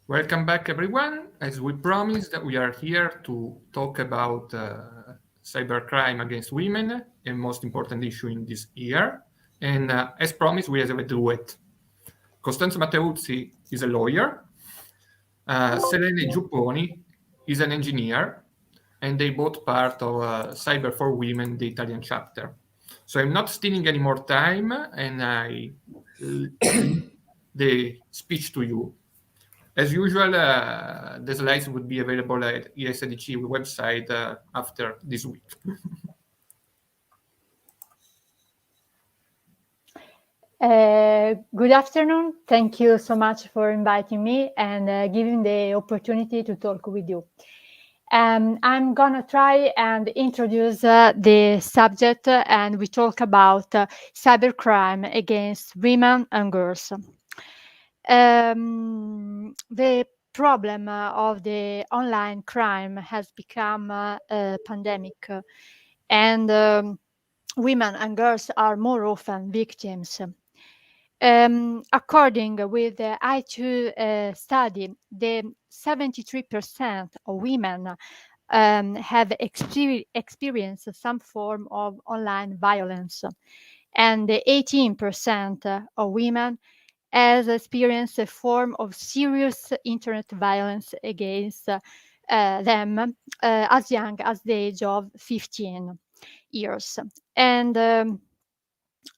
Welcome back, everyone. As we promised, we are here to talk about cybercrime against women, a most important issue in this year. And as promised, we have a duet. Costanzo Matteuzzi is a lawyer. Selene Giupponi is an engineer. And they both part of Cyber for Women, the Italian chapter. So I'm not stealing any more time, and I leave the speech to you. As usual, the slides would be available at ISDC website after this week. Good afternoon. Thank you so much for inviting me and giving the opportunity to talk with you. I'm gonna try and introduce the subject and we talk about cybercrime against women and girls. The problem of the online crime has become a pandemic and women and girls are more often victims. According with the I2 study, the 73% of women have experienced some form of online violence, and the 18% of women has experienced a form of serious internet violence against them as young as the age of 15 years. And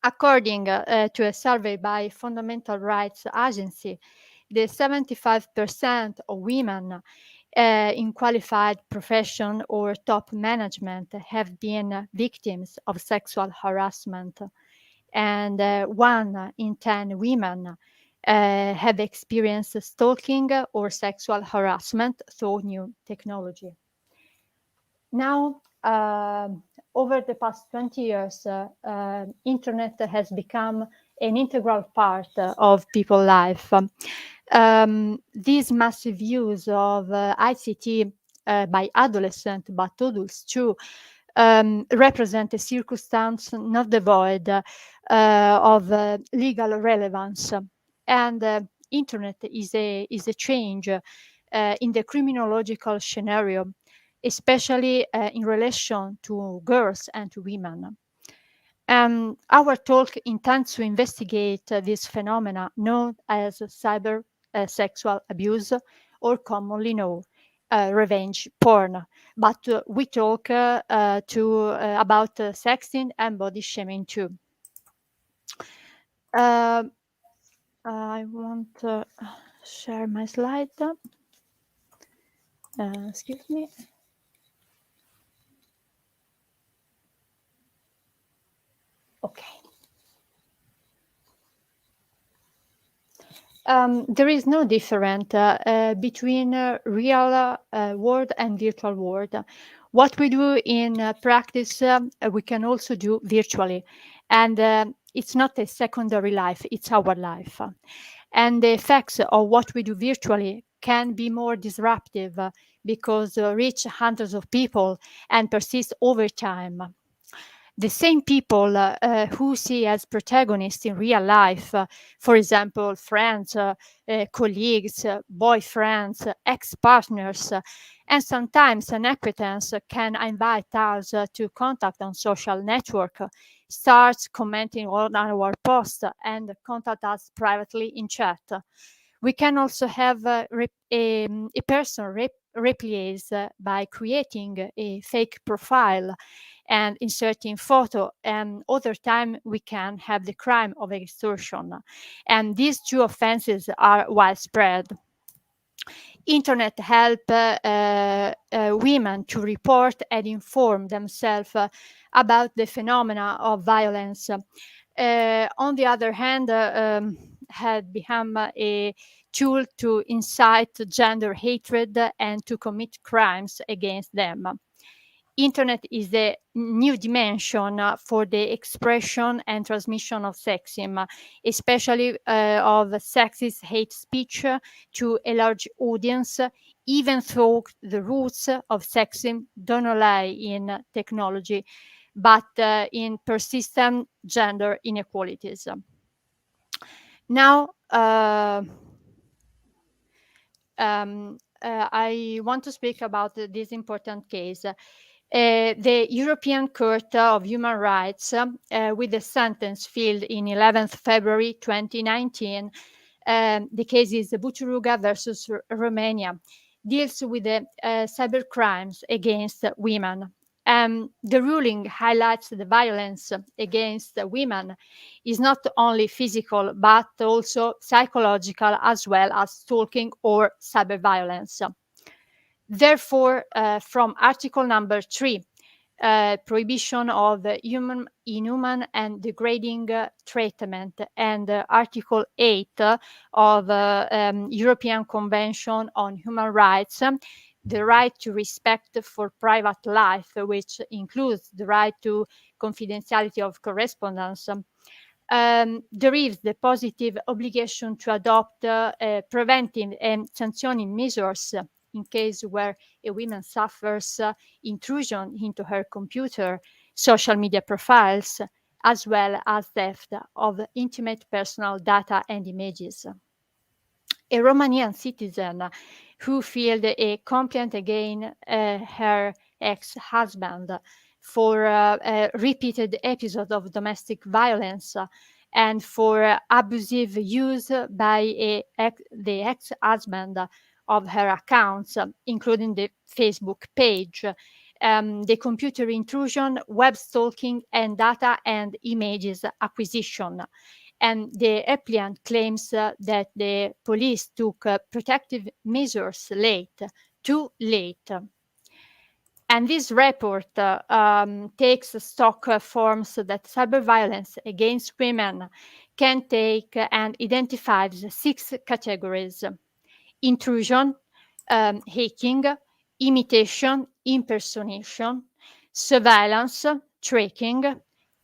according to a survey by Fundamental Rights Agency, the 75% of women in qualified profession or top management have been victims of sexual harassment, and 1 in 10 women have experienced stalking or sexual harassment through new technology. Now, over the past 20 years, internet has become an integral part of people's life. This massive use of ICT by adolescents, but adults too, represent a circumstance not devoid of legal relevance. And internet is a change in the criminological scenario, especially in relation to girls and to women. Our talk intends to investigate this phenomena known as cyber sexual abuse, or commonly known revenge porn. But we talk about sexting and body shaming too. I want to share my slide. Excuse me. Okay. There is no difference between real world and virtual world. What we do in practice, we can also do virtually. And it's not a secondary life, it's our life. And the effects of what we do virtually can be more disruptive because reach hundreds of people and persist over time. The same people who see as protagonists in real life, for example, friends, colleagues, boyfriends, ex-partners, and sometimes an acquaintance can invite us to contact on social network, starts commenting on our posts, and contact us privately in chat. We can also have a person replace by creating a fake profile and inserting photo, and other time we can have the crime of extortion, and these two offenses are widespread. Internet help women to report and inform themselves about the phenomena of violence. On the other hand, had become a tool to incite gender hatred and to commit crimes against them. Internet is a new dimension for the expression and transmission of sexism, especially of sexist hate speech to a large audience, even though the roots of sexism don't lie in technology, but in persistent gender inequalities. Now, I want to speak about this important case. The European Court of Human Rights, with the sentence filed in 11th February 2019, the case is Buturuga versus Romania, deals with the cyber crimes against women. The ruling highlights the violence against women is not only physical, but also psychological, as well as stalking or cyber violence. Therefore, from Article number 3, prohibition of inhuman and degrading treatment, and Article 8 of European Convention on Human Rights, the right to respect for private life, which includes the right to confidentiality of correspondence. There is the positive obligation to adopt preventive and sanctioning measures in case where a woman suffers intrusion into her computer, social media profiles, as well as theft of intimate personal data and images. A Romanian citizen who filed a complaint against her ex-husband for a repeated episode of domestic violence and for abusive use by the ex-husband of her accounts, including the Facebook page, the computer intrusion, web stalking, and data and images acquisition. And the applicant claims that the police took protective measures too late. And this report takes stock forms that cyber violence against women can take and identifies 6 categories: intrusion, hacking, imitation, impersonation, surveillance, tracking,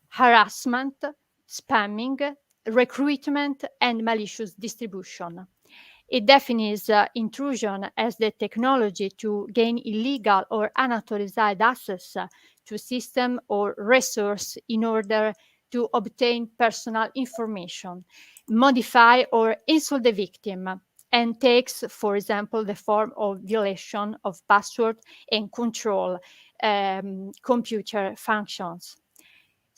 harassment, spamming, recruitment, and malicious distribution. It defines intrusion as the technology to gain illegal or unauthorized access to system or resource in order to obtain personal information, modify or insult the victim, and takes, for example, the form of violation of password and control computer functions.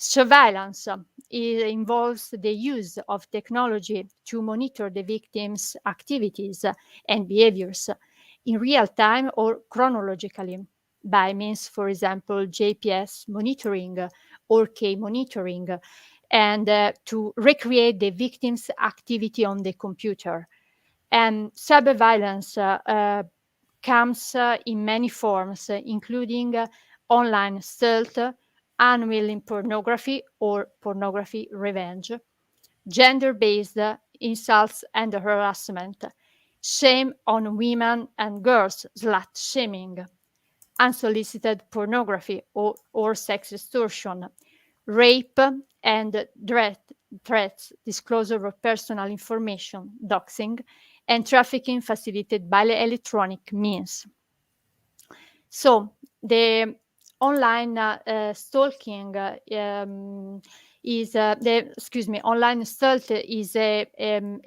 Surveillance involves the use of technology to monitor the victim's activities and behaviors in real time or chronologically by means, for example, GPS monitoring or K monitoring, and to recreate the victim's activity on the computer. And cyber violence comes in many forms, including online stealth, unwilling pornography or pornography revenge, gender-based insults and harassment, shame on women and girls, slut shaming, unsolicited pornography or sex extortion, rape and threats, disclosure of personal information, doxing, and trafficking facilitated by electronic means. So the online stalking online stealth is a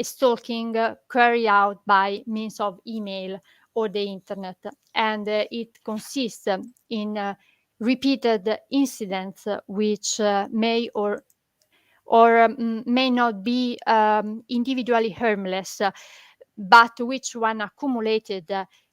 stalking carried out by means of email or the internet, and it consists in repeated incidents which may or may not be individually harmless, but which, when accumulated,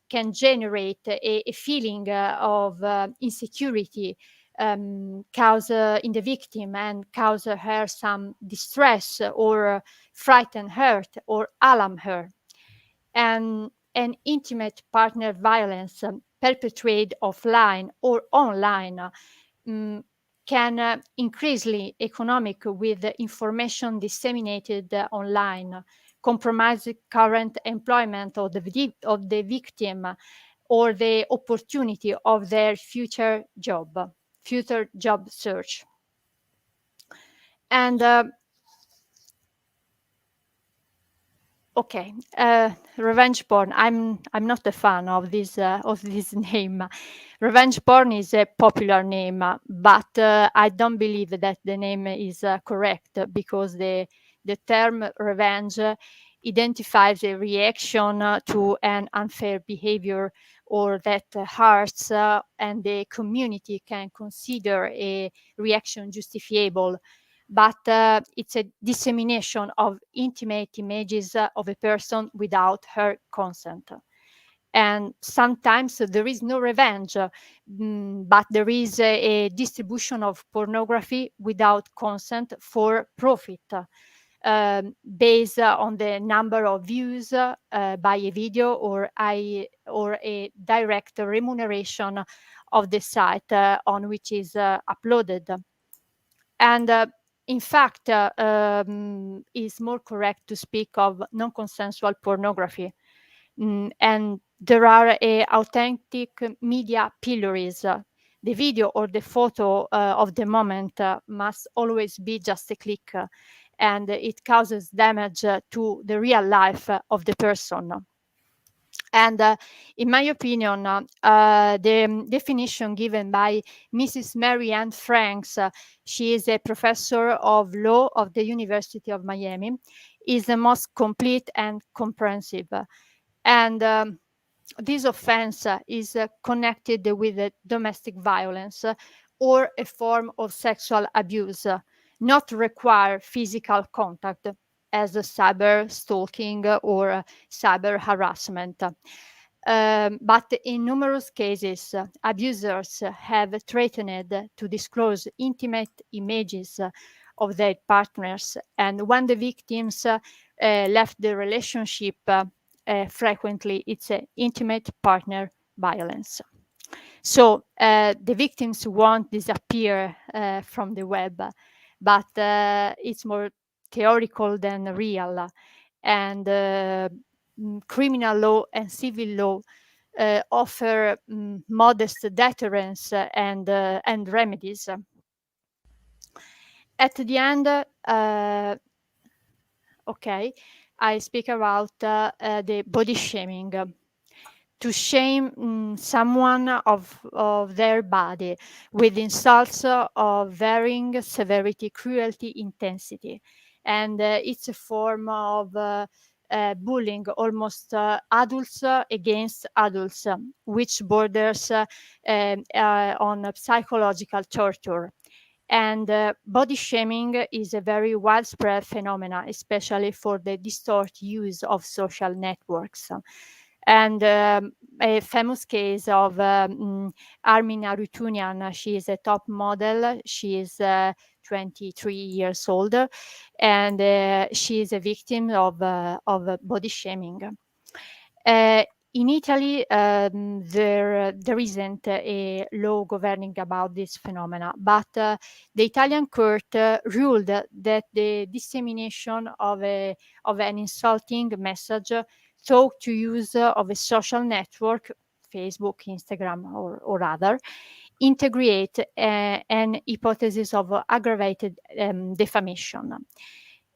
can generate a feeling of insecurity, cause in the victim and cause her some distress or frighten her or alarm her. And an intimate partner violence perpetrated offline or online can increasingly economic with information disseminated online, compromise current employment of the victim or the opportunity of their future job search. And okay, revenge porn. I'm not a fan of this name. Revenge porn is a popular name, but I don't believe that the name is correct, because the term revenge identifies a reaction to an unfair behavior or that hurts, and the community can consider a reaction justifiable. But it's a dissemination of intimate images of a person without her consent. And sometimes there is no revenge, but there is a distribution of pornography without consent for profit, based on the number of views by a video or a direct remuneration of the site on which is uploaded. And in fact, it's more correct to speak of non-consensual pornography. And there are authentic media pillories. The video or the photo of the moment must always be just a click, and it causes damage to the real life of the person. And in my opinion, the definition given by Mrs. Mary Ann Franks, she is a professor of law of the University of Miami, is the most complete and comprehensive. And this offense is connected with domestic violence or a form of sexual abuse, not require physical contact, as cyber stalking or cyber harassment. But in numerous cases, abusers have threatened to disclose intimate images of their partners, and when the victims left the relationship, frequently it's intimate partner violence. So the victims won't disappear from the web, but it's more theoretical than real. And criminal law and civil law offer modest deterrence and remedies. At the end, okay, I speak about the body shaming. To shame someone of their body with insults of varying severity, cruelty, intensity. And it's a form of bullying, almost adults against adults, which borders on psychological torture. And body shaming is a very widespread phenomenon, especially for the distorted use of social networks. And a famous case of Armin Arutunian, she is a top model. She is 23 years old, and she is a victim of body shaming. In Italy, there isn't a law governing about this phenomena, but the Italian court ruled that the dissemination of an insulting message thought to use of a social network, Facebook, Instagram, or other, integrate an hypothesis of aggravated defamation.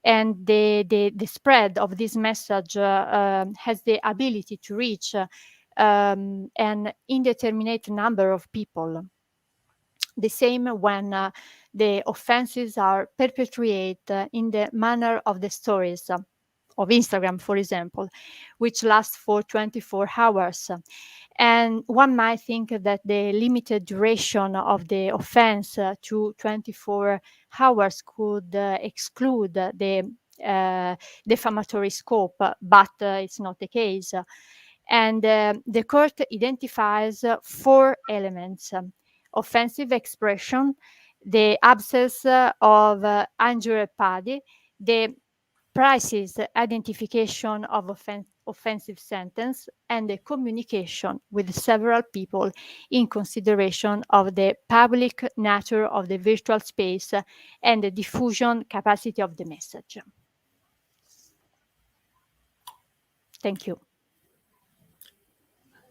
And the spread of this message has the ability to reach an indeterminate number of people. The same when the offenses are perpetrated in the manner of the stories of Instagram, for example, which lasts for 24 hours. And one might think that the limited duration of the offense to 24 hours could exclude the defamatory scope, but it's not the case. And the court identifies 4 elements: offensive expression, the absence of injured party, the precise identification of offensive sentence, and the communication with several people in consideration of the public nature of the virtual space and the diffusion capacity of the message. Thank you.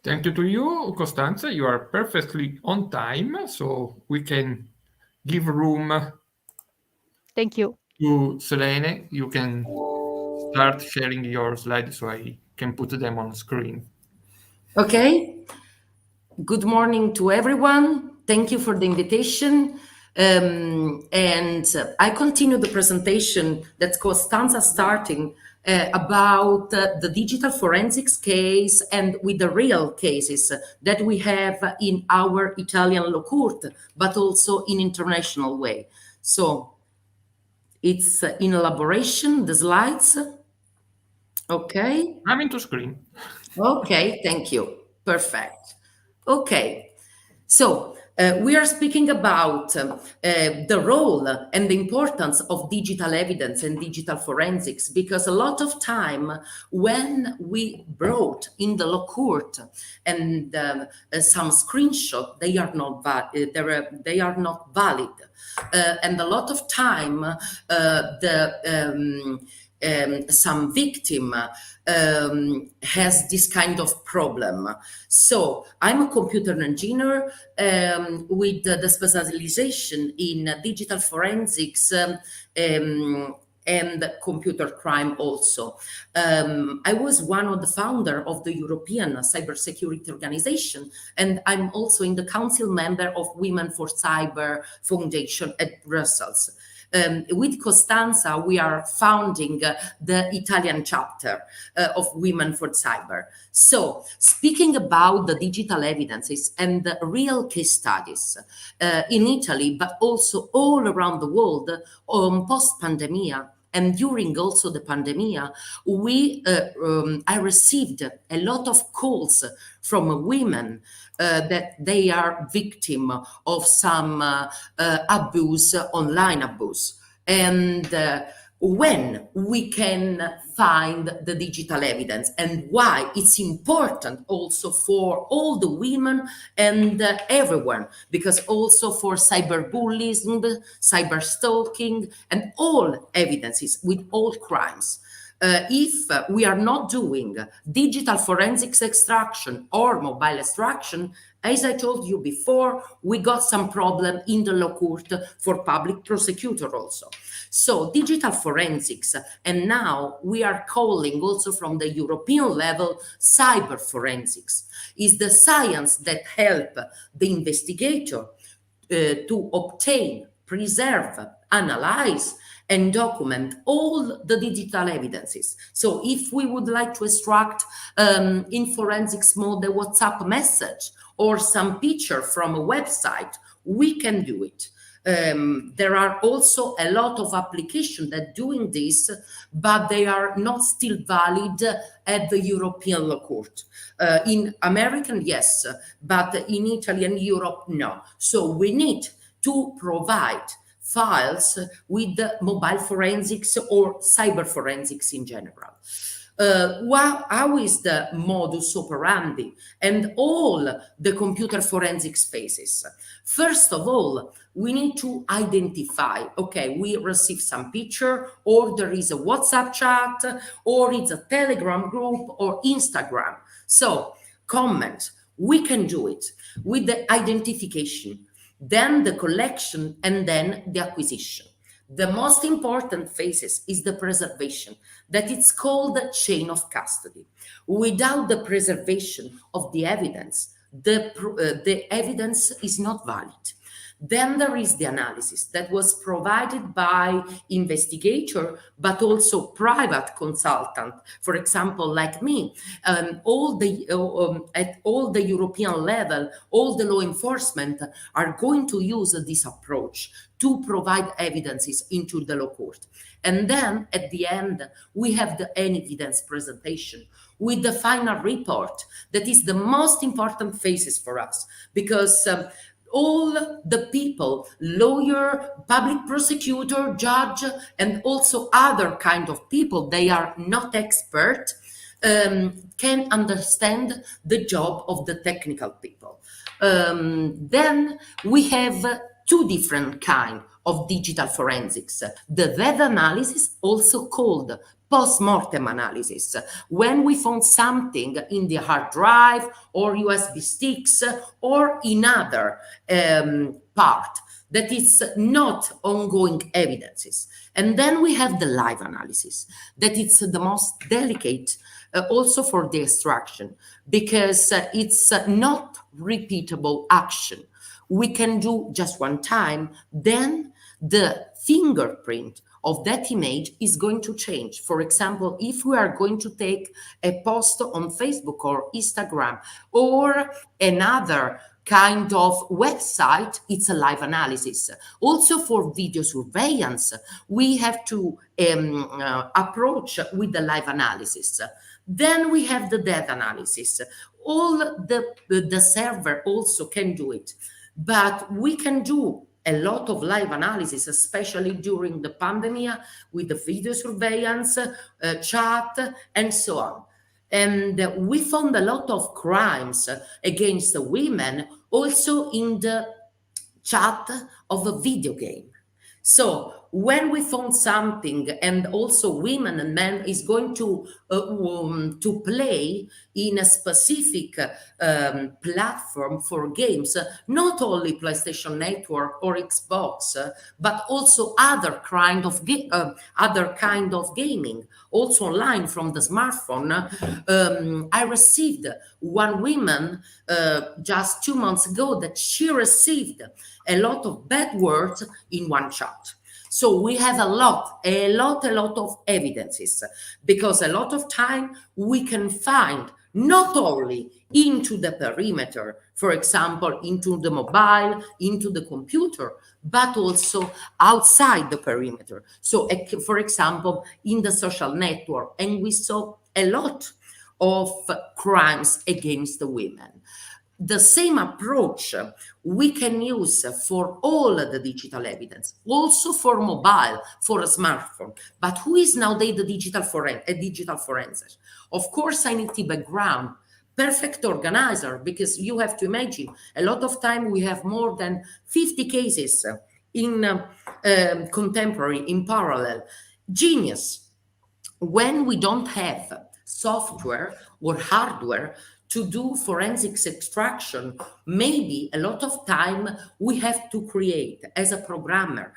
Thank you to you, Costanza. You are perfectly on time, so we can give room Thank you. to Selene. You can start sharing your slides so I can put them on screen. Okay. Good morning to everyone. Thank you for the invitation. And I continue the presentation that Costanza starting about the digital forensics case and with the real cases that we have in our Italian law court, but also in international way. So it's in elaboration, the slides. Okay. I'm into screen. Okay, thank you. Perfect. Okay. So we are speaking about the role and the importance of digital evidence and digital forensics, because a lot of time when we brought in the law court and some screenshot, they are not they are not valid, and a lot of time some victim has this kind of problem. So I'm a computer engineer with the specialization in digital forensics and computer crime also. I was one of the founder of the European Cybersecurity Organization, and I'm also in the council member of Women for Cyber Foundation at Brussels. With Costanza, we are founding the Italian chapter of Women for Cyber. So, speaking about the digital evidences and the real case studies in Italy, but also all around the world, post-pandemia, and during also the pandemic, I received a lot of calls from women that they are victim of some abuse, online abuse. And when we can find the digital evidence and why it's important also for all the women and everyone, because also for cyberbullying, cyber stalking, and all evidences with all crimes. If we are not doing digital forensics extraction or mobile extraction, as I told you before, we got some problem in the law court for public prosecutor also. So digital forensics, and now we are calling also from the European level, cyber forensics, is the science that help the investigator to obtain, preserve, analyze, and document all the digital evidences. So if we would like to extract in forensics mode a WhatsApp message or some picture from a website, we can do it. There are also a lot of applications that doing this, but they are not still valid at the European law court. In American, yes, but in Italy and Europe, no. So we need to provide files with mobile forensics or cyber forensics in general. How is the modus operandi and all the computer forensics phases? First of all, we need to identify, okay, we receive some picture, or there is a WhatsApp chat, or it's a Telegram group or Instagram. So comment, we can do it with the identification, then the collection, and then the acquisition. The most important phases is the preservation, that it's called the chain of custody. Without the preservation of the evidence, the evidence is not valid. Then there is the analysis that was provided by investigator, but also private consultant. For example, like me, at all the European level, all the law enforcement are going to use this approach to provide evidences into the law court. And then at the end, we have the evidence presentation with the final report. That is the most important phases for us, because all the people, lawyer, public prosecutor, judge, and also other kind of people, they are not expert, can understand the job of the technical people. Then we have two different kinds of digital forensics. The web analysis, also called post-mortem analysis, when we found something in the hard drive or USB sticks or in other part that is not ongoing evidences. And then we have the live analysis, that it's the most delicate also for the extraction, because it's not repeatable action. We can do just one time, then the fingerprint of that image is going to change. For example, if we are going to take a post on Facebook or Instagram or another kind of website, it's a live analysis. Also for video surveillance, we have to approach with the live analysis. Then we have the data analysis. All the server also can do it, but we can do a lot of live analysis, especially during the pandemic with the video surveillance, chat, and so on. And we found a lot of crimes against the women also in the chat of a video game. So when we found something, and also women and men is going to play in a specific platform for games, not only PlayStation Network or Xbox, but also other kind of gaming, also online from the smartphone. I received one woman just 2 months ago that she received a lot of bad words in one chat. So we have a lot of evidences, because a lot of time we can find not only into the perimeter, for example, into the mobile, into the computer, but also outside the perimeter. So, for example, in the social network, and we saw a lot of crimes against the women. The same approach we can use for all the digital evidence, also for mobile, for a smartphone. But who is nowadays a digital forensic? Of course, I need the background, perfect organizer, because you have to imagine a lot of time we have more than 50 cases in contemporary, in parallel. Genius. When we don't have software or hardware to do forensics extraction, maybe a lot of time we have to create as a programmer.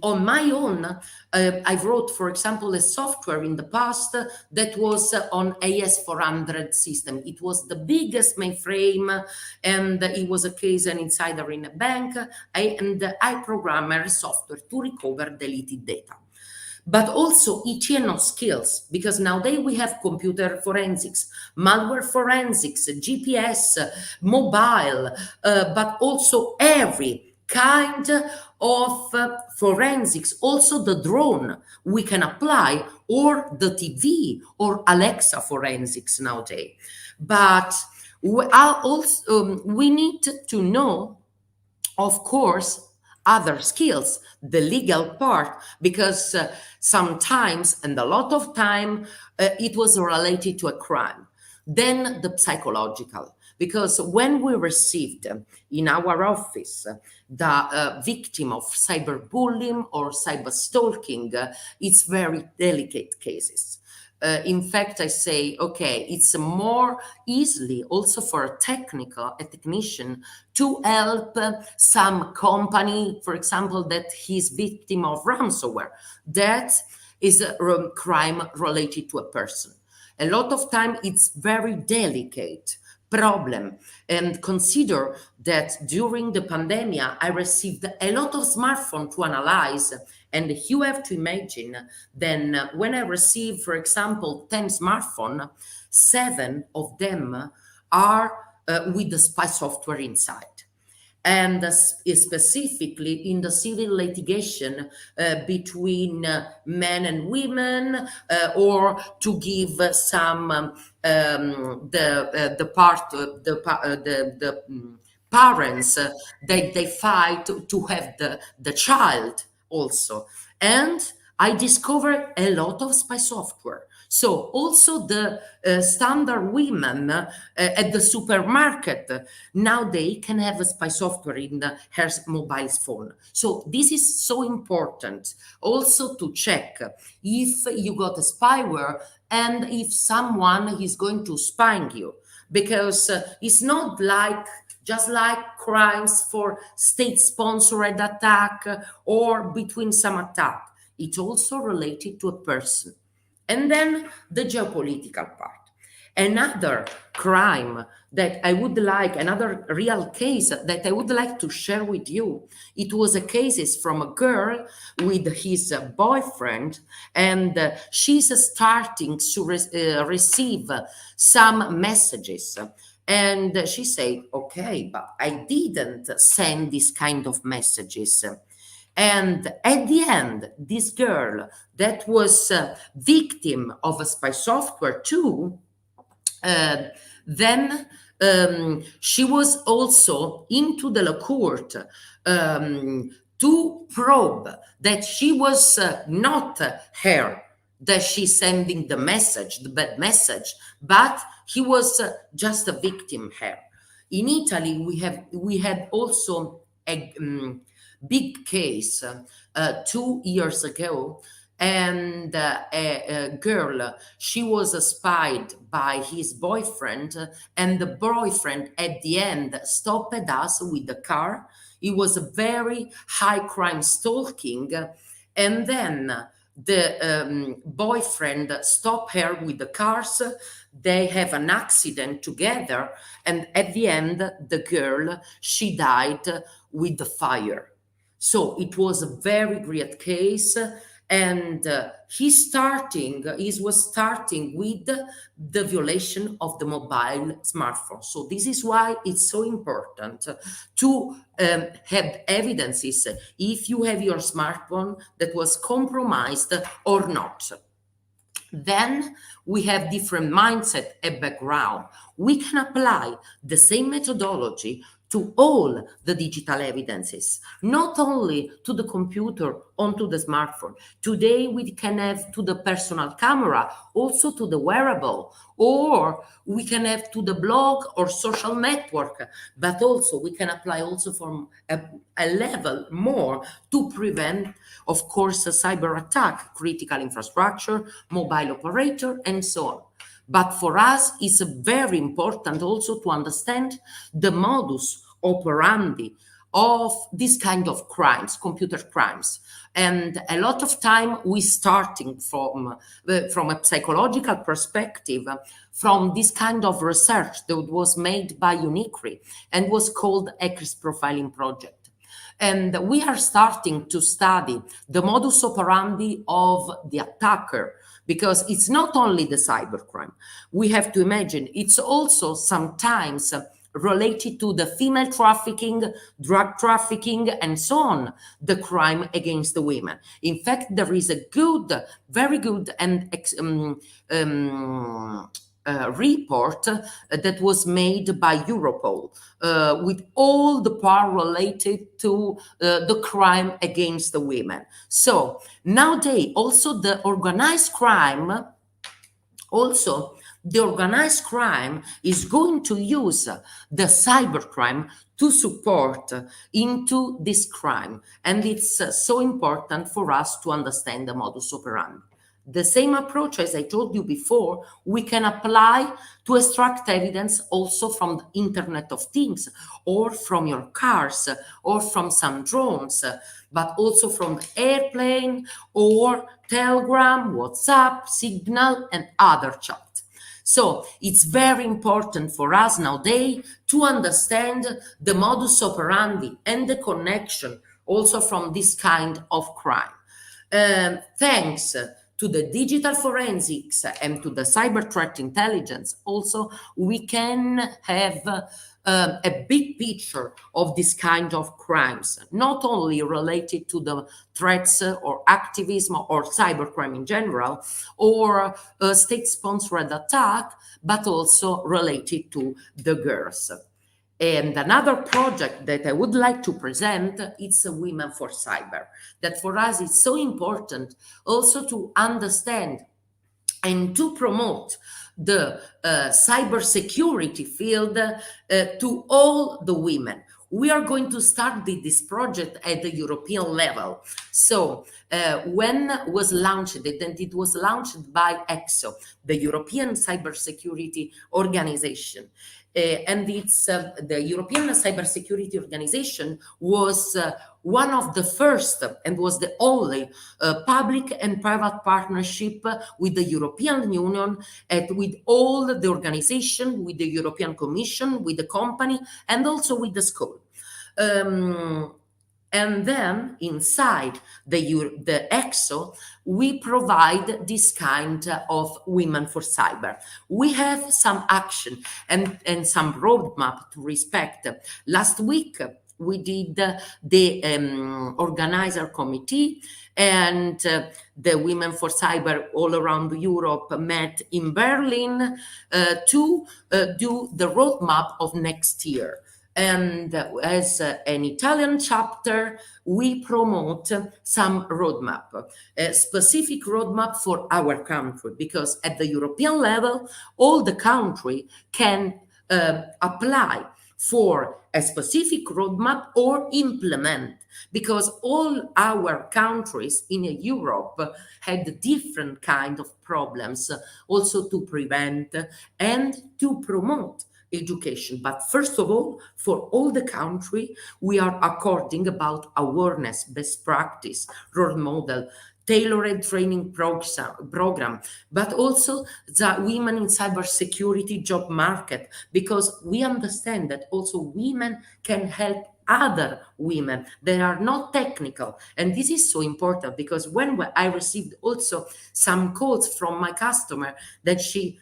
On my own, I wrote, for example, a software in the past that was on AS400 system. It was the biggest mainframe, and it was a case an insider in a bank, and I programmed software to recover deleted data. But also ETNO skills, because nowadays we have computer forensics, malware forensics, GPS, mobile, but also every kind of forensics, also the drone we can apply, or the TV or Alexa forensics nowadays. But we need to know, of course, other skills, the legal part, because sometimes, and a lot of time, it was related to a crime. Then the psychological, because when we received in our office the victim of cyberbullying or cyber stalking, it's very delicate cases. In fact, I say, okay, it's more easily also for a technician to help some company, for example, that he's victim of ransomware. That is a crime related to a person. A lot of time it's very delicate problem. And consider that during the pandemic, I received a lot of smartphones to analyze. And you have to imagine, then when I receive, for example, 10 smartphones, 7 of them are with the spy software inside. And specifically in the civil litigation between men and women, or to give some the parents that they fight to have the child also. And I discovered a lot of spy software. So also the standard women at the supermarket, now they can have a spy software in her mobile phone. So this is so important also to check if you got a spyware and if someone is going to spy you, because it's not like just like crimes for state-sponsored attack or between some attack. It's also related to a person. And then the geopolitical part. Another crime that I would like, another real case that I would like to share with you, it was a case from a girl with his boyfriend, and she's starting to receive some messages. And she said, okay, but I didn't send this kind of messages. And at the end, this girl that was victim of a spy software too, then she was also into the court to probe that she was not her, that she's sending the message, the bad message, but he was just a victim her. In Italy, we had also a big case 2 years ago, and a girl, she was spied by his boyfriend, and the boyfriend at the end stopped us with the car. It was a very high crime stalking, and then the boyfriend stopped her with the cars. They have an accident together, and at the end the girl, she died with the fire. So it was a very great case, and he was starting with the violation of the mobile smartphone. So this is why it's so important to have evidences if you have your smartphone that was compromised or not. Then we have different mindset and background. We can apply the same methodology to all the digital evidences, not only to the computer, onto the smartphone. Today we can have to the personal camera, also to the wearable, or we can have to the blog or social network, but also we can apply also from a level more to prevent, of course, a cyber attack, critical infrastructure, mobile operator, and so on. But for us, it's very important also to understand the modus operandi of this kind of crimes, computer crimes. And a lot of time we starting from a psychological perspective, from this kind of research that was made by UNICRI and was called Hackers Profiling Project. And we are starting to study the modus operandi of the attacker, because it's not only the cybercrime. We have to imagine it's also sometimes related to the female trafficking, drug trafficking, and so on, the crime against the women. In fact, there is a good, very good and report that was made by Europol with all the part related to the crime against the women. So nowadays, also the organized crime is going to use the cybercrime to support into this crime. And it's so important for us to understand the modus operandi. The same approach, as I told you before, we can apply to extract evidence also from the Internet of Things, or from your cars, or from some drones, but also from the airplane, or Telegram, WhatsApp, Signal, and other chats. So it's very important for us nowadays to understand the modus operandi and the connection also from this kind of crime. Thanks to the digital forensics and to the cyber threat intelligence, also we can have a big picture of this kind of crimes, not only related to the threats or activism or cybercrime in general, or state-sponsored attack, but also related to the girls. And another project that I would like to present, it's Women for Cyber, that for us is so important also to understand and to promote the cybersecurity field to all the women. We are going to start this project at the European level. So when was launched, and it was launched by EXO, the European Cybersecurity Organization. and it's the European Cybersecurity Organization was one of the first and was the only public and private partnership with the European Union and with all the organization, with the European Commission, with the company, and also with the school. And then inside the EXO, we provide this kind of Women for Cyber. We have some action and some roadmap to respect. Last week, we did the organizer committee, and the Women for Cyber all around Europe met in Berlin to do the roadmap of next year. And as an Italian chapter, we promote some roadmap, a specific roadmap for our country, because at the European level, all the country can apply for a specific roadmap or implement, because all our countries in Europe had different kind of problems also to prevent and to promote education. But first of all, for all the country, we are according about awareness, best practice, role model, tailored training program, but also the women in cybersecurity job market, because we understand that also women can help other women that are not technical. And this is so important, because when I received also some calls from my customer that she's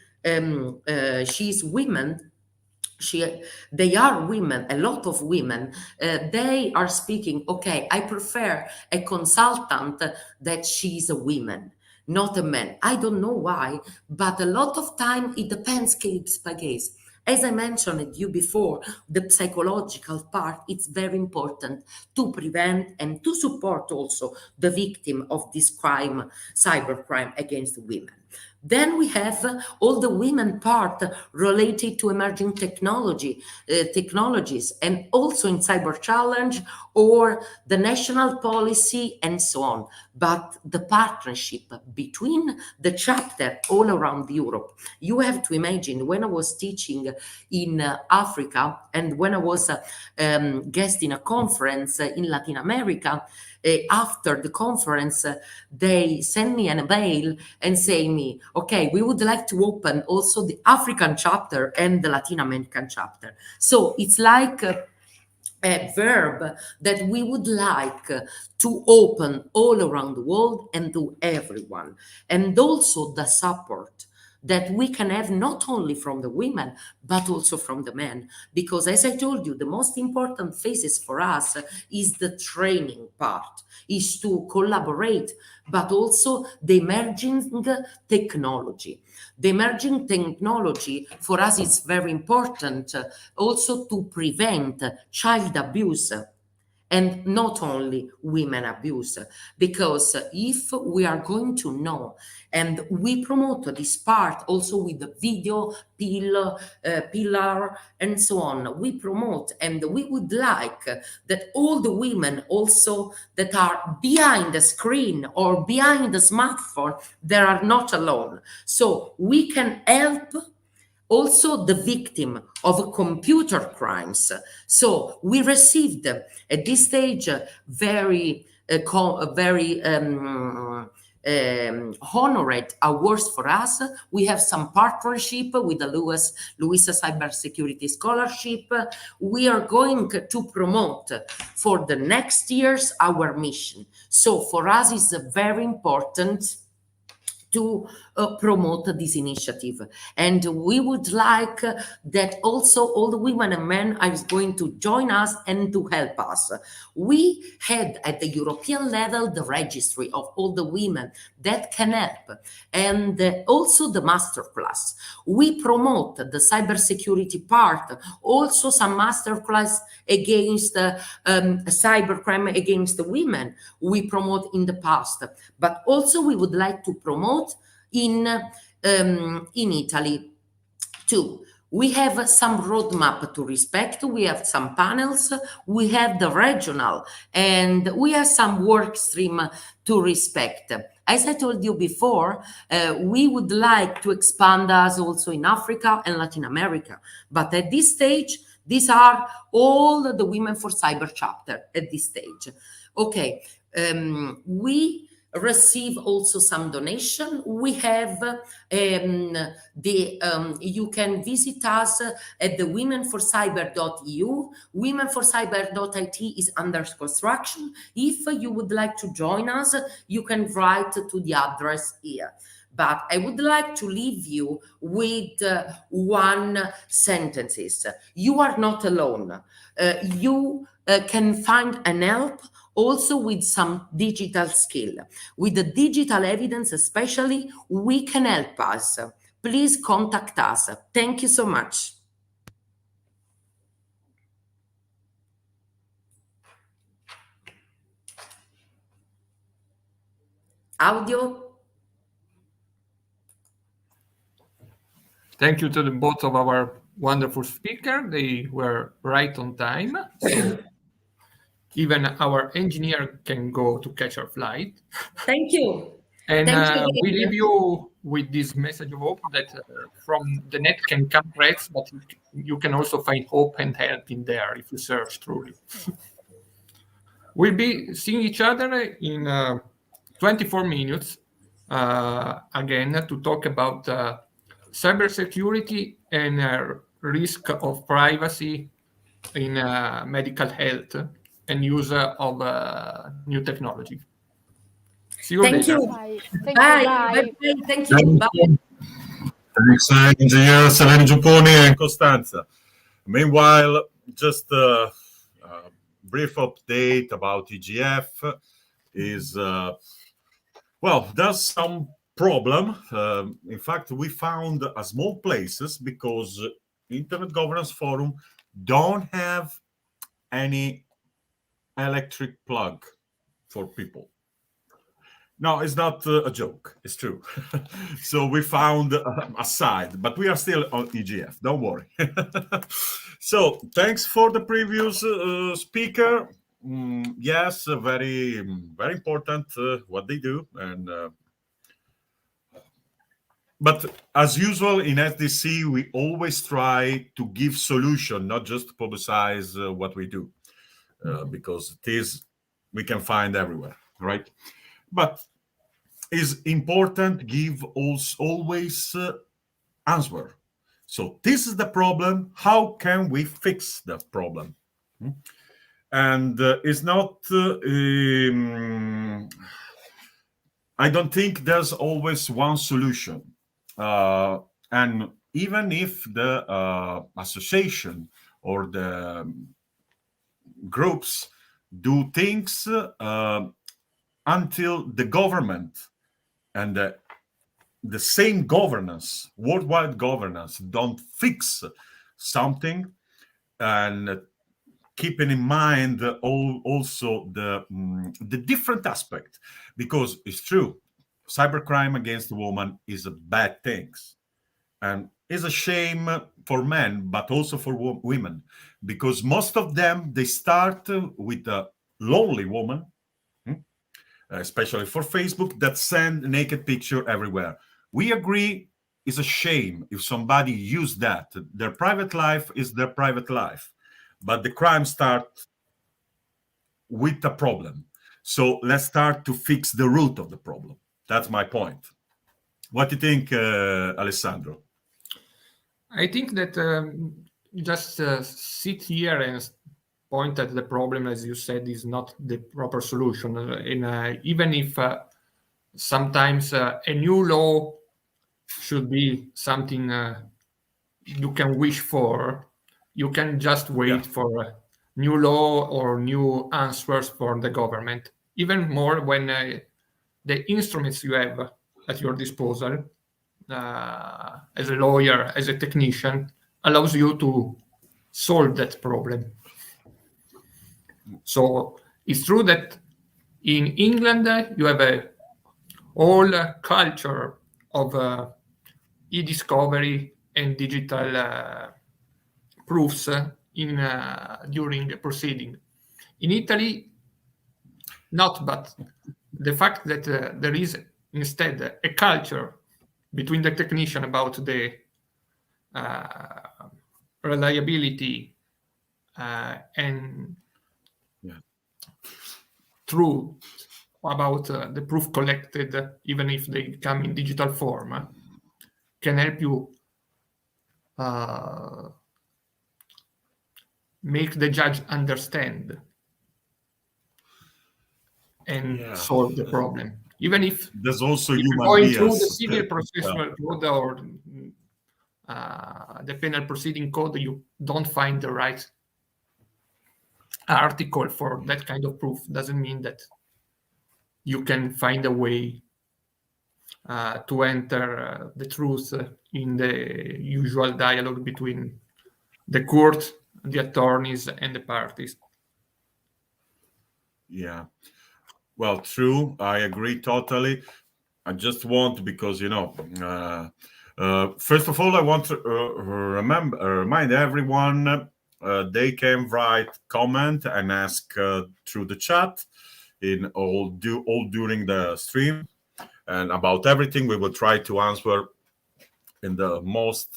women, they are women, a lot of women, they are speaking, okay, I prefer a consultant that she's a woman, not a man. I don't know why, but a lot of time it depends case by case. As I mentioned you before, the psychological part, it's very important to prevent and to support also the victim of this crime, cybercrime against women. Then we have all the women part related to emerging technologies, and also in cyber challenge or the national policy and so on. But the partnership between the chapter all around Europe, you have to imagine when I was teaching in Africa and when I was guest in a conference in Latin America, after the conference, they send me an email and say me, okay, we would like to open also the African chapter and the Latin American chapter. So it's like a verb that we would like to open all around the world and to everyone. And also the support that we can have not only from the women, but also from the men. Because as I told you, the most important phases for us is the training part, is to collaborate, but also the emerging technology. The emerging technology for us is very important also to prevent child abuse, and not only women abuse, because if we are going to know, and we promote this part also with the video pillar and so on, we promote, and we would like that all the women also that are behind the screen or behind the smartphone, they are not alone. So we can help also the victim of computer crimes. So we received at this stage very honored awards for us. We have some partnership with the Luisa Cybersecurity Scholarship. We are going to promote for the next years our mission. So for us, it's very important to promote this initiative. And we would like that also all the women and men are going to join us and to help us. We had at the European level the registry of all the women that can help, and also the masterclass. We promote the cybersecurity part, also some masterclass against cybercrime against the women we promote in the past, but also we would like to promote in Italy too. We have some roadmap to respect. We have some panels. We have the regional, and we have some work stream to respect. As I told you before, we would like to expand us also in Africa and Latin America. But at this stage, these are all the Women for Cyber chapter at this stage. Okay, we receive also some donation. We have you can visit us at the womenforcyber.eu. Womenforcyber.it is under construction. If you would like to join us, you can write to the address here. But I would like to leave you with one sentence. You are not alone. You can find an help also with some digital skill. With the digital evidence especially, we can help us. Please contact us. Thank you so much. Audio. Thank you to both of our wonderful speakers. They were right on time. So even our engineer can go to catch our flight. Thank you. And Thank you we leave you with this message of hope that from the net can come threats, but you can also find hope and help in there if you search truly. We'll be seeing each other in 24 minutes again to talk about cybersecurity and risk of privacy in medical health and use of new technology. See you Thank later. you. Bye. Bye. Thank you. Bye. Thanks, Engineer Selene Giupponi and Costanza. Meanwhile, just a brief update about IGF is, well, there's some problem. In fact, we found a small places because Internet Governance Forum don't have any electric plug for people. No, it's not a joke. It's true. So we found a side, but we are still on IGF. Don't worry. So thanks for the previous speaker. Yes, very, very important what they do. And but as usual in SDC, we always try to give solution, not just publicize what we do, because it is we can find everywhere, right? But is important give always answer. So this is the problem. How can we fix that problem? And it's not. I don't think there's always one solution. And even if the association or the groups do things until the government and the same governance, worldwide governance, don't fix something, and keeping in mind also the different aspect, because it's true, cybercrime against the woman is a bad thing, and is a shame for men, but also for women, because most of them, they start with a lonely woman, especially for Facebook, that send naked picture everywhere. We agree it's a shame if somebody use that. Their private life is their private life, but the crime starts with a problem. So let's start to fix the root of the problem. That's my point. What do you think, Alessandro? I think that just sit here and point at the problem, as you said, is not the proper solution. And even if sometimes a new law should be something you can wish for, you can just wait for a new law or new answers for the government. Even more when the instruments you have at your disposal as a lawyer, as a technician, allows you to solve that problem. So it's true that in England you have a whole culture of e-discovery and digital proofs during the proceeding. In Italy, not, but the fact that there is instead a culture between the technician about the reliability and truth about the proof collected, even if they come in digital form, can help you make the judge understand and solve the problem. Even if there's also you're human going bias. through the civil processual code or the penal proceeding code, you don't find the right article for that kind of proof. Doesn't mean that you can find a way to enter the truth in the usual dialogue between the court, the attorneys, and the parties. Yeah. Well, true. I agree totally. I just want, because first of all, I want to remind everyone they can write comment and ask through the chat in all during the stream, and about everything we will try to answer in the most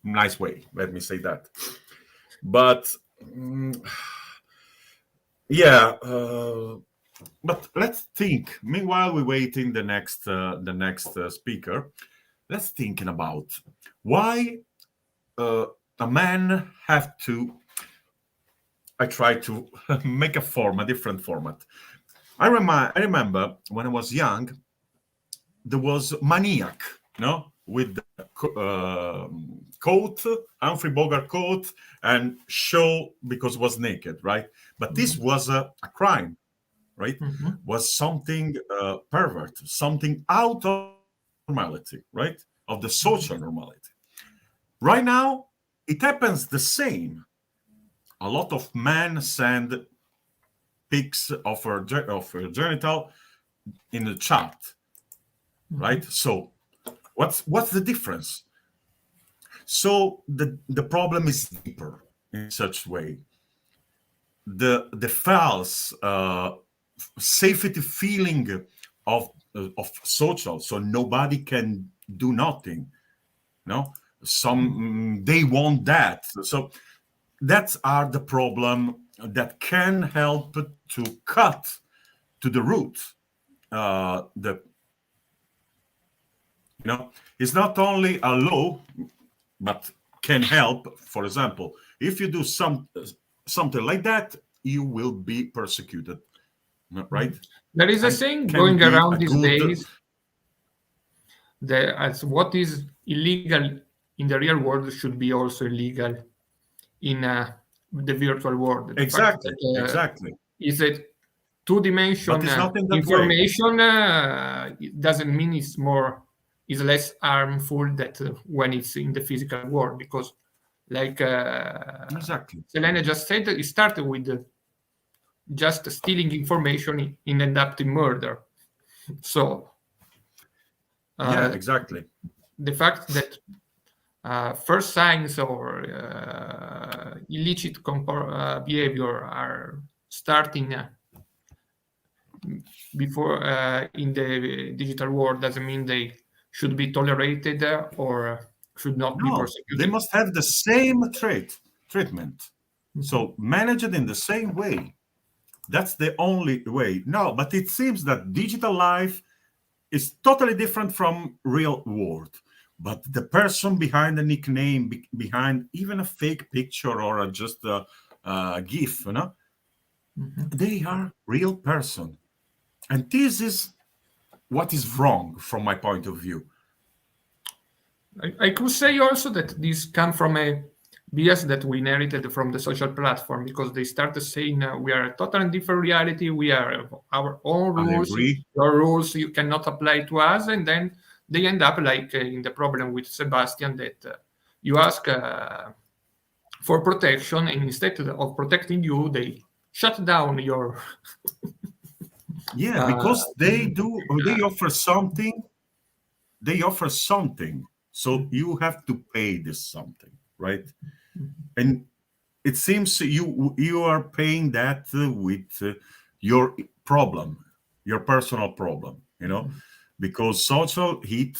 nice way. Let me say that. But yeah. But let's think. Meanwhile, we're waiting the next speaker. Let's thinking about why a man have to. I try to make a different format. I remember when I was young, there was Maniac, with the coat, Humphrey Bogart coat, and show because it was naked, right? But this was a crime. Right, was something pervert, something out of normality, right, of the social normality. Right now, it happens the same. A lot of men send pics of her genital in the chat, right? So, what's the difference? So the problem is deeper in such way. The false safety feeling of social, so nobody can do nothing. They want that. So that's are the problem that can help to cut to the root. It's not only a law, but can help. For example, if you do something like that, you will be persecuted. Right? There is a saying going around these days that as what is illegal in the real world should be also illegal in the virtual world. Exactly. Exactly. Is a two-dimensional information? It doesn't mean it's less harmful that when it's in the physical world, because, like exactly, Selene just said, it started with just stealing information and end up in murder. So yeah, exactly. The fact that first signs or illicit behavior are starting before in the digital world doesn't mean they should be tolerated or should not be persecuted. They must have the same treatment. So manage it in the same way. That's the only way. No, but it seems that digital life is totally different from real world. But the person behind the nickname, behind even a fake picture or just a GIF, they are real person. And this is what is wrong from my point of view. I could say also that this comes from a bias that we inherited from the social platform, because they started saying we are a totally different reality, we are our own rules, your rules you cannot apply to us, and then they end up like in the problem with Sebastian, that you ask for protection, and instead of protecting you, they shut down your yeah, because they offer something, so you have to pay this something, right? And it seems you are paying that with your problem, your personal problem, because social heat,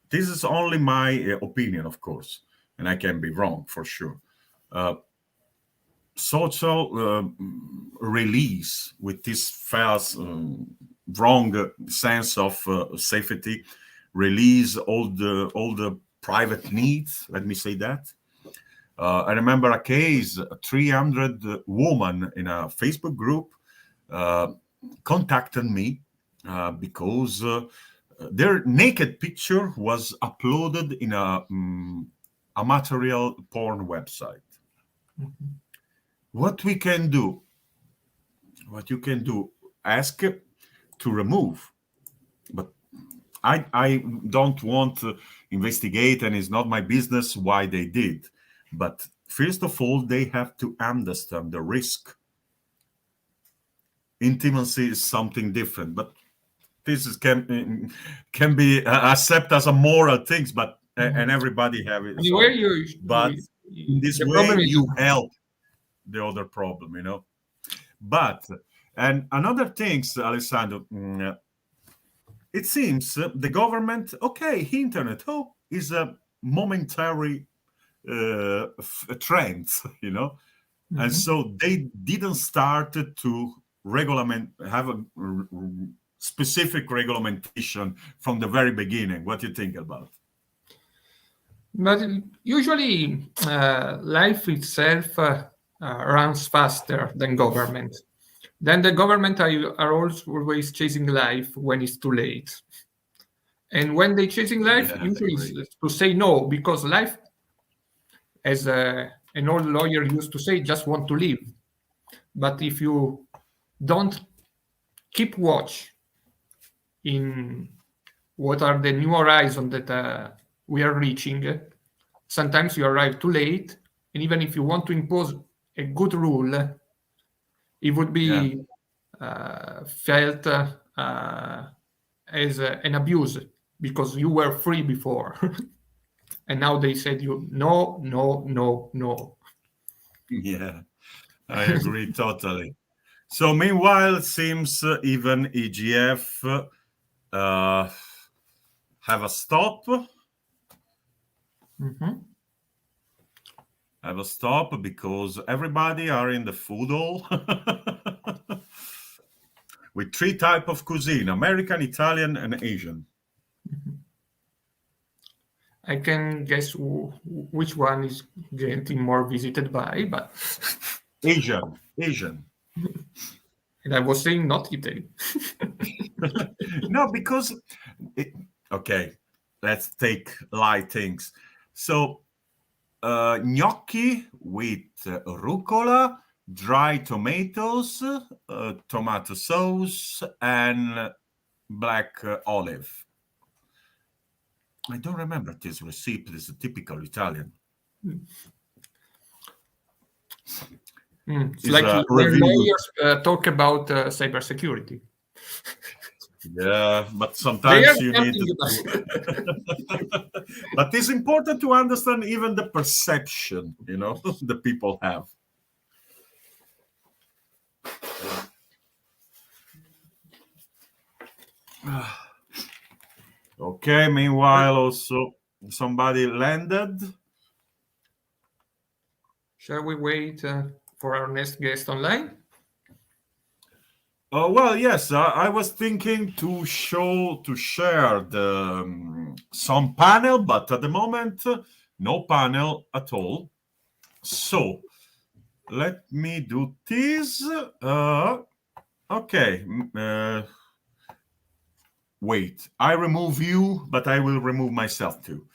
this is only my opinion, of course, and I can be wrong for sure. Social release with this false, wrong sense of safety, release all the private needs. Let me say that. I remember a case: 300 women in a Facebook group contacted me because their naked picture was uploaded in a material porn website. Mm-hmm. What you can do, ask to remove. But I don't want to investigate, and it's not my business why they did. But first of all, they have to understand the risk. Intimacy is something different, but this can be accepted as a moral things, but and everybody have it. Anyway, But in this the way, problem is you help the other problem, But and another things, Alessandro, it seems the government, okay, internet, is a momentary trend, and so they didn't start to have a specific regulation from the very beginning. What do you think about? But usually, life itself runs faster than government. Then the government are always chasing life when it's too late. And when they're chasing life, usually it's to say no, because life, as an old lawyer used to say, just want to live. But if you don't keep watch in what are the new horizons that we are reaching, sometimes you arrive too late. And even if you want to impose a good rule, it would be felt as an abuse because you were free before. And now they said you no, no, no, no. Yeah, I agree totally. So meanwhile, it seems even IGF have a stop. Have a stop because everybody are in the food hall with 3 types of cuisine: American, Italian, and Asian. I can guess which one is getting more visited by, but Asian. and I was saying not Italy. No, because okay, let's take light things. So gnocchi with rucola, dry tomatoes, tomato sauce, and black olive. I don't remember this recipe. This is typical Italian. It's like when lawyers talk about cybersecurity. Yeah, but sometimes you need. But it's important to understand even the perception, the people have. Okay, meanwhile, also somebody landed. Shall we wait for our next guest online? Well, yes, I was thinking to share some panel, but at the moment, no panel at all. So let me do this. Okay. Wait, I remove you, but I will remove myself too.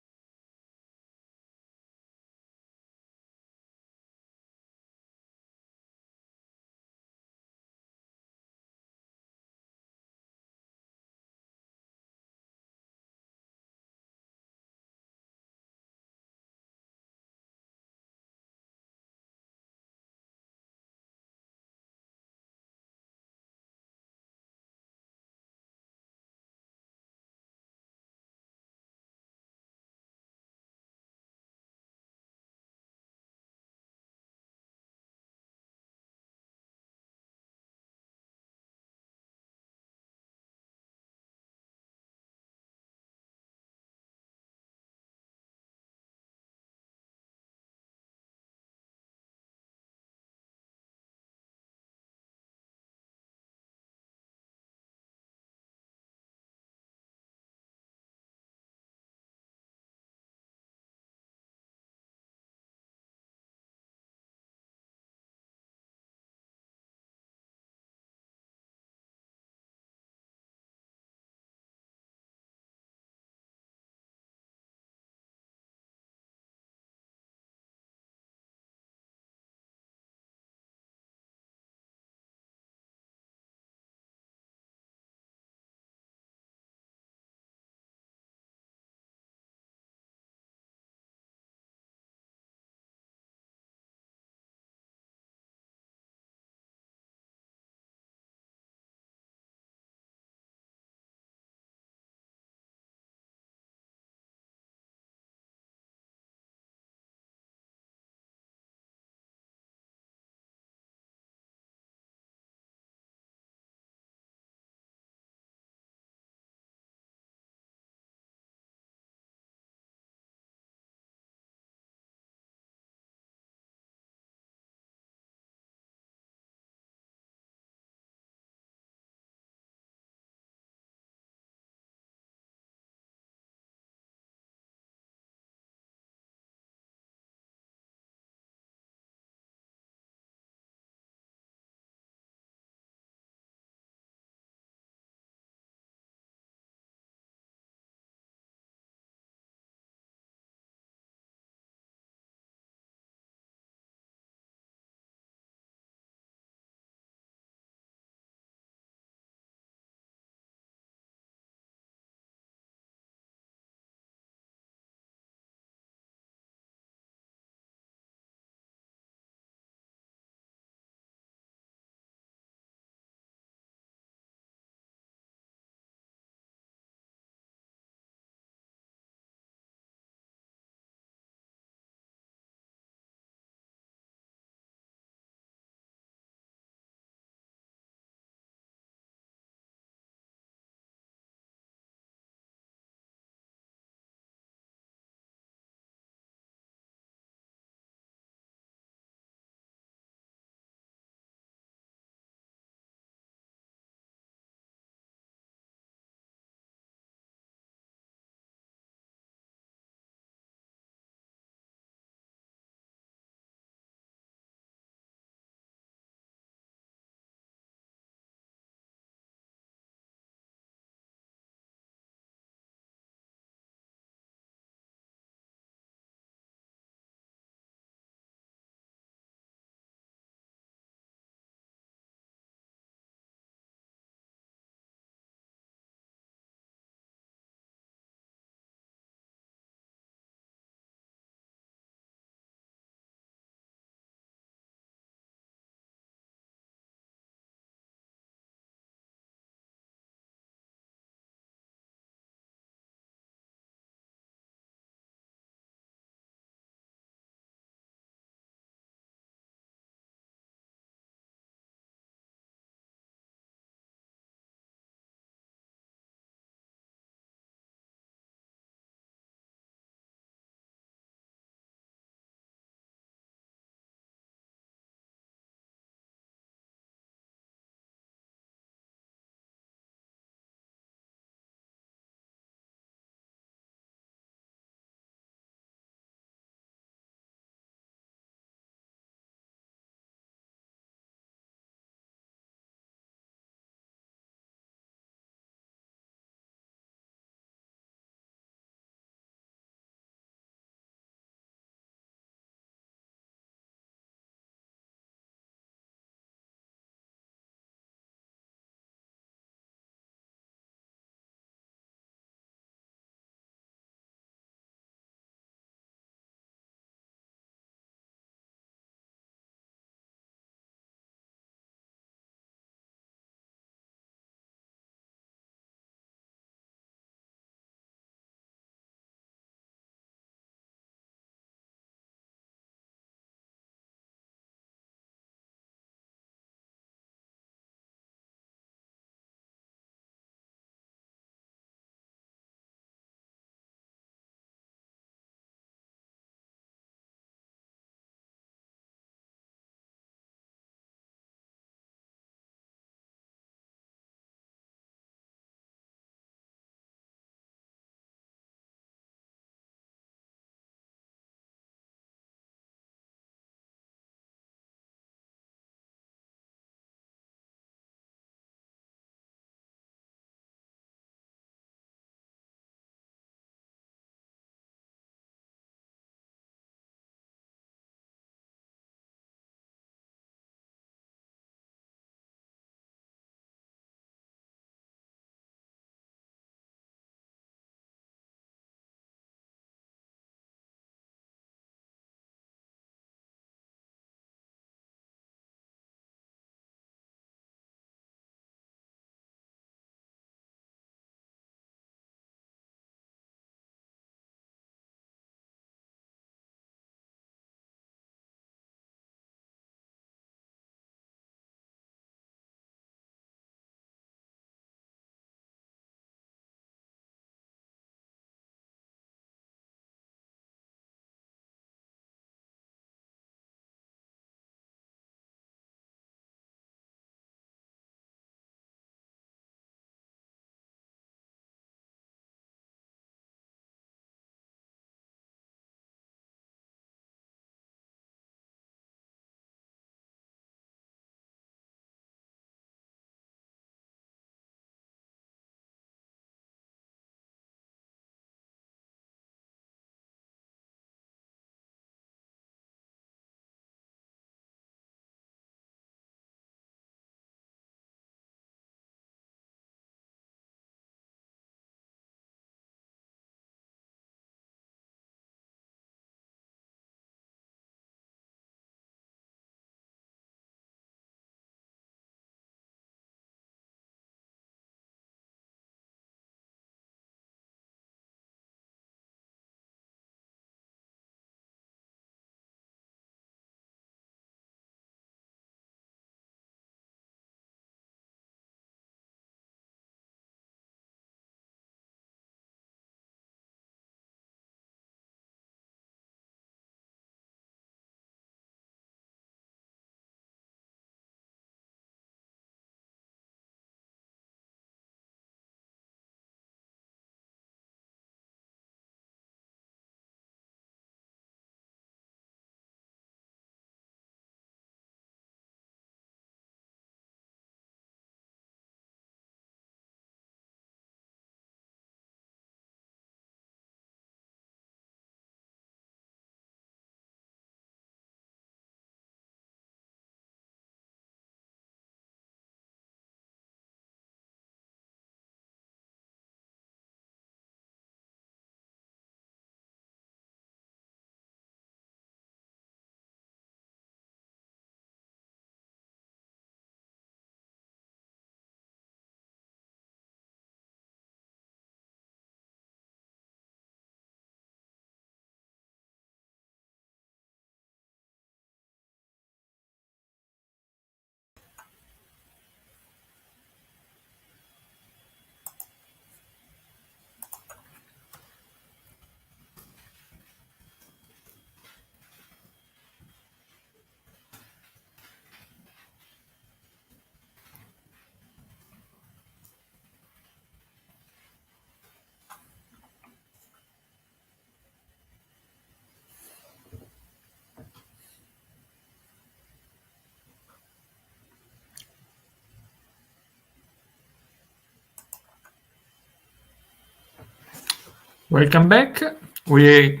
Welcome back. We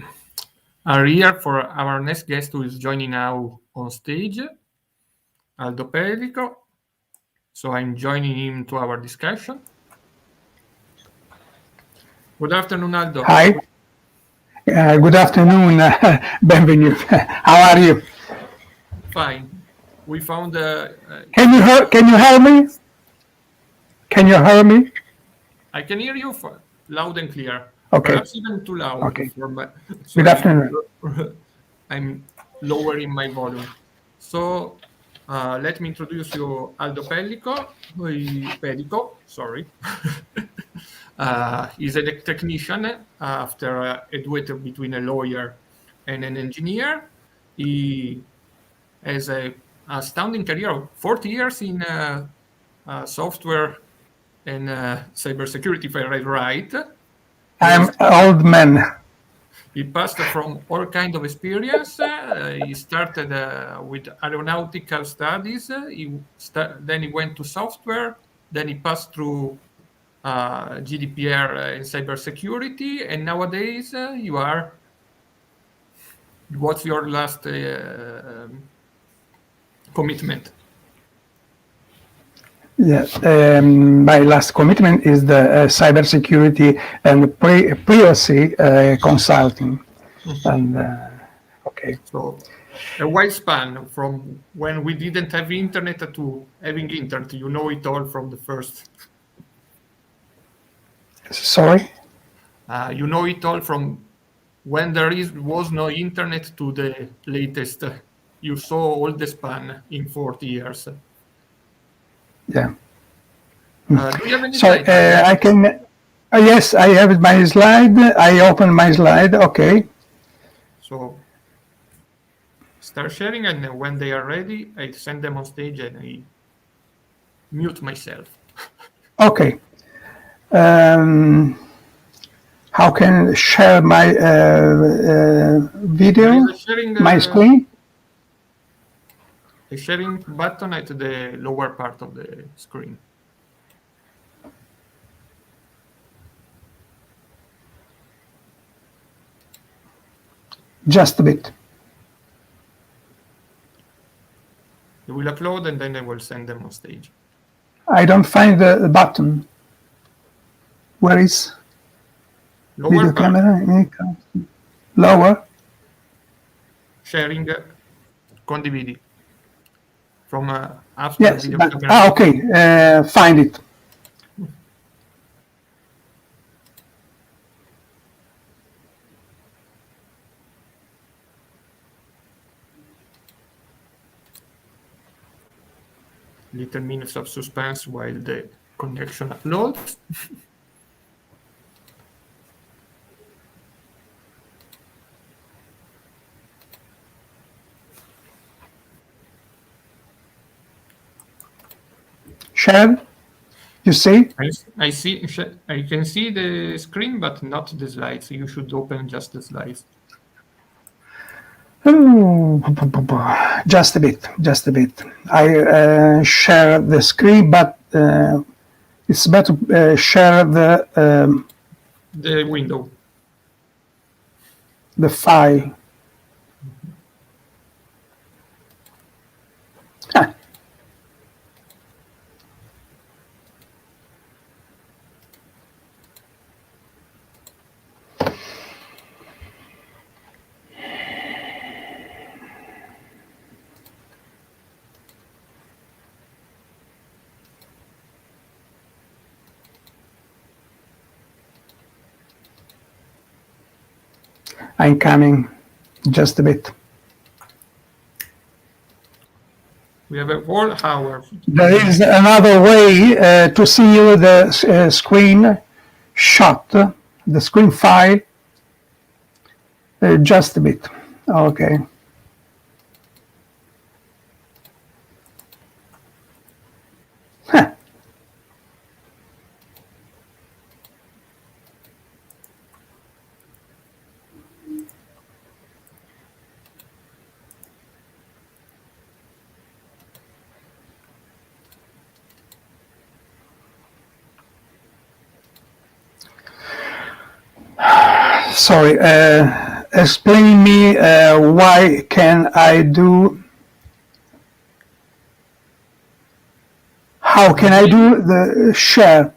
are here for our next guest who is joining now on stage, Aldo Pellico. So I'm joining him to our discussion. Good afternoon, Aldo. Hi. Good afternoon, Benvenuto. How are you? Fine. We found. Can you hear me? Can you hear me? I can hear you loud and clear. Okay. Perhaps even too loud. Okay. So Good afternoon. I'm lowering my volume. So let me introduce you Aldo Pellico. Sorry. He's a technician after a duet between a lawyer and an engineer. He has a astounding career of 40 years in software and cybersecurity, if I read right. I'm an old man. He passed from all kinds of experience. He started with aeronautical studies. Then he went to software. Then he passed through GDPR and cybersecurity. And nowadays, you are. What's your last commitment? Yes, my last commitment is the cybersecurity and privacy consulting. And okay. So a wide span from when we didn't have internet to having internet. You know it all from the first. Sorry. You know it all from when there was no internet to the latest. You saw all the span in 40 years. Yeah. Do you have any Sorry, slide? I can. Yes, I have my slide. I open my slide. Okay. So start sharing, and when they are ready, I send them on stage and I mute myself. Okay. How can I share my video? My screen? A sharing button at the lower part of the screen. Just a bit. They will upload and then I will send them on stage. I don't find the button. Where is Lower video part, camera? Lower. sharing condividi from after Yes. video camera. Okay. Find it. Little minutes of suspense while the connection uploads. Share. You see? I see. I can see the screen, but not the slides. You should open just the slides. Just a bit. Just a bit. I share the screen, but it's better to share the window. The file. I'm coming. Just a bit. We have a whole hour. There is another way to see the screen shot, the screen file. Just a bit. Okay. Huh. sorry, explain me why can I do, how can I do the share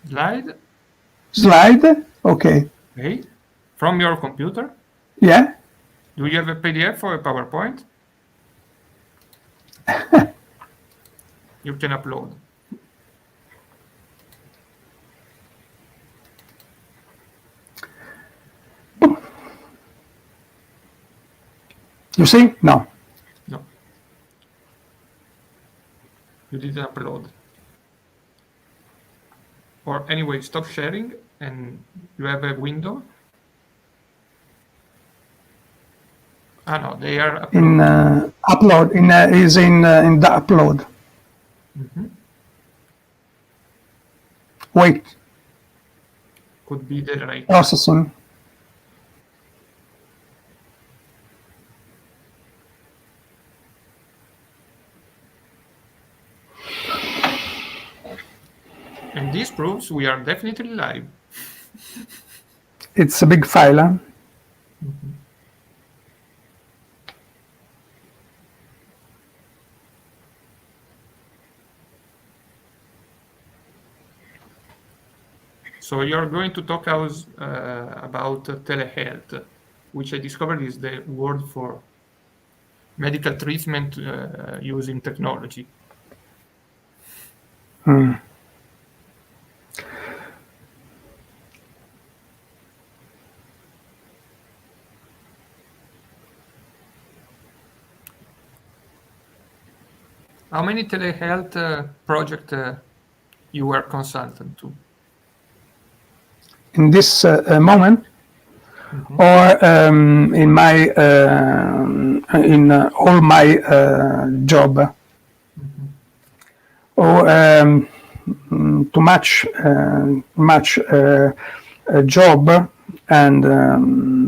slide? Okay. Okay. From your computer? Yeah. Do you have a PDF or a PowerPoint? You can upload. You see? No. No. You didn't upload. Or anyway, stop sharing and you have a window. Ah, no, they are uploaded. In upload, is in the upload. Mm-hmm. Wait, Could be the right. processing. And this proves we are definitely live. It's a big file, huh? Mm-hmm. So you're going to talk us about telehealth, which I discovered is the word for medical treatment using technology. How many telehealth projects you were consultant to? In this moment, or in my in all my job, or too much job, and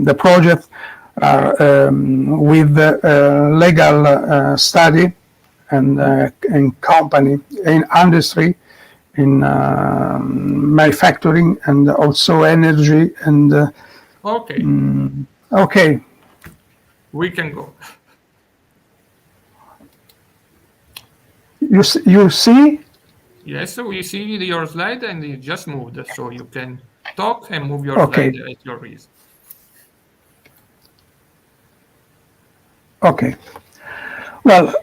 the project are with legal study and in company, in industry, in manufacturing, and also energy, and Okay, okay. we can go. You see? Yes, we see your slide and it just moved, so you can talk and move your Okay. slide at your ease. Okay. Well,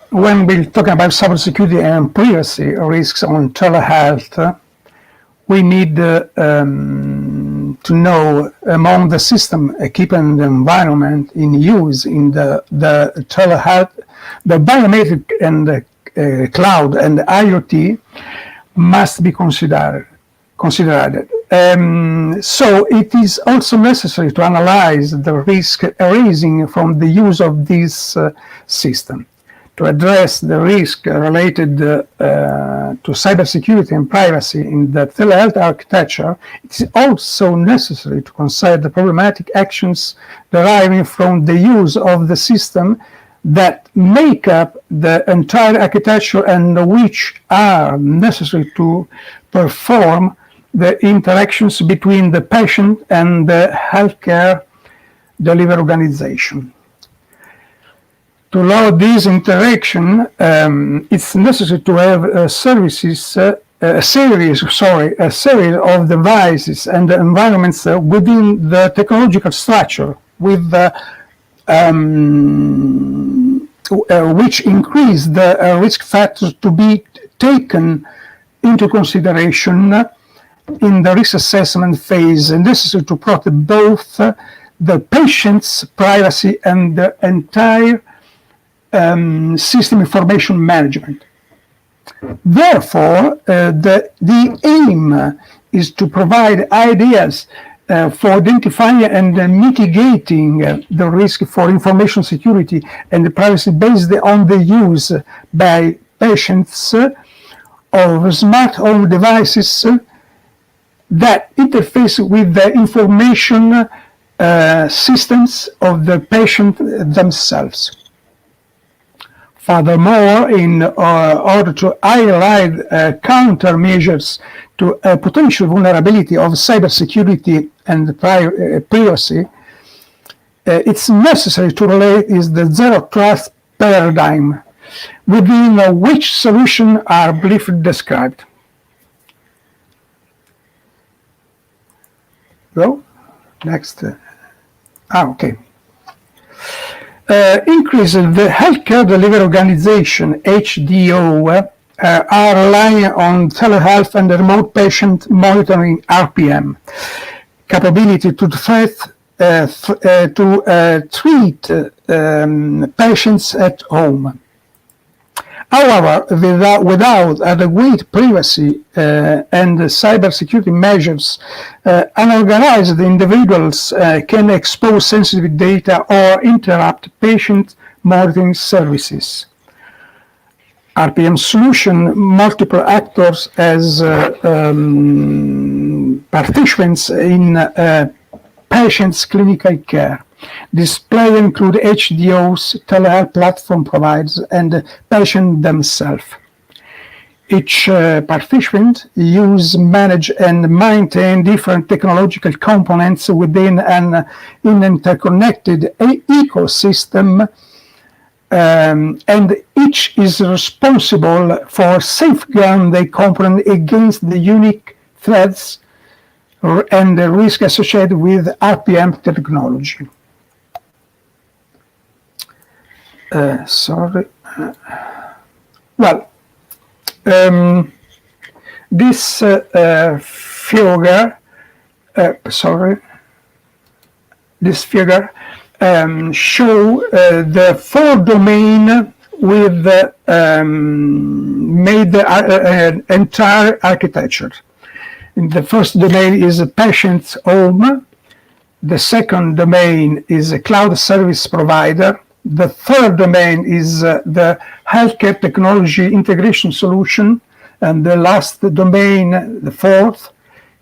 when we're talking about cybersecurity and privacy risks on telehealth, we need to know among the system equipment environment in use in the telehealth, the biometric and the cloud and the IoT must be considered. So it is also necessary to analyze the risk arising from the use of this system. To address the risk related to cybersecurity and privacy in the telehealth architecture, it is also necessary to consider the problematic actions deriving from the use of the system that make up the entire architecture and which are necessary to perform the interactions between the patient and the healthcare delivery organization. To allow this interaction, it's necessary to have a series of devices and environments within the technological structure, with which increase the risk factors to be taken into consideration in the risk assessment phase, necessary to protect both the patient's privacy and the entire system information management. Therefore, the aim is to provide ideas for identifying and mitigating the risk for information security and the privacy based on the use by patients of smart home devices that interface with the information systems of the patient themselves. Furthermore, in order to highlight countermeasures to a potential vulnerability of cybersecurity and privacy, it's necessary to relate is the zero trust paradigm, within which solutions are briefly described. Go next. Okay. Increases the healthcare delivery organization (HDO) are relying on telehealth and remote patient monitoring (RPM) capability to treat patients at home. However, without adequate privacy and cybersecurity measures, unorganized individuals can expose sensitive data or interrupt patient monitoring services. RPM solution multiple actors as participants in patients' clinical care. This player include HDOs, telehealth platform providers, and patient themselves. Each participant use, manage, and maintain different technological components within an interconnected ecosystem, and each is responsible for safeguarding the component against the unique threats and the risk associated with RPM technology. This figure show the four domain with made the entire architecture. The first domain is a patient home. The second domain is a cloud service provider. The third domain is the healthcare technology integration solution. And the last domain, the fourth,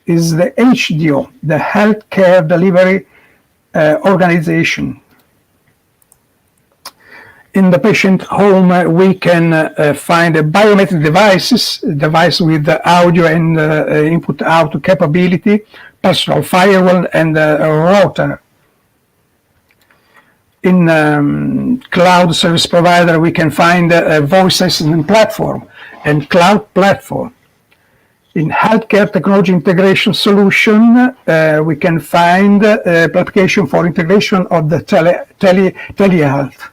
is the HDO, the healthcare delivery organization. In the patient home, we can find biometric device with audio and input-out capability, personal firewall, and router. In cloud service provider, we can find a voice assistant platform and cloud platform. In healthcare technology integration solution, we can find application for integration of the telehealth.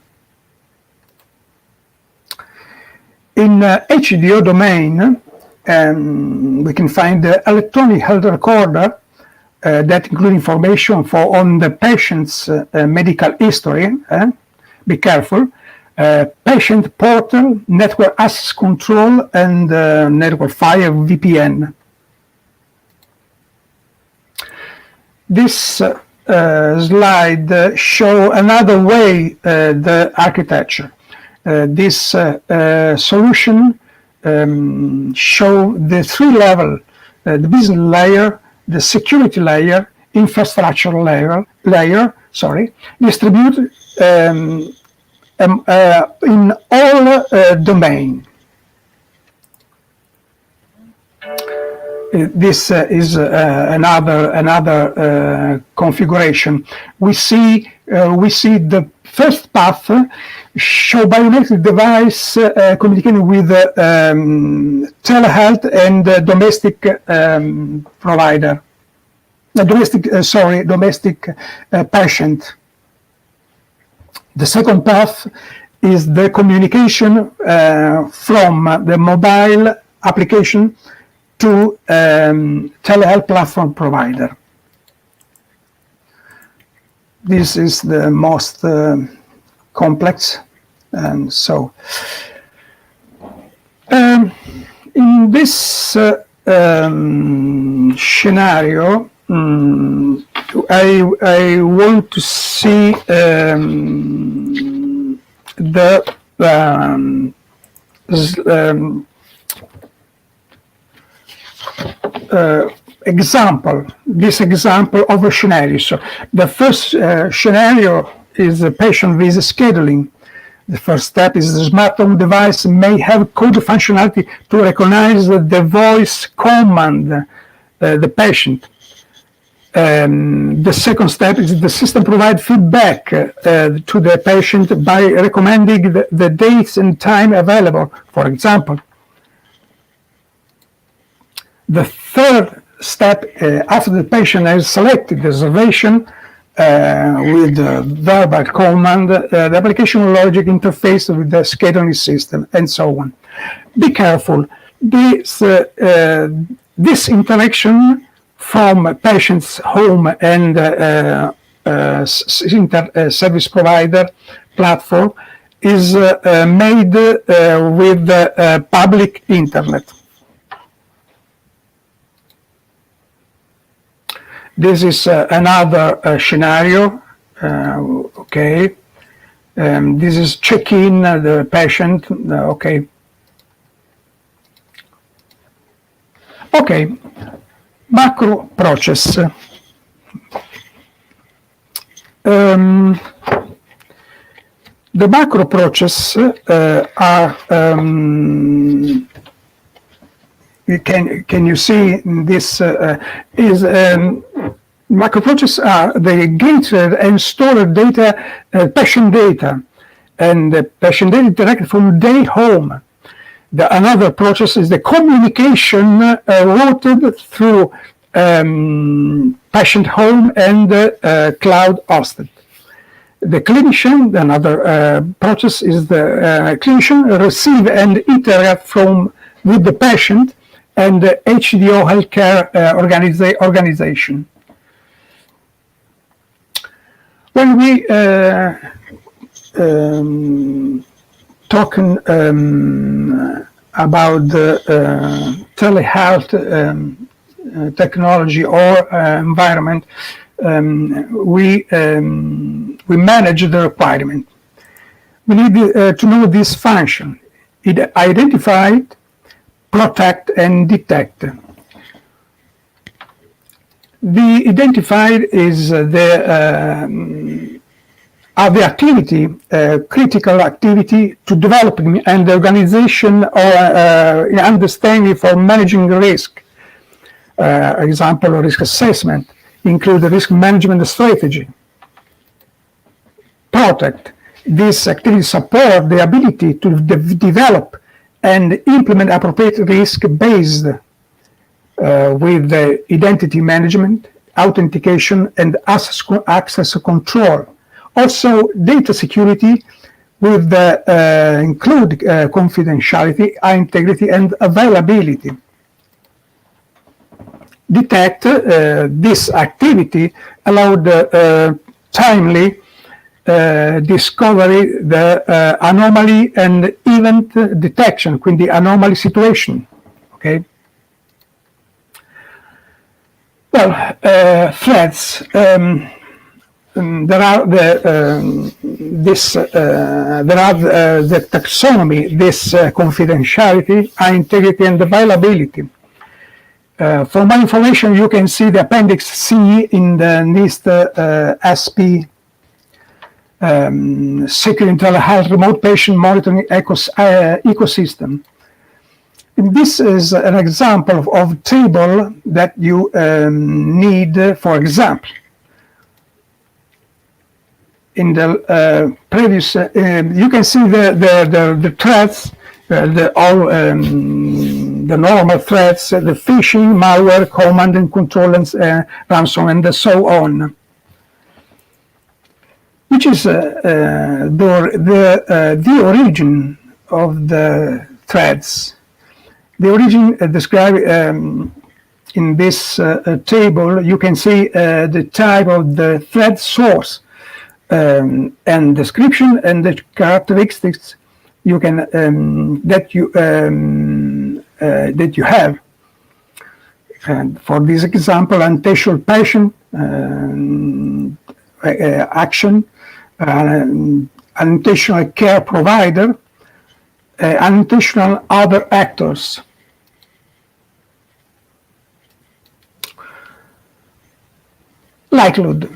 In HDO domain, we can find the electronic health recorder that include information on the patient's medical history. Be careful. Patient portal, network access control, and network file VPN. This slide show another way the architecture. This solution show the three level, the business layer, the security layer, infrastructure layer, distributed in all domain. This is another configuration. We see the first path show biometric device communicating with telehealth and domestic provider. Domestic patient. The second path is the communication from the mobile application to telehealth platform provider. This is the most complex, and so in this scenario, I want to see the example of a scenario. So the first scenario is a patient visit scheduling. The first step is the smartphone device may have code functionality to recognize the voice command the patient. The second step is the system provide feedback to the patient by recommending the dates and time available, for example. The third step, after the patient has selected the reservation with the verbal command, the application logic interface with the scheduling system, and so on. Be careful. This interaction from patient's home and service provider platform is made with the public internet. This is another scenario. Okay. This is check-in the patient. Okay. Okay. Macro process. The macro process are can you see this is macroprocessors are the gated and stored data, patient data, and the patient data directly from their home. Another process is the communication routed through patient home and cloud hosted. The clinician, another process is the clinician receive and interact with the patient and the HDO healthcare organization. When we talking about the telehealth technology or environment, we manage the requirement. We need to know this function. It identified, protect, and detect. The identified is the activity, critical activity to developing and organization or understanding for managing risk. Example, risk assessment include the risk management strategy. Protect. This activity support the ability to develop and implement appropriate risk-based with the identity management, authentication, and access control. Also, data security with the include confidentiality, integrity, and availability. Detect. This activity allowed timely discovery, the anomaly and event detection, quindi anomaly situation. Okay. Well, threats. There are the taxonomy, this confidentiality, integrity, and availability. For more information, you can see the Appendix C in the NIST SP Secure Telehealth Remote Patient Monitoring Ecosystem. And this is an example of table that you need, for example. In the previous, you can see the threats, the normal threats, the phishing, malware, command and control, and ransom, and so on. Which is the origin of the threats. The origin described in this table. You can see the type of the threat source. And description and the characteristics you can that you have. And for this example, unintentional patient action, unintentional care provider, unintentional other actors. Likelihood.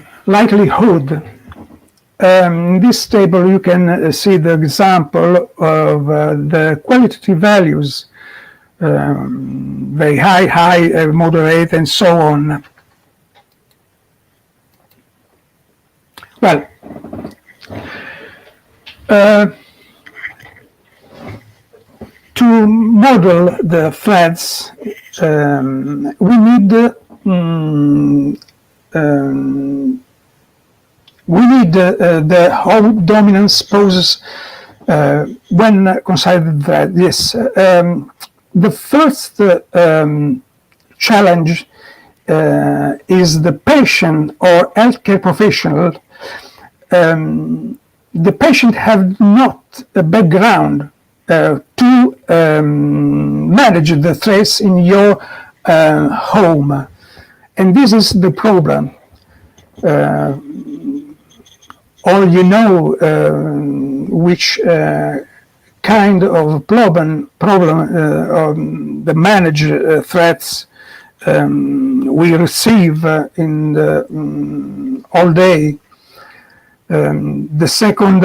in this table, you can see the example of the qualitative values, very high, moderate, and so on. Well, to model the threats, we need the how dominance poses when considered threat. Yes, the first challenge is the patient or healthcare professional. The patient have not a background to manage the threats in your home, and this is the problem. Or you know which kind of problem the managed threats we receive in the all day. The second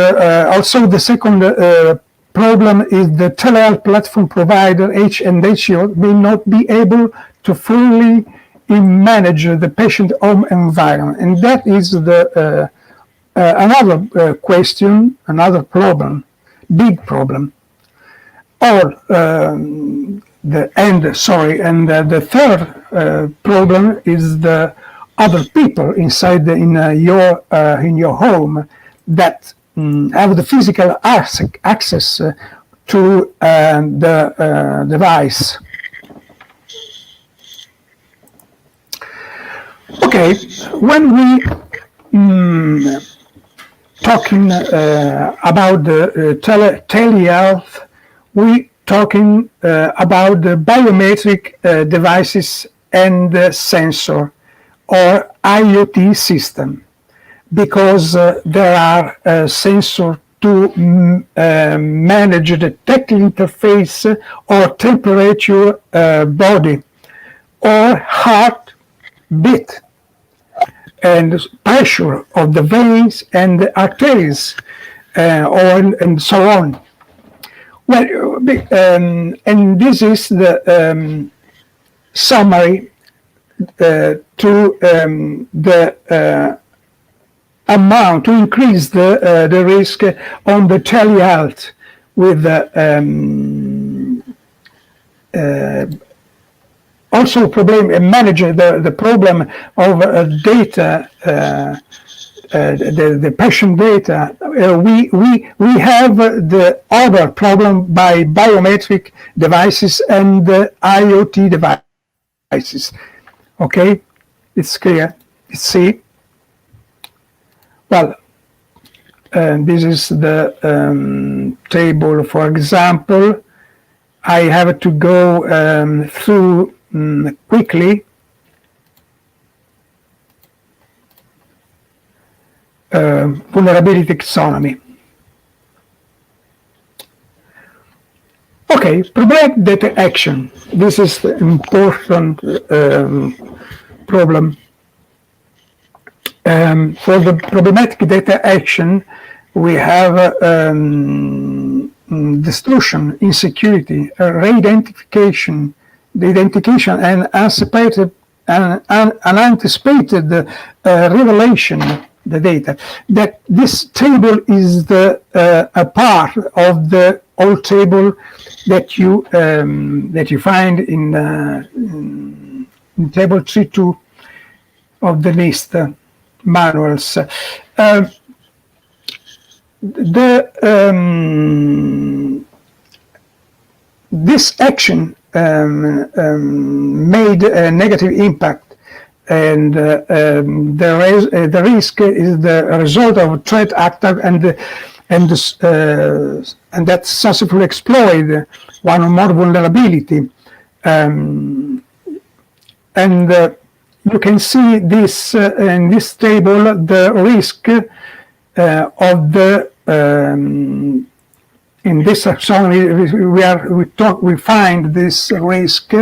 problem is the telehealth platform provider HO may not be able to fully manage the patient home environment, and that is the another question, another problem, big problem. Or the third problem is the other people inside in your home that have the physical access to the device. Okay, when we talking about the telehealth, we talking about the biometric devices and the sensor or IoT system, because there are sensors to manage the technical interface or temperature, body, or heartbeat, and pressure of the veins and the arteries, and so on. Well, and this is the summary to the amount to increase the risk on the telehealth with also problem managing the problem of data, the patient data. We have the other problem by biometric devices and the IoT devices. Okay, it's clear. It's C. Well, this is the table. For example, I have to go through quickly. Vulnerability taxonomy. Okay, problematic data action. This is the important problem. For the problematic data action, we have destruction, insecurity, re-identification, the identification, and unanticipated revelation. The data. That this table is the a part of the old table that you find in table 3.2 of the list manuals. This action made a negative impact. And the risk is the result of a threat actor and that successfully exploit one or more vulnerability. And you can see this in this table the risk of the in this taxonomy we find this risk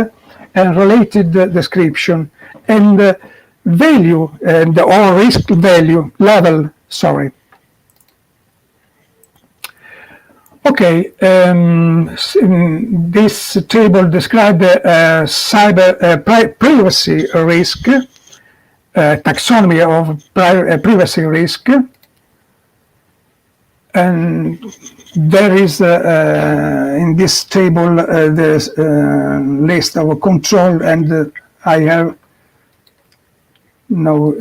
and related description. And value and or risk value level, sorry. Okay, this table describes the cyber privacy risk, taxonomy of privacy risk, and there is in this table the list of control, and I have no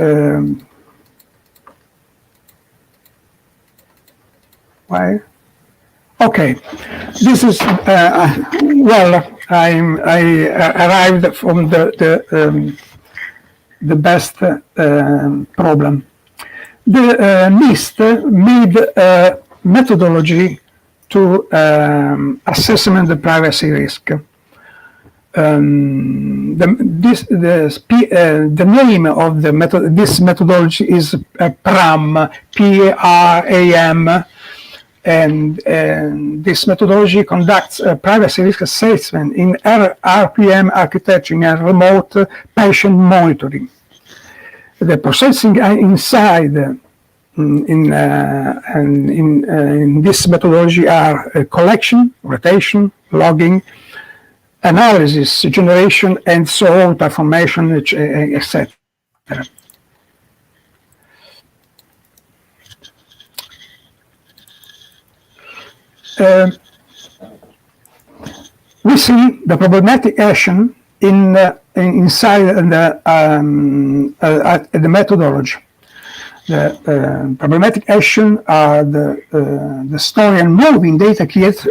why. Okay, this is well. I arrived from the best problem. The NIST made a methodology to assessment the privacy risk. The name of this methodology is PRAM, P-R-A-M. And this methodology conducts a privacy risk assessment in RPM architecture and remote patient monitoring. The processing inside in this methodology are collection, rotation, logging, analysis, generation, and so on, transformation, etc. We see the problematic action inside the methodology. The problematic action are the story and moving data creates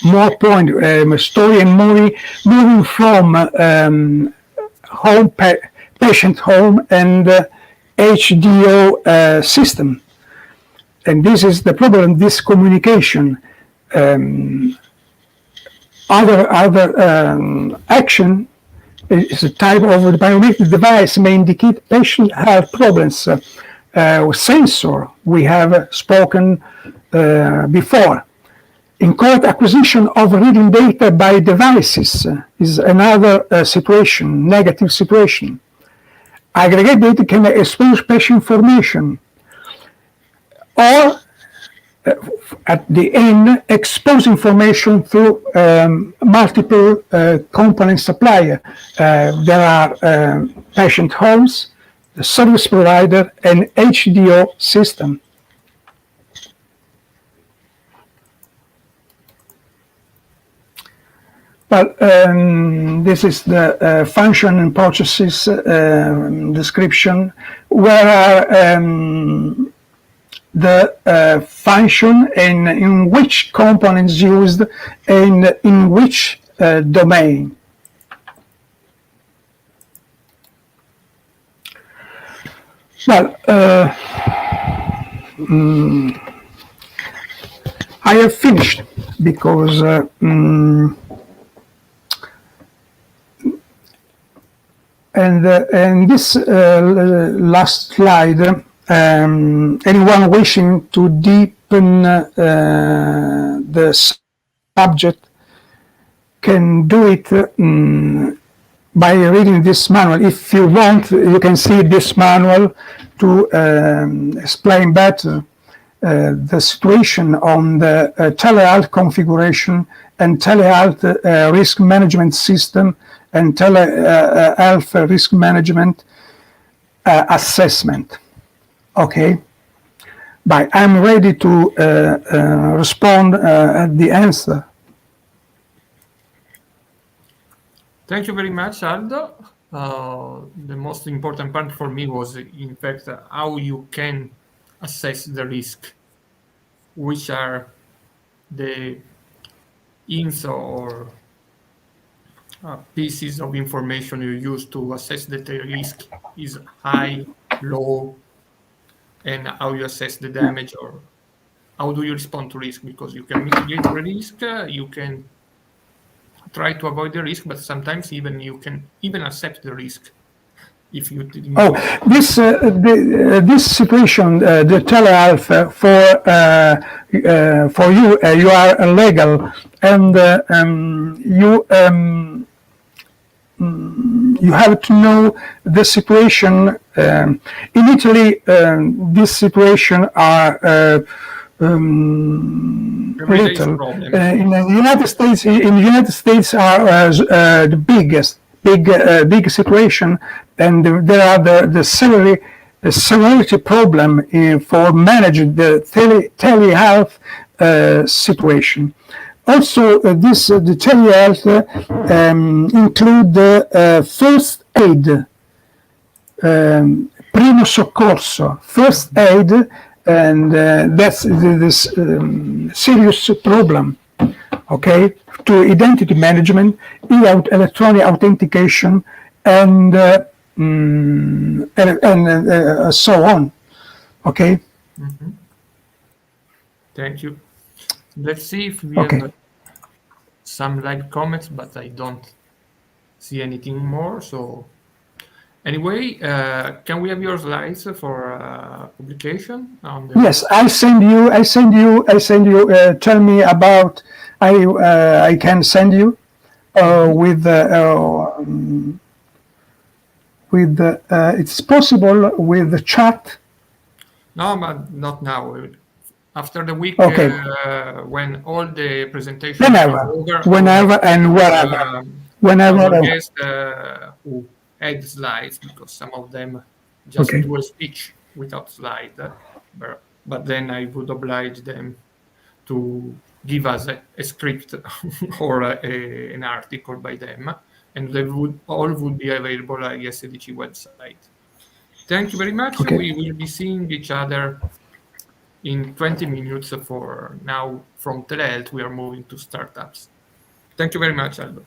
more point. Story and moving from patient home and HDO system, and this is the problem. This communication. Other action is a type of the biometric device may indicate patient have problems with sensor. We have spoken before. Incorrect acquisition of reading data by devices is another situation, negative situation. Aggregate data can expose patient information, or at the end, expose information through multiple component supplier. There are patient homes, the service provider, and HDO system. Well, this is the function and processes description, where the function and in which components used and in which domain. Well, I have finished because and this last slide. Anyone wishing to deepen the subject can do it by reading this manual. If you want, you can see this manual to explain better the situation on the telehealth configuration and telehealth risk management system and telehealth risk management assessment. Okay, but I'm ready to respond at the answer. Thank you very much, Aldo. The most important part for me was, in fact, how you can assess the risk, which are the hints or pieces of information you use to assess that the risk is high, low, and how you assess the damage, or how do you respond to risk, because you can mitigate the risk, you can try to avoid the risk, but sometimes even you can even accept the risk if you didn't. Oh, this situation, the telehealth for you, you are legal, and you have to know the situation. In Italy, this situation are Every day is a little. problem. In the United States are the biggest big situation, and there are the severity problem for managing the telehealth situation. Also, the telehealth include the first aid, primo soccorso, first aid, and that's this serious problem. Okay, to identity management, electronic authentication, and so on. Okay. Thank you. Let's see if we Okay. have some live comments, but I don't see anything more. So anyway, can we have your slides for publication on the Yes, I send you. Tell me about. I can send you with it's possible with the chat. No, but not now. After the week Okay. when all the presentations Whenever, are over, whenever and wherever, whenever. our guest who add slides, because some of them just Okay. do a speech without slide, but then I would oblige them to give us a script or an article by them, and they would be available at the ISDC website. Thank you very much. Okay. We will be seeing each other in 20 minutes. For now, from telehealth, we are moving to startups. Thank you very much, Aldo.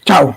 Ciao.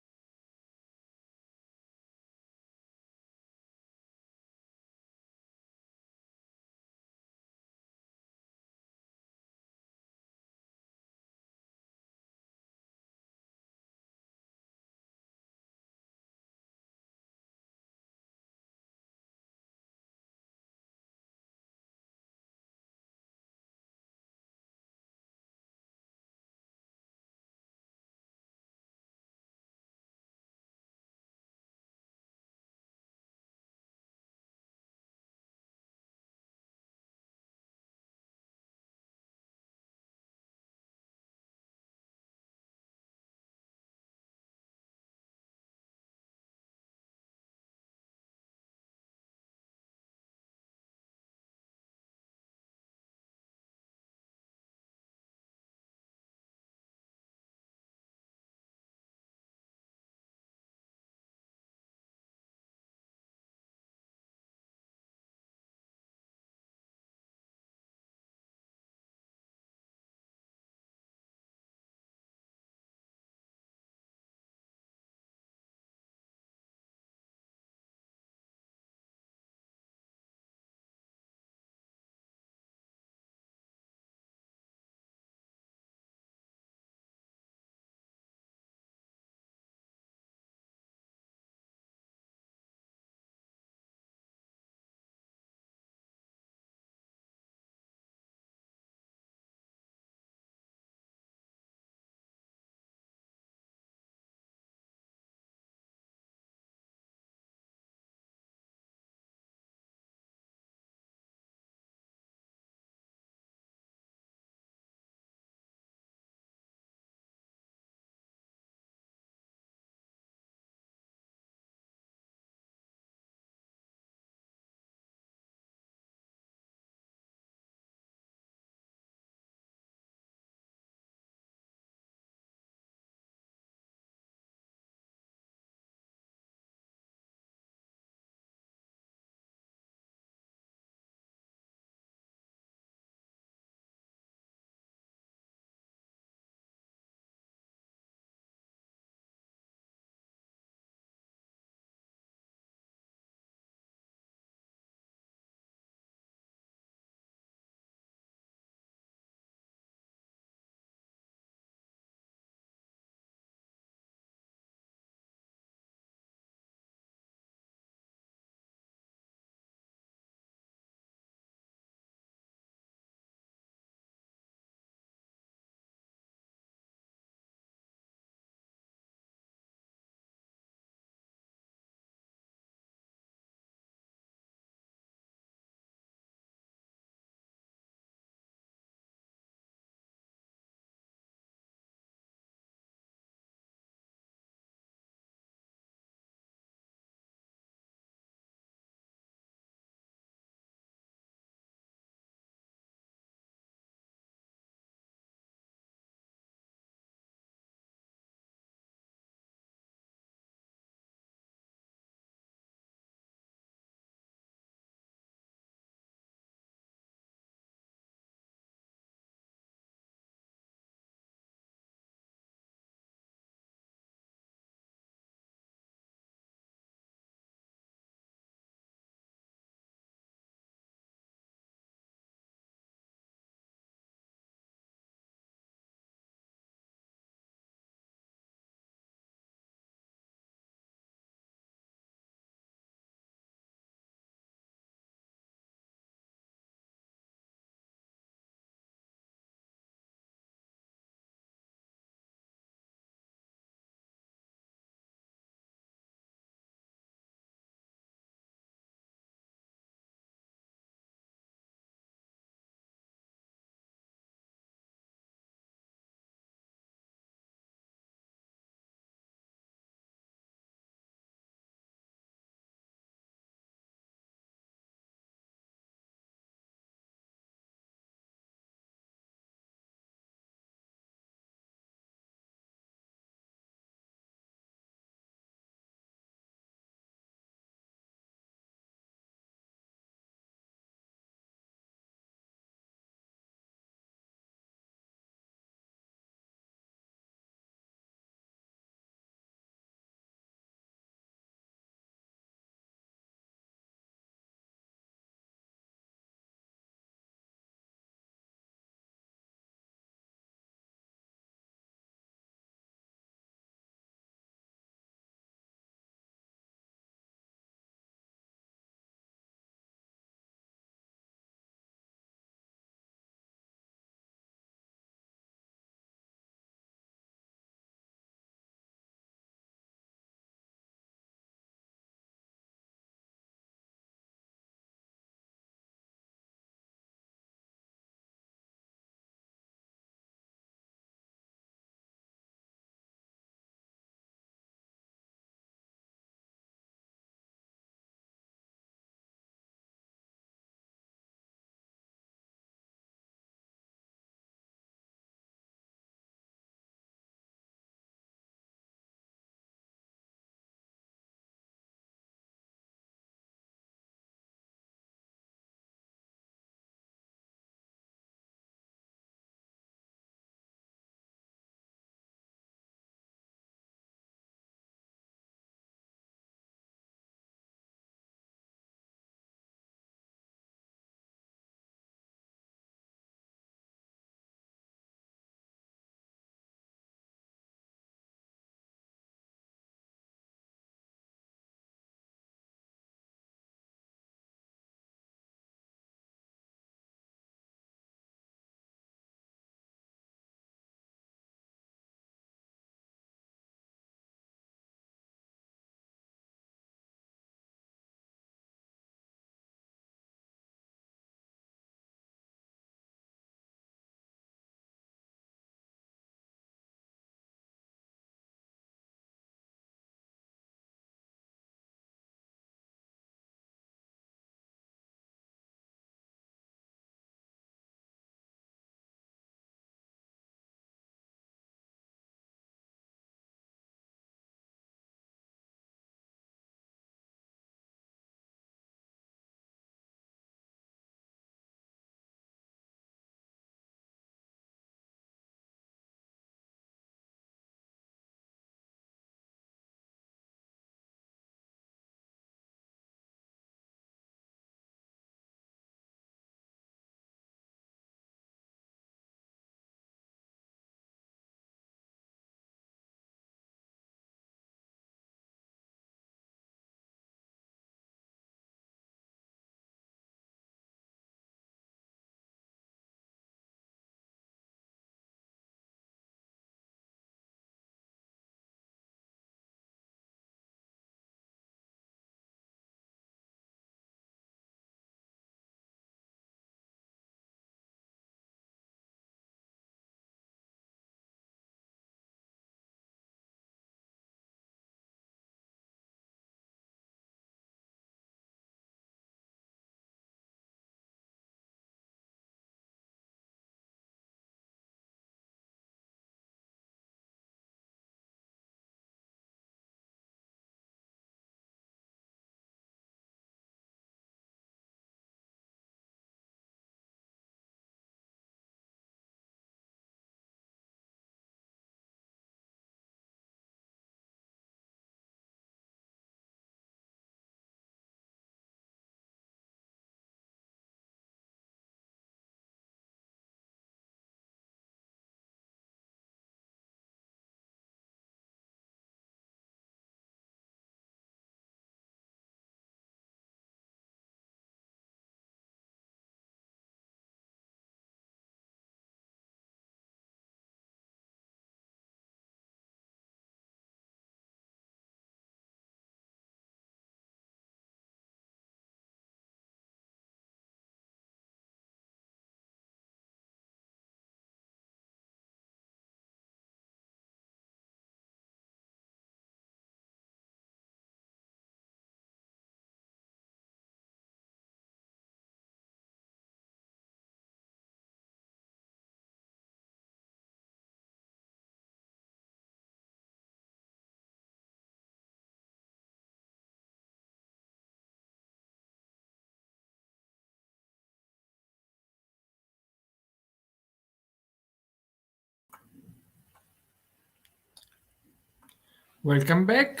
Welcome back.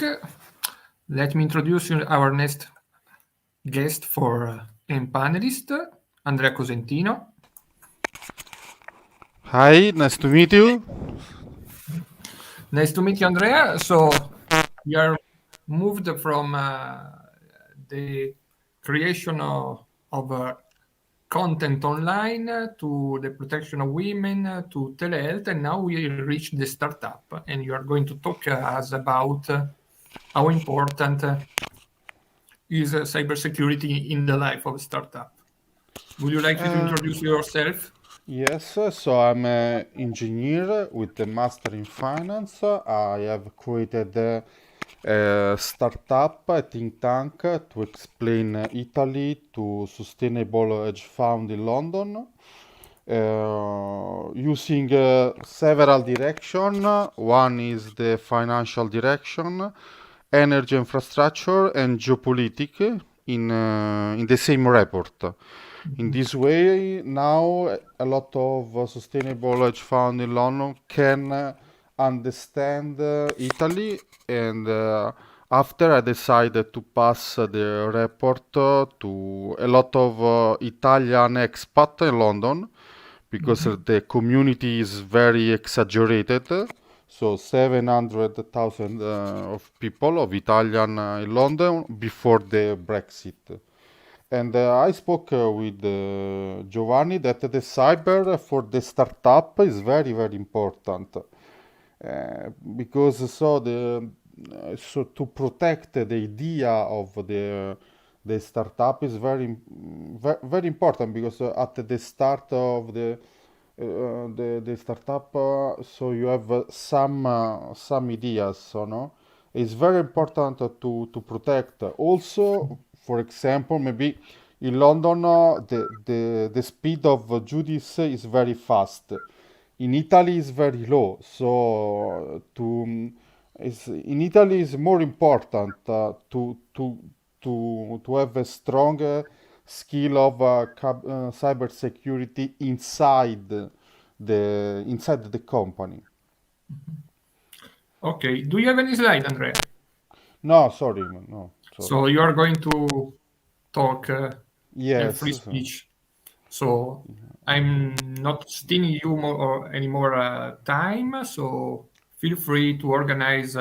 Let me introduce you our next guest and panelist, Andrea Cosentino. Hi, nice to meet you. Nice to meet you, Andrea. So we are moved from the creation of content online to the protection of women to telehealth, and now we reach the startup, and you are going to talk us about how important is cybersecurity in the life of a startup. Would you like to introduce yourself? Yes, so I'm an engineer with a master in finance. I have created a startup, a think tank, to explain Italy to sustainable hedge fund in London, using several direction. One is the financial direction, energy infrastructure, and geopolitics in the same report. In this way, now a lot of sustainable hedge fund in London can understand Italy, and after I decided to pass the report to a lot of Italian expat in London, because the community is very exaggerated. So 700,000 of people of Italian in London before the Brexit. And I spoke with Giovanni that the cyber for the startup is very, very important, because so to protect the idea of the startup is very important, because at the start of the startup, so you have some ideas, so no, it's very important to protect. Also, for example, maybe in London, the speed of justice is very fast. In Italy, is very low. So in Italy is more important to have a strong skill of cyber security inside the company. Okay. Do you have any slide, Andrea? No, sorry, no. Sorry. So you are going to talk a Yes. free speech. So I'm not stealing you any more time. So feel free to organize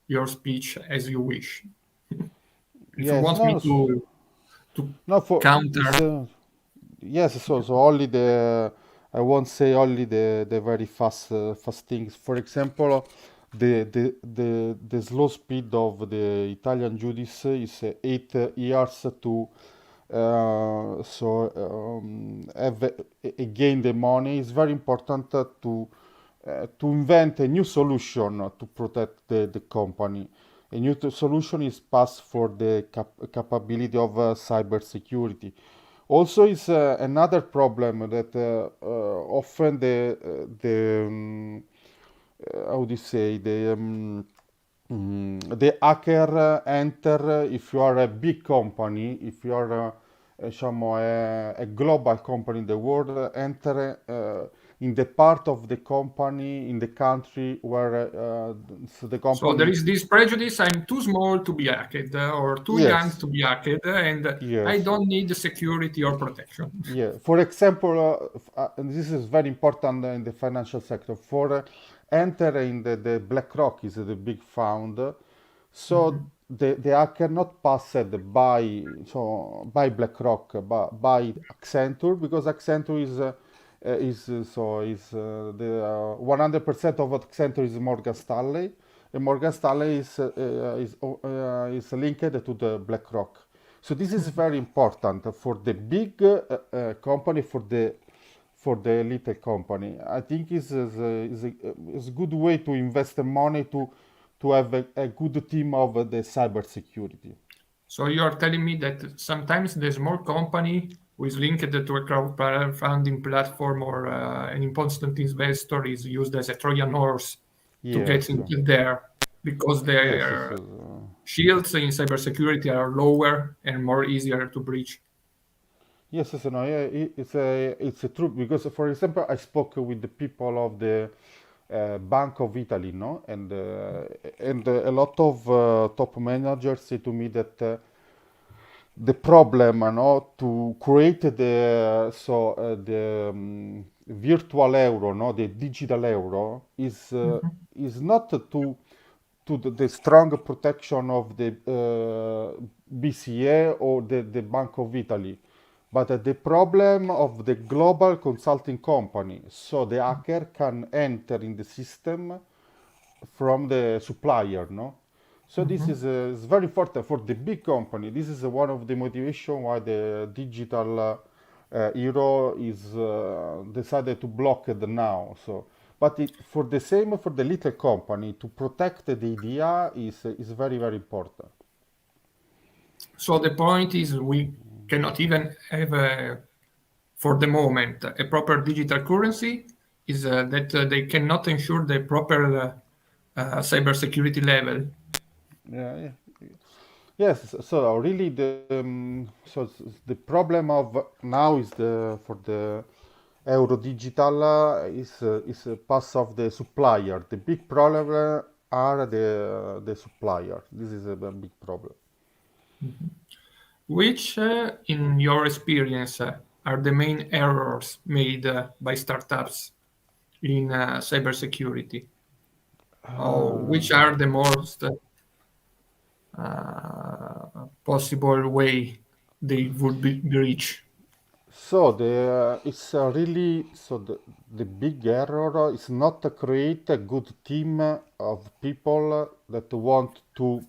your speech as you wish. If you Yes, want me to no, for counter, yes, so only I won't say only the very fast things. For example, the slow speed of the Italian judice is 8 years to have again the money. It's very important to invent a new solution to protect the company. A new solution is passed for the capability of cyber security. Also, is another problem that often how do you say, the hacker enter, if you are a big company, if you are diciamo, a global company in the world, enter in the part of the company, in the country where the company... So there is this prejudice, I'm too small to be hacked or too young to be hacked, and I don't need security or protection. Yeah, for example, and this is very important in the financial sector, for entering the BlackRock is the big fund, so the hacker not passed by BlackRock, but by Accenture, because Accenture is the 100% of Accenture is Morgan Stanley, and Morgan Stanley is linked to the BlackRock. So this is very important for the big company, for the little company. I think is a good way to invest the money to have a good team of the cyber security. So you are telling me that sometimes the small company who is linked to a crowdfunding platform or an important investor is used as a Trojan horse to get into there, because their shields in cybersecurity are lower and more easier to breach. Yes, no, yeah, it's a truth, because, for example, I spoke with the people of the Bank of Italy, no? And a lot of top managers say to me that the problem, no, to create the virtual euro, no, the digital euro is not to the strong protection of the BCA or the Bank of Italy, but the problem of the global consulting company. So the hacker can enter in the system from the supplier, no? So this is very important for the big company. This is one of the motivation why the digital euro is decided to block it now. So, but for the same for the little company to protect the idea is very very important. So the point is we cannot even have, for the moment, a proper digital currency, is that they cannot ensure the proper cybersecurity level. Yeah, yeah. Yes, so really the problem of now is for the euro digital is a pass of the supplier. The big problem are the supplier. This is a big problem. Which, in your experience, are the main errors made by startups in cybersecurity? Which are the most possible way they would be reached? So it's really the big error is not to create a good team of people that want to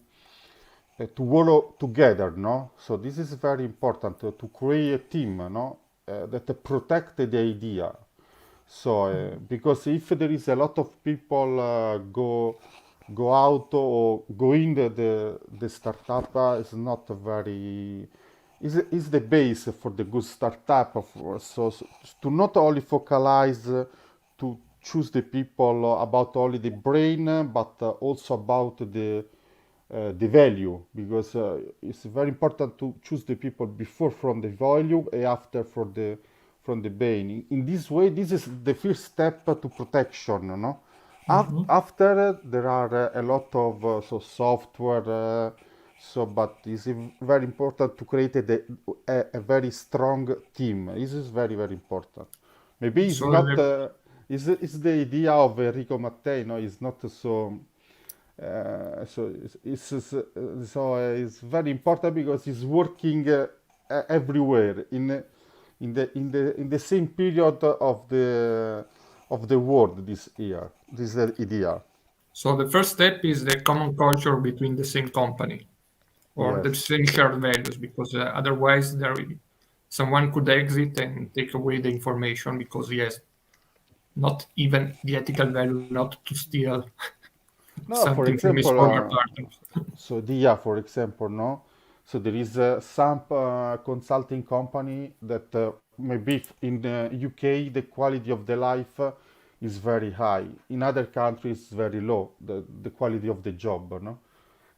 work together, no? So this is very important to create a team, no, that protect the idea. So because if there is a lot of people go out or go in the startup, is not very is the base for the good startup. So to not only focalize to choose the people about only the brain, but also about the value, because it's very important to choose the people before from the value and after from the brain. In this way, this is the first step to protection, no? After there are a lot of software, but it's very important to create a very strong team. This is very very important. Maybe it's So not it's the idea of Enrico Mattei, no? It's not so. It's very important because it's working everywhere in the same period of the world this year. This idea. So the first step is the common culture between the same company or the Yes. same shared values, because otherwise someone could exit and take away the information because he has not even the ethical value not to steal No, for something from his example, former partners. so DIA, for example, no. So there is some consulting company that maybe in the UK the quality of the life is very high. In other countries, very low. The quality of the job, no.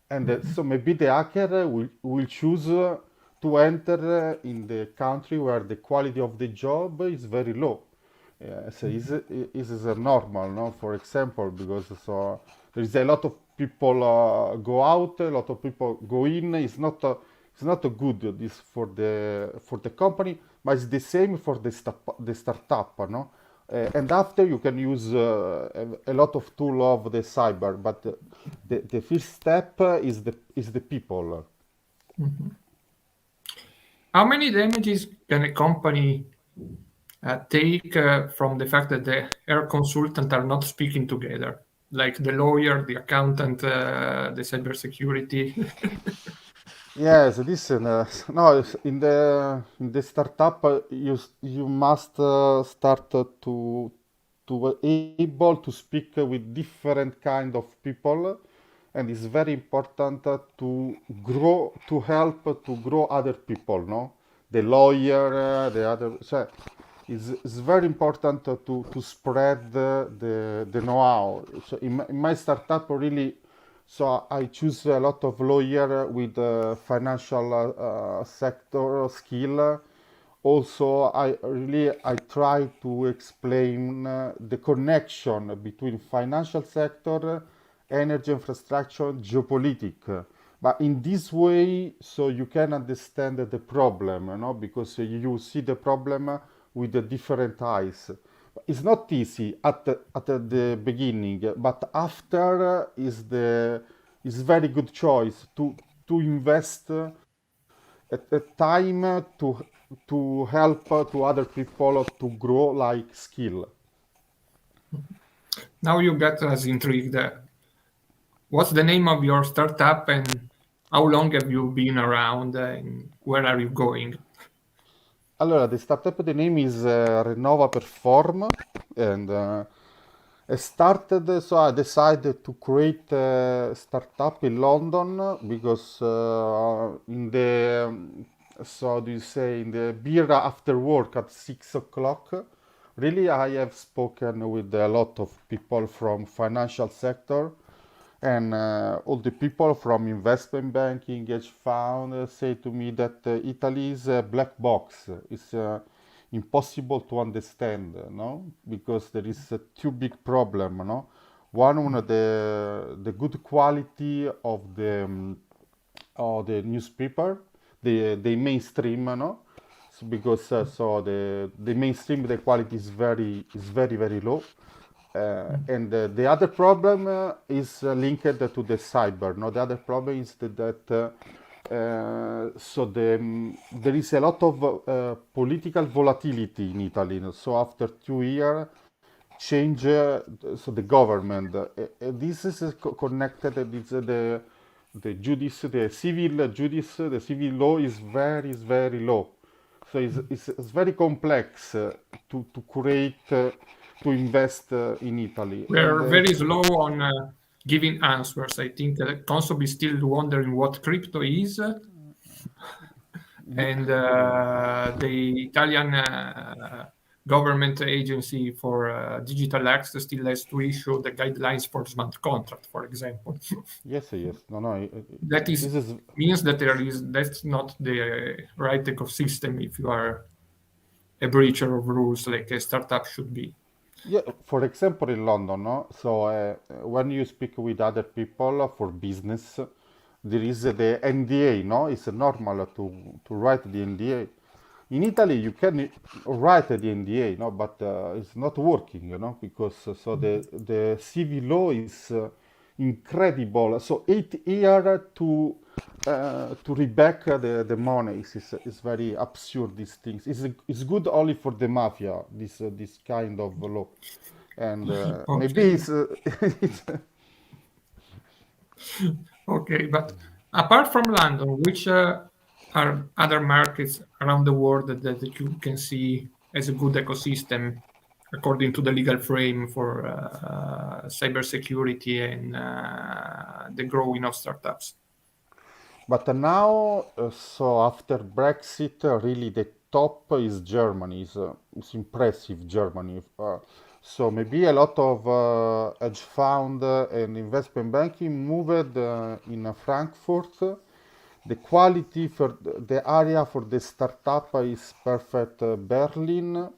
And so maybe the hacker will choose to enter in the country where the quality of the job is very low. So is normal, no? For example, because so there is a lot of people go out, a lot of people go in. It's not a good this for the company, but it's the same for the startup, no? And after you can use a lot of tool of the cyber, but the first step is the people. How many damages can a company take from the fact that the air consultant are not speaking together, like the lawyer, the accountant, the cybersecurity? Yes, listen. No, in the startup, you must start to able to speak with different kind of people, and it's very important to grow to help to grow other people. No, the lawyer, the other. So it's very important to spread the know-how. So in my startup, really. So I choose a lot of lawyer with financial sector skill also I try to explain the connection between financial sector, energy infrastructure, geopolitics. But in this way, so you can understand the problem, because you see the problem with the different eyes. It's not easy at the beginning, but after is very good choice to invest at the time to help to other people to grow like skill. Now you got us intrigued. What's the name of your startup and how long have you been around and where are you going? Allora, the startup, the name is Renova Perform, and I started, so I decided to create a startup in London because in the, so do you say, in the beer after work at 6 o'clock, really I have spoken with a lot of people from financial sector, and all the people from investment banking, hedge fund, say to me that Italy is a black box. It's impossible to understand, no? Because there is a too big problem, no? One of the good quality of the newspaper, the mainstream, no? So because so the mainstream, the quality is very low. And the other problem is linked to the cyber. No, the other problem is that so there is a lot of political volatility in Italy. So after 2 years, change so the government. This is connected. It's the judice, the civil judice, the civil law is very low. So it's very complex to create. To invest in Italy. We're very slow on giving answers. I think Consob is still wondering what crypto is. And the Italian government agency for digital access still has to issue the guidelines for smart contract, for example. Yes. No. That means that that's not the right ecosystem if you are a breacher of rules like a startup should be. Yeah, for example, in London, no? So when you speak with other people for business, there is the NDA, no? It's normal to write the NDA. In Italy, you can write the NDA, no? But it's not working, because so the civil law is incredible. So 8 years to reback the money is very absurd. These things it's good only for the mafia. This kind of law, and Okay. maybe it's Okay, but apart from London, which are other markets around the world that you can see as a good ecosystem according to the legal frame for cybersecurity and the growing of startups? But now, so after Brexit, really the top is Germany. It's impressive, Germany. So maybe a lot of hedge fund and investment banking moved in Frankfurt. The quality for the area for the startup is perfect, Berlin.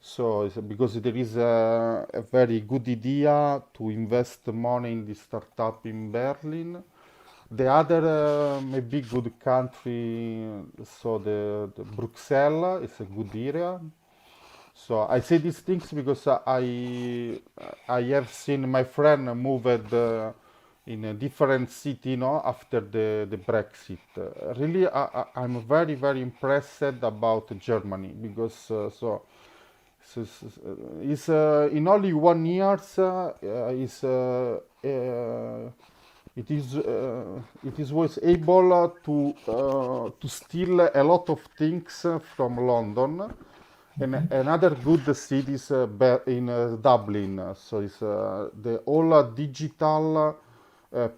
So because there is a very good idea to invest money in the startup in Berlin. The other maybe good country, so the Bruxelles is a good area. So I say these things because I have seen my friend moved in a different city, after the Brexit. Really, I'm very impressed about Germany because it's in only 1 year it was able to steal a lot of things from London. And another good city is in Dublin. So it's the whole digital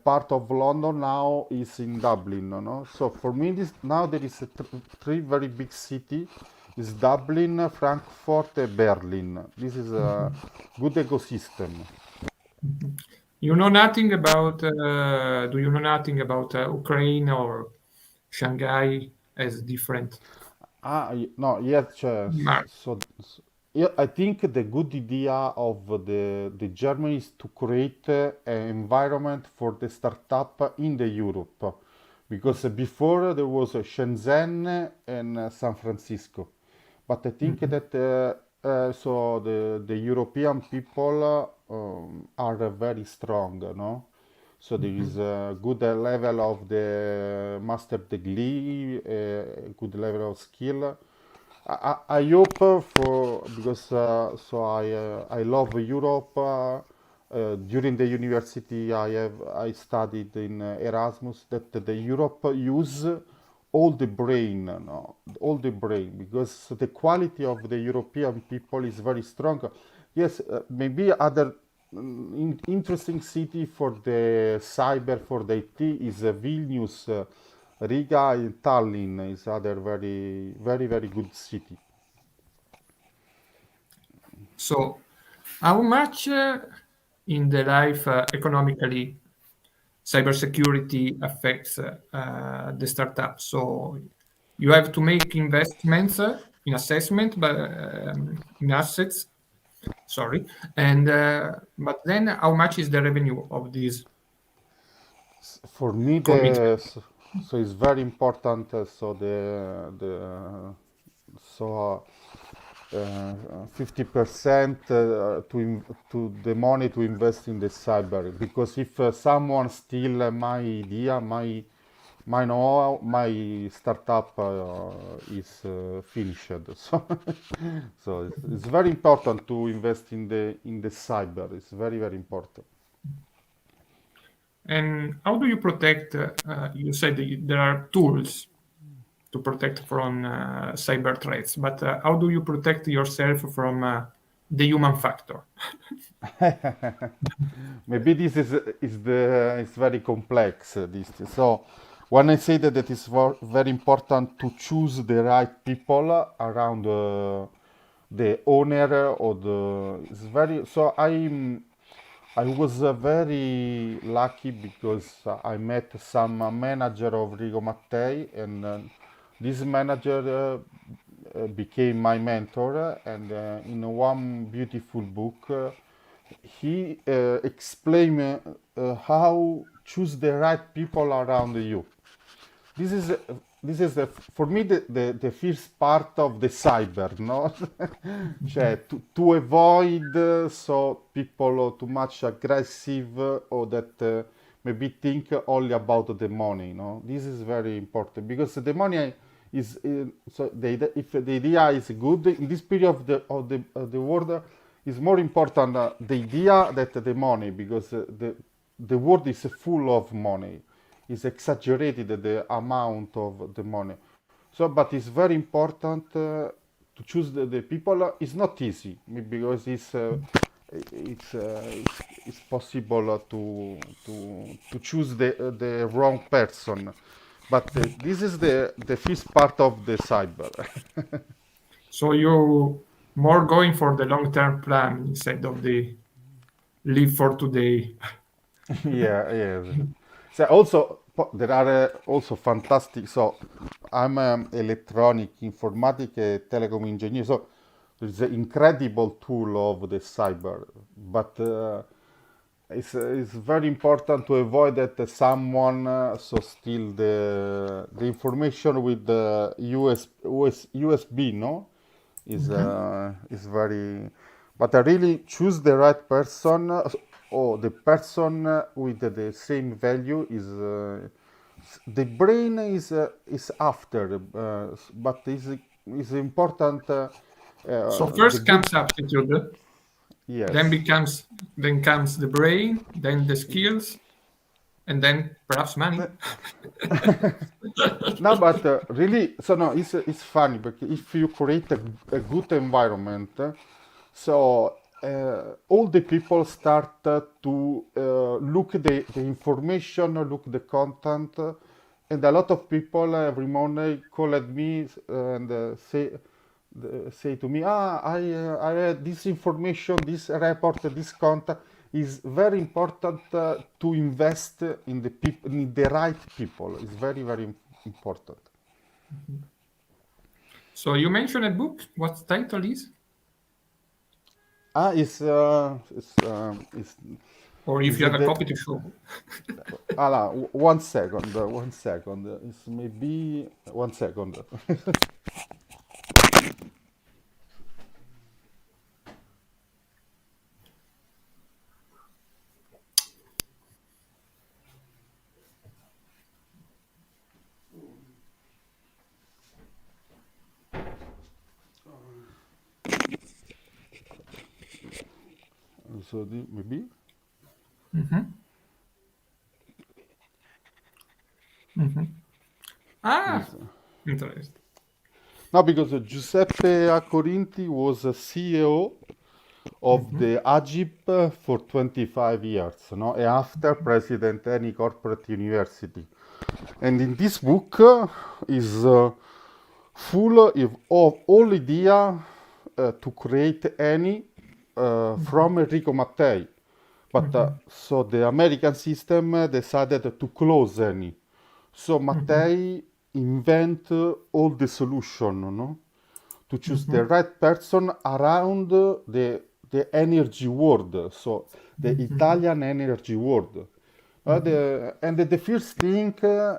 part of London now is in Dublin. No? So for me, now there is three very big cities. It's Dublin, Frankfurt, and Berlin. This is a good ecosystem. You know nothing about? Do you know nothing about Ukraine or Shanghai as different? No, yes, Mark. yeah, I think the good idea of the Germany is to create an environment for the startup in the Europe, because before there was Shenzhen and San Francisco, but I think that so the European people are very strong, no? So there is a good level of the master degree, a good level of skill. I hope for because I love Europe. During the university, I studied in Erasmus that the Europe use all the brain, no? All the brain, because the quality of the European people is very strong. Yes, maybe other interesting city for the cyber, for the IT is Vilnius, Riga, and Tallinn is other very good city. So, how much in the life economically cybersecurity affects the startup? So, you have to make investments in assessment, but in assets. Sorry, and but then how much is the revenue of these For me, commitments? so it's very important. So the so 50% to the money to invest in the cyber, because if someone steal my idea, my know my startup is finished. So it's very important to invest in the cyber. It's very important. And how do you protect? You said that there are tools to protect from cyber threats, but how do you protect yourself from the human factor? Maybe this is very complex. This so when I say that it is very important to choose the right people around the owner or the it's very so I was very lucky because I met some manager of Rigo Mattei, and this manager became my mentor. And in one beautiful book, he explained how choose the right people around you. This is for me the first part of the cyber, no? Cioè, to avoid so people too much aggressive or that maybe think only about the money, no? This is very important because the money is so if the idea is good in this period of the world is more important the idea that the money, because the world is full of money, is exaggerated the amount of the money. So, but it's very important to choose the people. It's not easy because it's possible to choose the wrong person. But this is the first part of the cyber. So you more going for the long-term plan instead of the live for today. Yeah. So also there are also fantastic. So I'm electronic, informatic, telecom engineer. So there's an incredible tool of the cyber, but it's very important to avoid that someone so steal the information with the USB, no? Is very, but I really choose the right person or the person with the same value is the brain is after, but is important. So The first good, comes aptitude, then yes. comes the brain, then the skills, and then perhaps money. No, but really, so no, it's funny because if you create a good environment, so all the people start to look the information, look the content, and a lot of people every morning call at me and say to me, I had this information, this report, this content is very important to invest in the people, in the right people. It's very important. So you mentioned a book. What the title is? It's Or if is you have a the copy to show. one second, one second. It's maybe 1 second. So maybe Ah, is interesting. no, because Giuseppe Accorinti was a CEO of the IGF for 25 years, no? And after president any corporate university. And in this book is full of all idea to create any from Enrico Mattei. But so the American system decided to close any. So Mattei invent all the solution, no? To choose the right person around the energy world, so the Italian energy world. And the first thing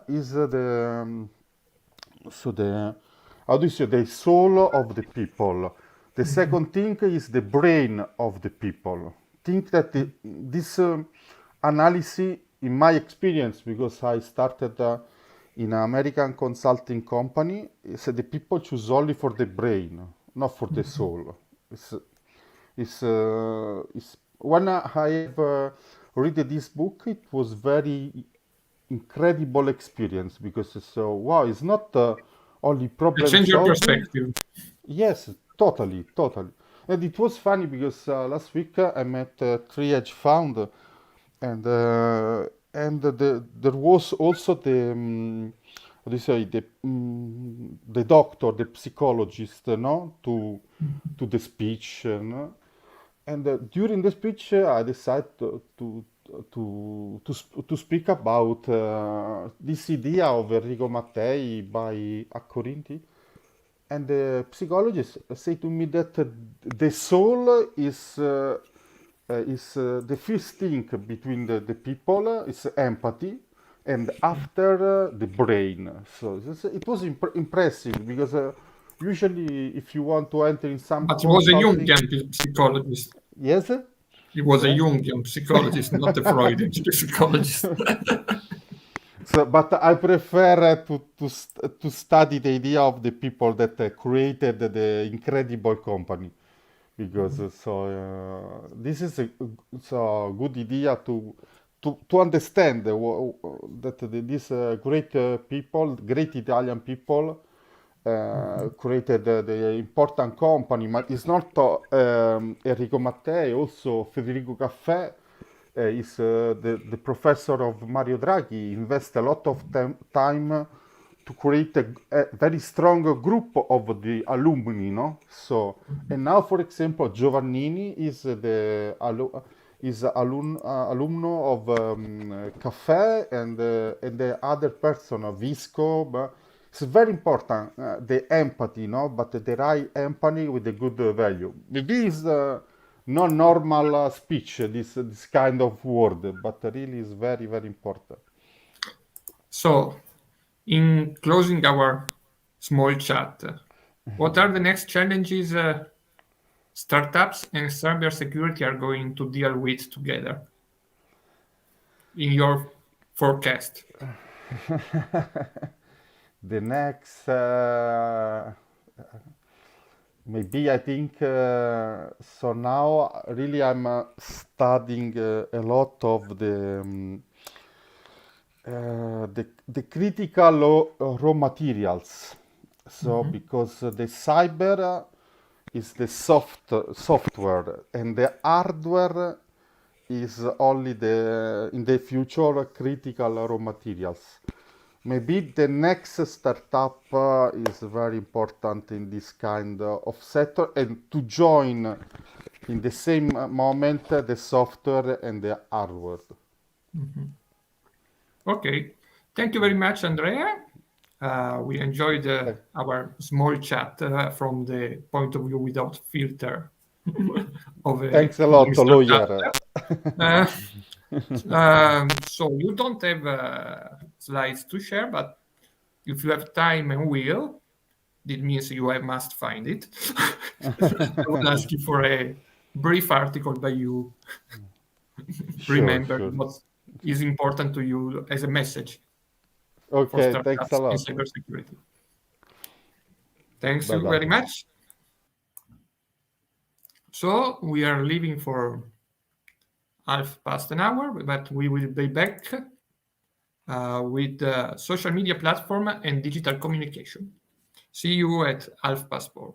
is so the how do you say the soul of the people. The second thing is the brain of the people. Think that this analysis, in my experience, because I started in an American consulting company, is the people choose only for the brain, not for the soul. It's when I have read this book, it was very incredible experience because it's wow, it's not only It problem changed your solving. perspective. Yes, totally, totally. And it was funny because last week I met three hedge fund, and there was also how do you say the doctor, the psychologist, no, to the speech, no? And during the speech, I decided to speak about this idea of Enrico Mattei by Accorinti. And the psychologist said to me that the soul is the first thing between the people, is empathy, and after the brain. So it was impressive because usually if you want to enter in some But he was a consulting, Jungian psychologist. yes, He was a yeah. Jungian psychologist, not a Freudian psychologist. So, but I prefer to study the idea of the people that created the incredible company, because this is a good idea to understand these great people, great Italian people, created the important company. But it's not Enrico Mattei, also Federico Caffè is the professor of Mario Draghi, invest a lot of time to create a very strong group of the alumni, no? So, and now, for example, Giovannini is the alumno of Caffè, and the other person, Visco. But it's very important, the empathy, no? But the right empathy with the good value. Maybe it's not normal speech, this kind of word, but really is very, very important. So, in closing our small chat, what are the next challenges startups and cybersecurity are going to deal with together in your forecast? The next, maybe I think, so now really I'm studying a lot of the critical raw materials. So because the cyber is the software, and the hardware is only in the future critical raw materials. Maybe the next startup is very important in this kind of sector, and to join in the same moment the software and the hardware. Okay. Thank you very much, Andrea. We enjoyed our small chat from the point of view without filter of a Thanks a lot, Mr. lawyer. So you don't have slides to share, but if you have time and will, it means you must find it. I will ask you for a brief article by you. Remember Sure. what is important to you as a message for Okay, thanks a startups in lot. cybersecurity. Thanks you Bye-bye. very much. So we are leaving for half past an hour, but we will be back with social media platform and digital communication. See you at half past 4.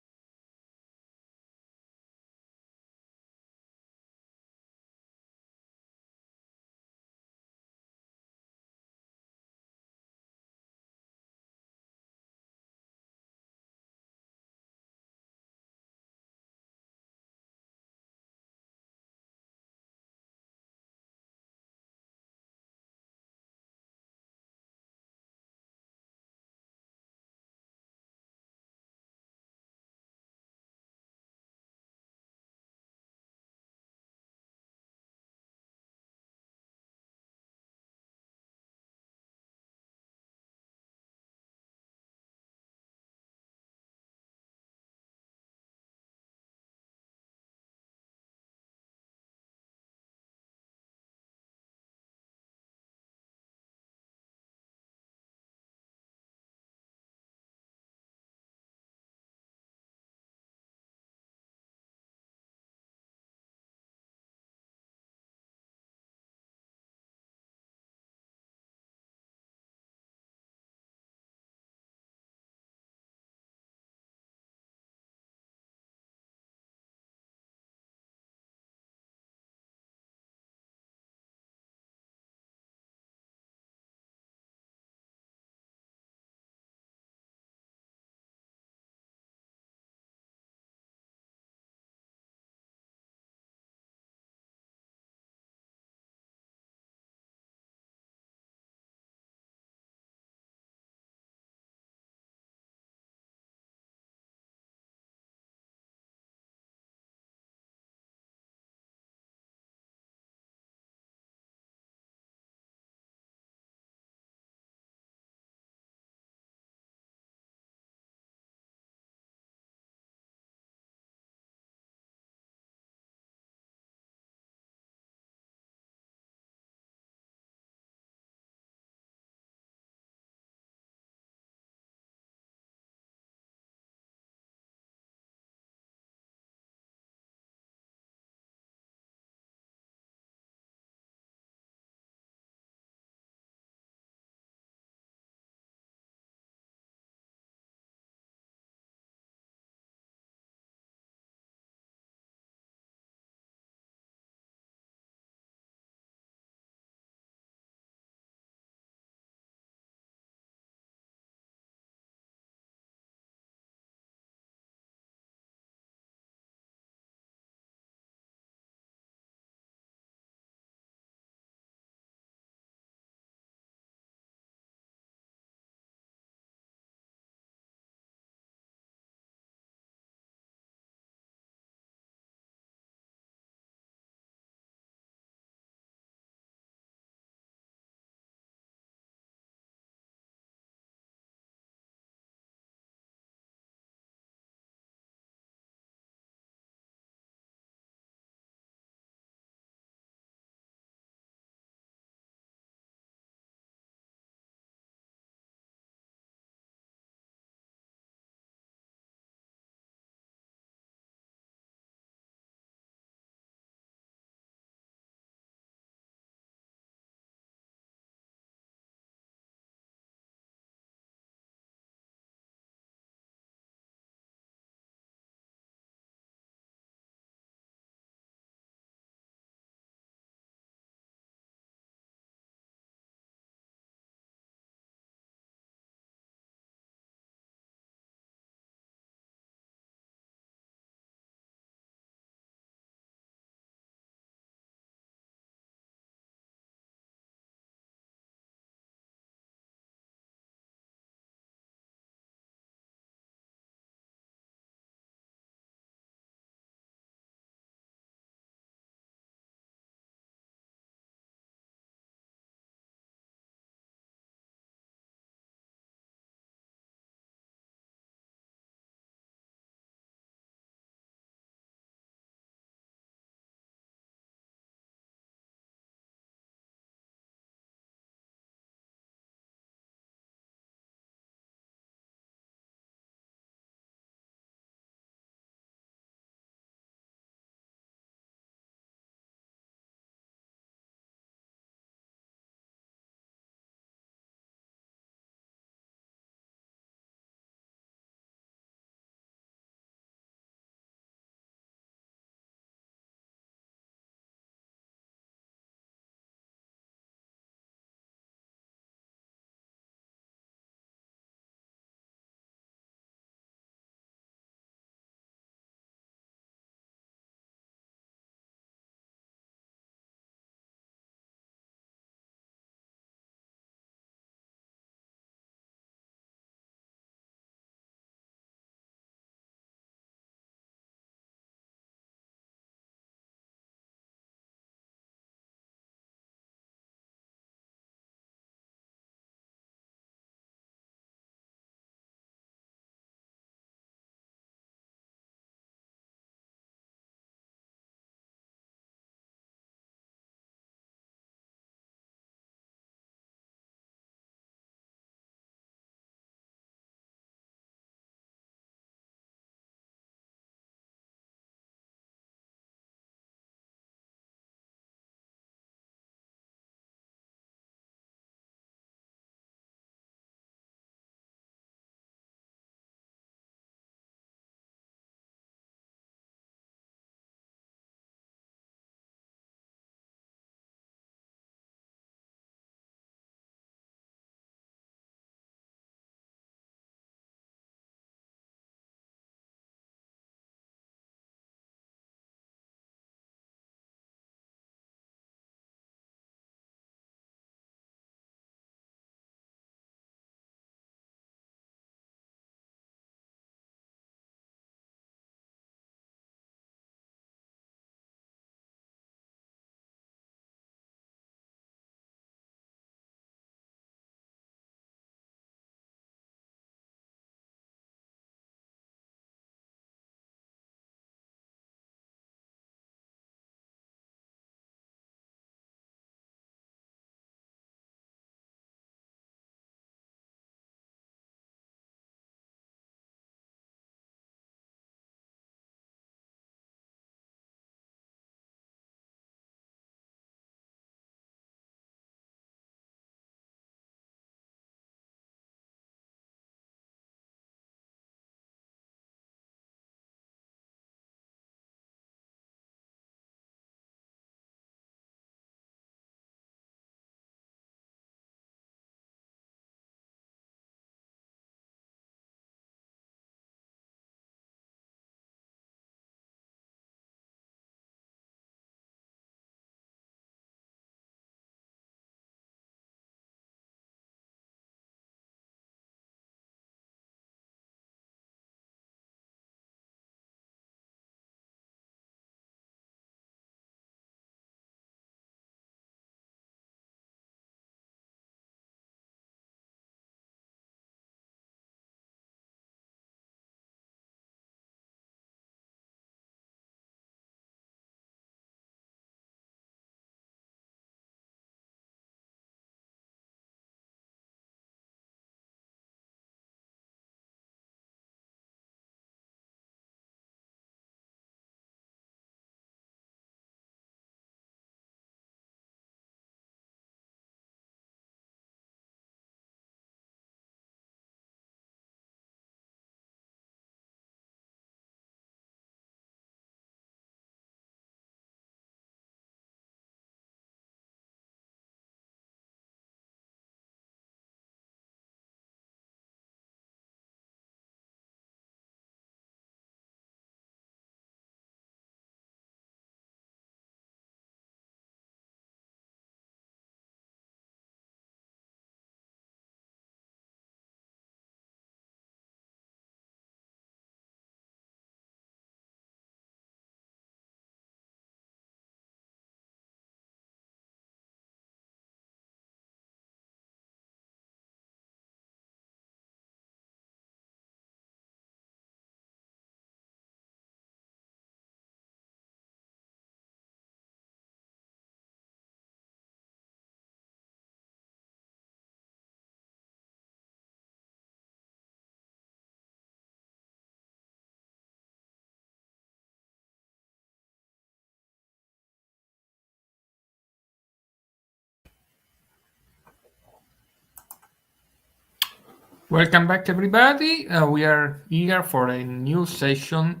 Welcome back, everybody. We are here for a new session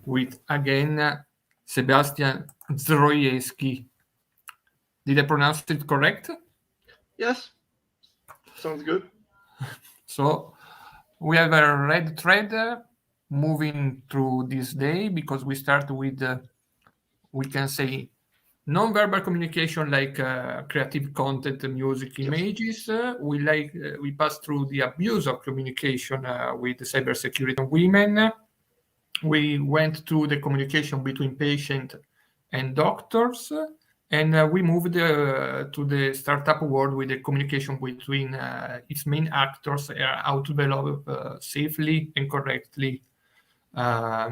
with, again, Sebastian Zdrojewski. Did I pronounce it correct? Yes, sounds good. So we have a red thread moving through this day because we start with, we can say, non-verbal communication like creative content, music, images. We pass through the abuse of communication with cybersecurity and women. We went through the communication between patient and doctors, and we moved to the startup world with the communication between its main actors, how to develop safely and correctly a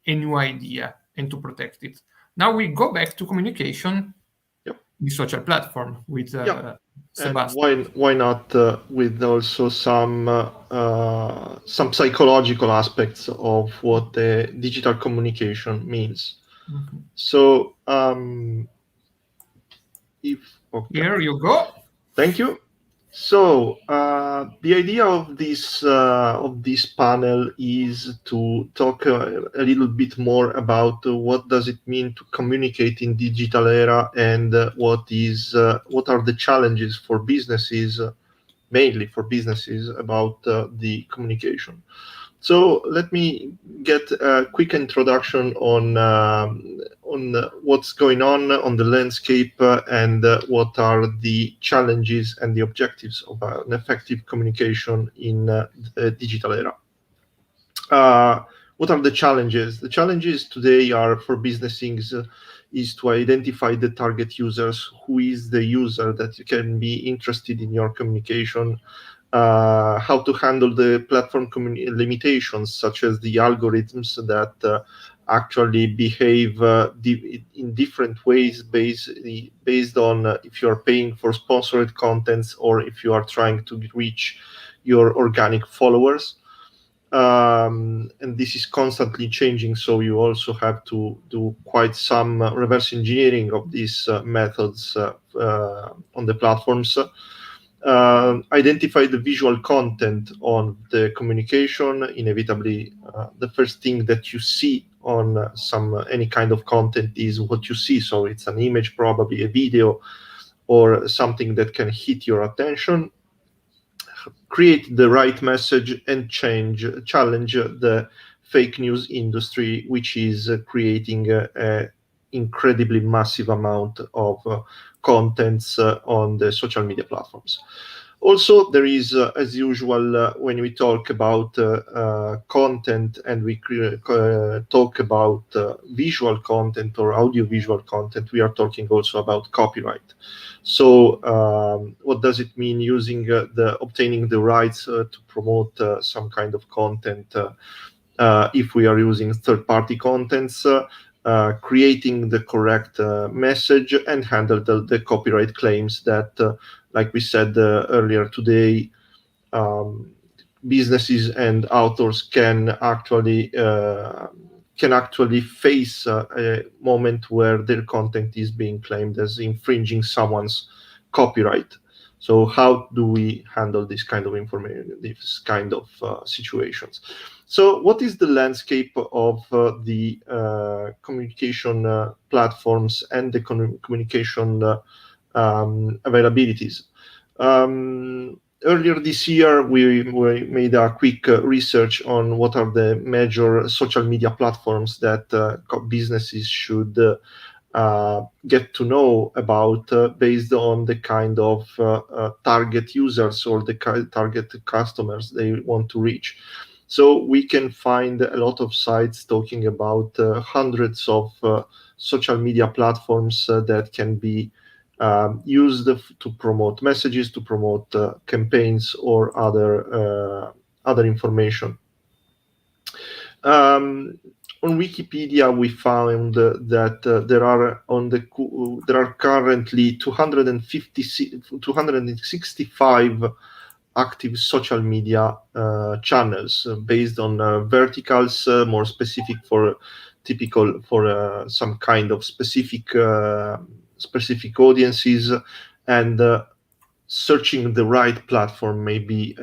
new idea and to protect it. Now we go back to communication, the social platform with Sebastian. Why not with also some psychological aspects of what the digital communication means. Mm-hmm. So Here you go. Thank you. So the idea of this panel is to talk a little bit more about what does it mean to communicate in digital era, and what are the challenges for businesses, mainly for businesses, about the communication. So let me get a quick introduction on what's going on the landscape, and what are the challenges and the objectives of an effective communication in the digital era. What are the challenges? The challenges today are for businesses is to identify the target users, who is the user that can be interested in your communication, how to handle the platform limitations, such as the algorithms that actually behave in different ways based on if you are paying for sponsored contents or if you are trying to reach your organic followers. And this is constantly changing, so you also have to do quite some reverse engineering of these methods on the platforms. Identify the visual content on the communication. Inevitably, the first thing that you see on any kind of content is what you see. So it's an image, probably a video, or something that can hit your attention. Create the right message and challenge the fake news industry, which is creating an incredibly massive amount of contents on the social media platforms. Also, there is, as usual, when we talk about content and we talk about visual content or audiovisual content, we are talking also about copyright. So what does it mean using obtaining the rights to promote some kind of content if we are using third-party contents, creating the correct message, and handle the copyright claims that, like we said earlier today, businesses and authors can actually face a moment where their content is being claimed as infringing someone's copyright. So how do we handle this kind of information, this kind of situations? So what is the landscape of the communication platforms and the communication availabilities? Earlier this year, we made a quick research on what are the major social media platforms that businesses should get to know about based on the kind of target users or the target customers they want to reach. So we can find a lot of sites talking about hundreds of social media platforms that can be used to promote messages, to promote campaigns or other information. On Wikipedia, we found that there are currently 265 active social media channels based on verticals, more specific for some kind of specific audiences, and searching the right platform may be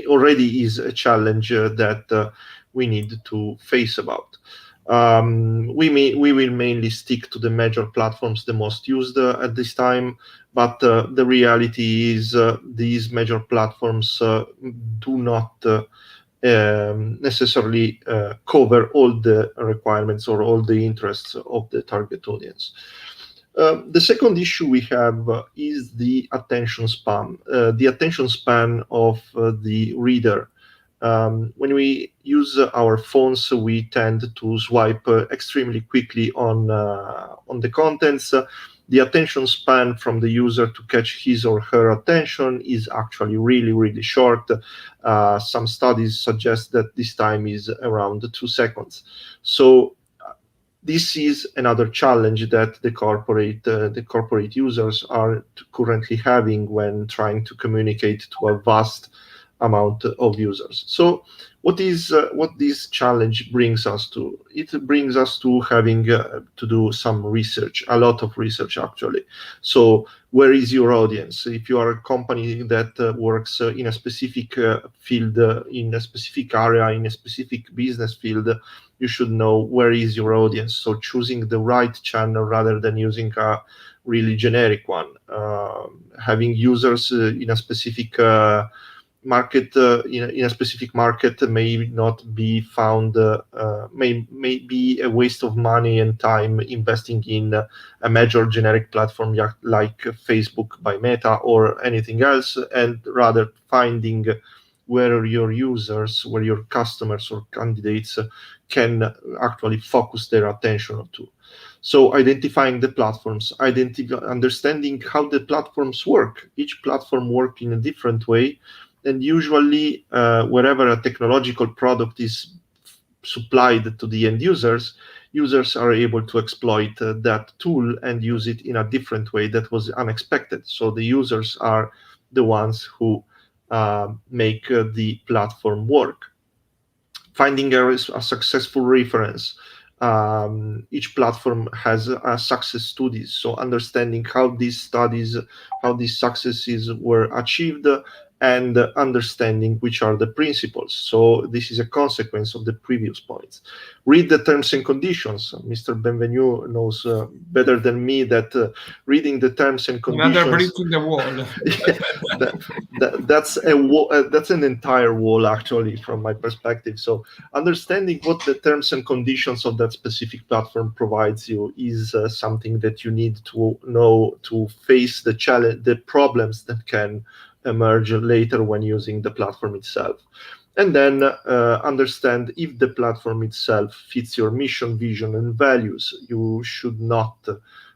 already is a challenge that we need to face about. We will mainly stick to the major platforms the most used at this time, but the reality is these major platforms do not necessarily cover all the requirements or all the interests of the target audience. The second issue we have is the attention span. The attention span of the reader. When we use our phones, we tend to swipe extremely quickly on the contents. The attention span from the user to catch his or her attention is actually really, really short. Some studies suggest that this time is around 2 seconds. So this is another challenge that the corporate users are currently having when trying to communicate to a vast amount of users. So what this challenge brings us to? It brings us to having to do some research, a lot of research actually. So where is your audience? If you are a company that works in a specific field, in a specific area, in a specific business field, you should know where is your audience. So choosing the right channel rather than using a really generic one. Having users in a specific market in a specific market may not be found, may be a waste of money and time investing in a major generic platform like Facebook by Meta or anything else, and rather finding where your users, where your customers or candidates can actually focus their attention to. So identifying the platforms, understanding how the platforms work. Each platform works in a different way. And usually, wherever a technological product is supplied to the end users are able to exploit that tool and use it in a different way that was unexpected. So the users are the ones who make the platform work. Finding a successful reference. Each platform has success studies. So understanding how these successes were achieved, and understanding which are the principles. So this is a consequence of the previous points. Read the terms and conditions. Mr. Benvenu knows better than me that reading the terms and conditions. Another brick in the wall. That's an entire wall, actually, from my perspective. So understanding what the terms and conditions of that specific platform provides you is something that you need to know to face the challenge, the problems that can emerge later when using the platform itself. And then understand if the platform itself fits your mission, vision, and values. You should not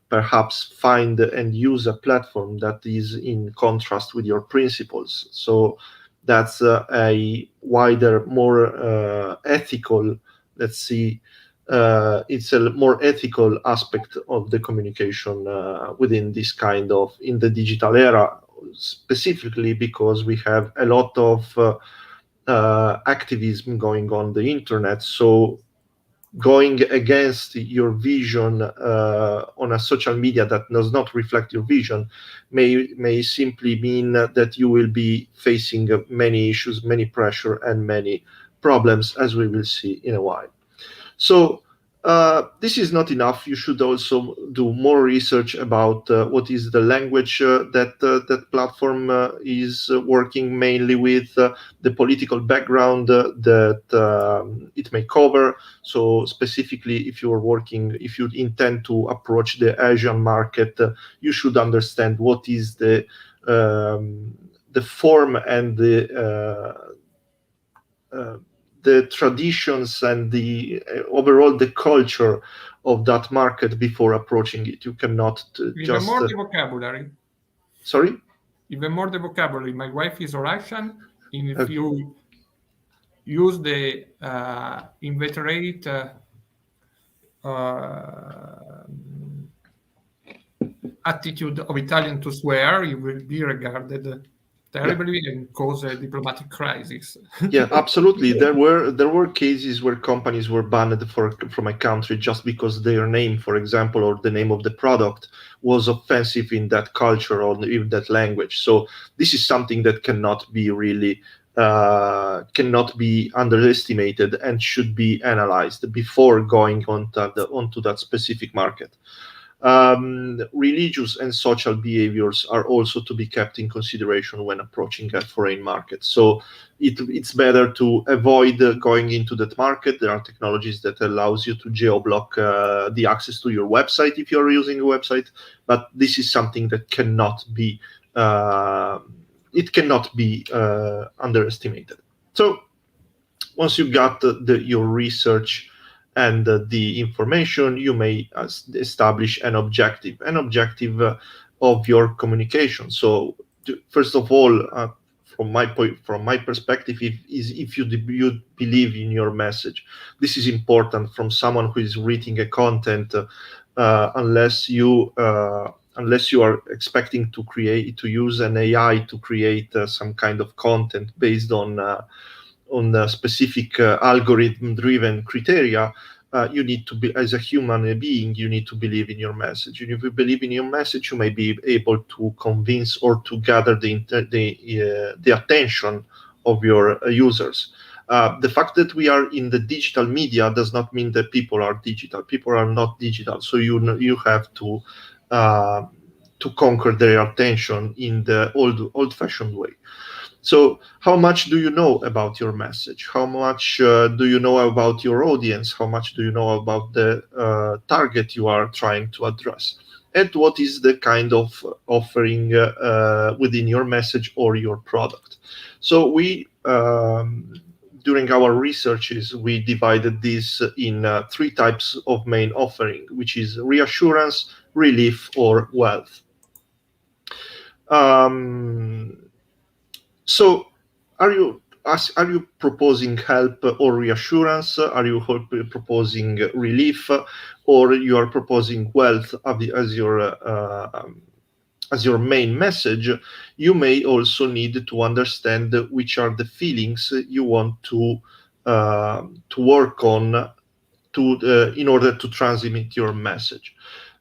perhaps find and use a platform that is in contrast with your principles. So that's a wider, more ethical, let's see, it's a more ethical aspect of the communication within this kind of, in the digital era, specifically because we have a lot of activism going on the internet. So going against your vision on a social media that does not reflect your vision may simply mean that you will be facing many issues, many pressure, and many problems, as we will see in a while. So this is not enough. You should also do more research about what is the language that platform is working mainly with, the political background that it may cover. So specifically, if you intend to approach the Asian market, you should understand what is the form and the traditions and the overall the culture of that market before approaching it. You cannot Even more the vocabulary. Sorry? Even more the vocabulary. My wife is Russian, and if you use the inveterate attitude of Italian to swear, you will be regarded terribly and cause a diplomatic crisis. Yeah, absolutely. There were cases where companies were banned from a country just because their name, for example, or the name of the product was offensive in that culture or in that language. So this is something that cannot be really cannot be underestimated and should be analyzed before going onto that specific market. Religious and social behaviors are also to be kept in consideration when approaching a foreign market. So it's better to avoid going into that market. There are technologies that allows you to geo-block the access to your website if you're using a website, but this is something that cannot be underestimated. So once you got your research and the information, you may establish an objective of your communication. So first of all, from my perspective, if you believe in your message. This is important from someone who is reading a content, unless you are expecting to use an AI to create some kind of content based on specific algorithm-driven criteria. You need to be, as a human being, you need to believe in your message. And if you believe in your message, you may be able to convince or to gather the attention of your users. The fact that we are in the digital media does not mean that people are digital. People are not digital. So you have to conquer their attention in the old-fashioned way. So how much do you know about your message? How much do you know about your audience? How much do you know about the target you are trying to address? And what is the kind of offering within your message or your product? So we, during our researches, we divided this in 3 types of main offering, which is reassurance, relief, or wealth. So are you proposing help or reassurance? Are you proposing relief, or you are proposing wealth as your main message? You may also need to understand which are the feelings you want to work on in order to transmit your message.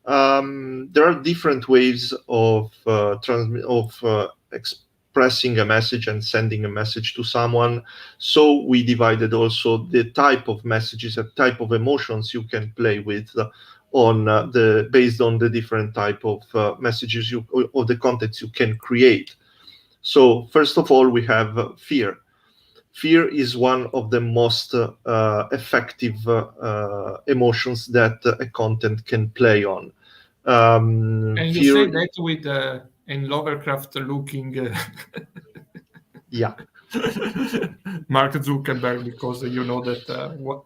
There are different ways of expressing a message and sending a message to someone. So we divided also the type of messages and type of emotions you can play with based on the different type of messages or the contents you can create. So first of all, we have fear. Fear is one of the most effective emotions that a content can play on. And you say that with in Lovecraft looking yeah. Mark Zuckerberg, because you know that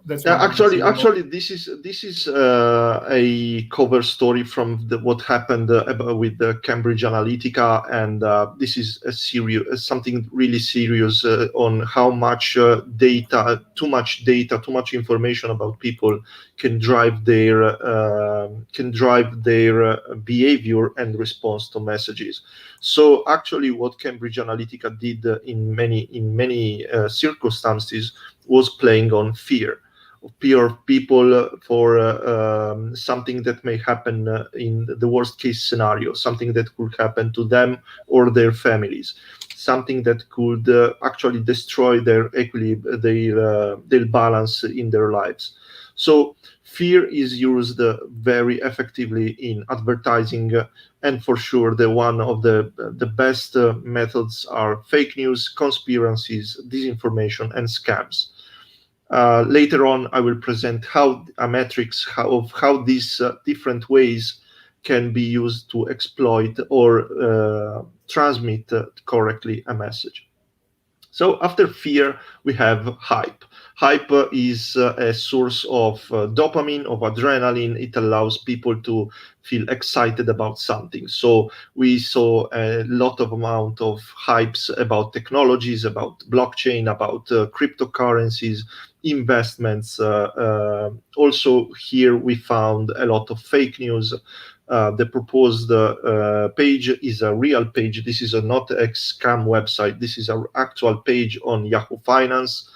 that's actually this is a cover story from what happened with the Cambridge Analytica, and this is something really serious on how much too much information about people can drive their behavior and response to messages. So actually, what Cambridge Analytica did in many circumstances was playing on fear of people for something that may happen in the worst case scenario, something that could happen to them or their families, something that could actually destroy their equilibrium, their balance in their lives. So fear is used very effectively in advertising, and for sure one of the best methods are fake news, conspiracies, disinformation, and scams. Later on, I will present how a matrix of how these different ways can be used to exploit or transmit correctly a message. So after fear, we have hype. Hype is a source of dopamine, of adrenaline. It allows people to feel excited about something. So we saw a lot of amount of hypes about technologies, about blockchain, about cryptocurrencies, investments. Also here we found a lot of fake news. The proposed page is a real page. This is not a scam website. This is an actual page on Yahoo Finance.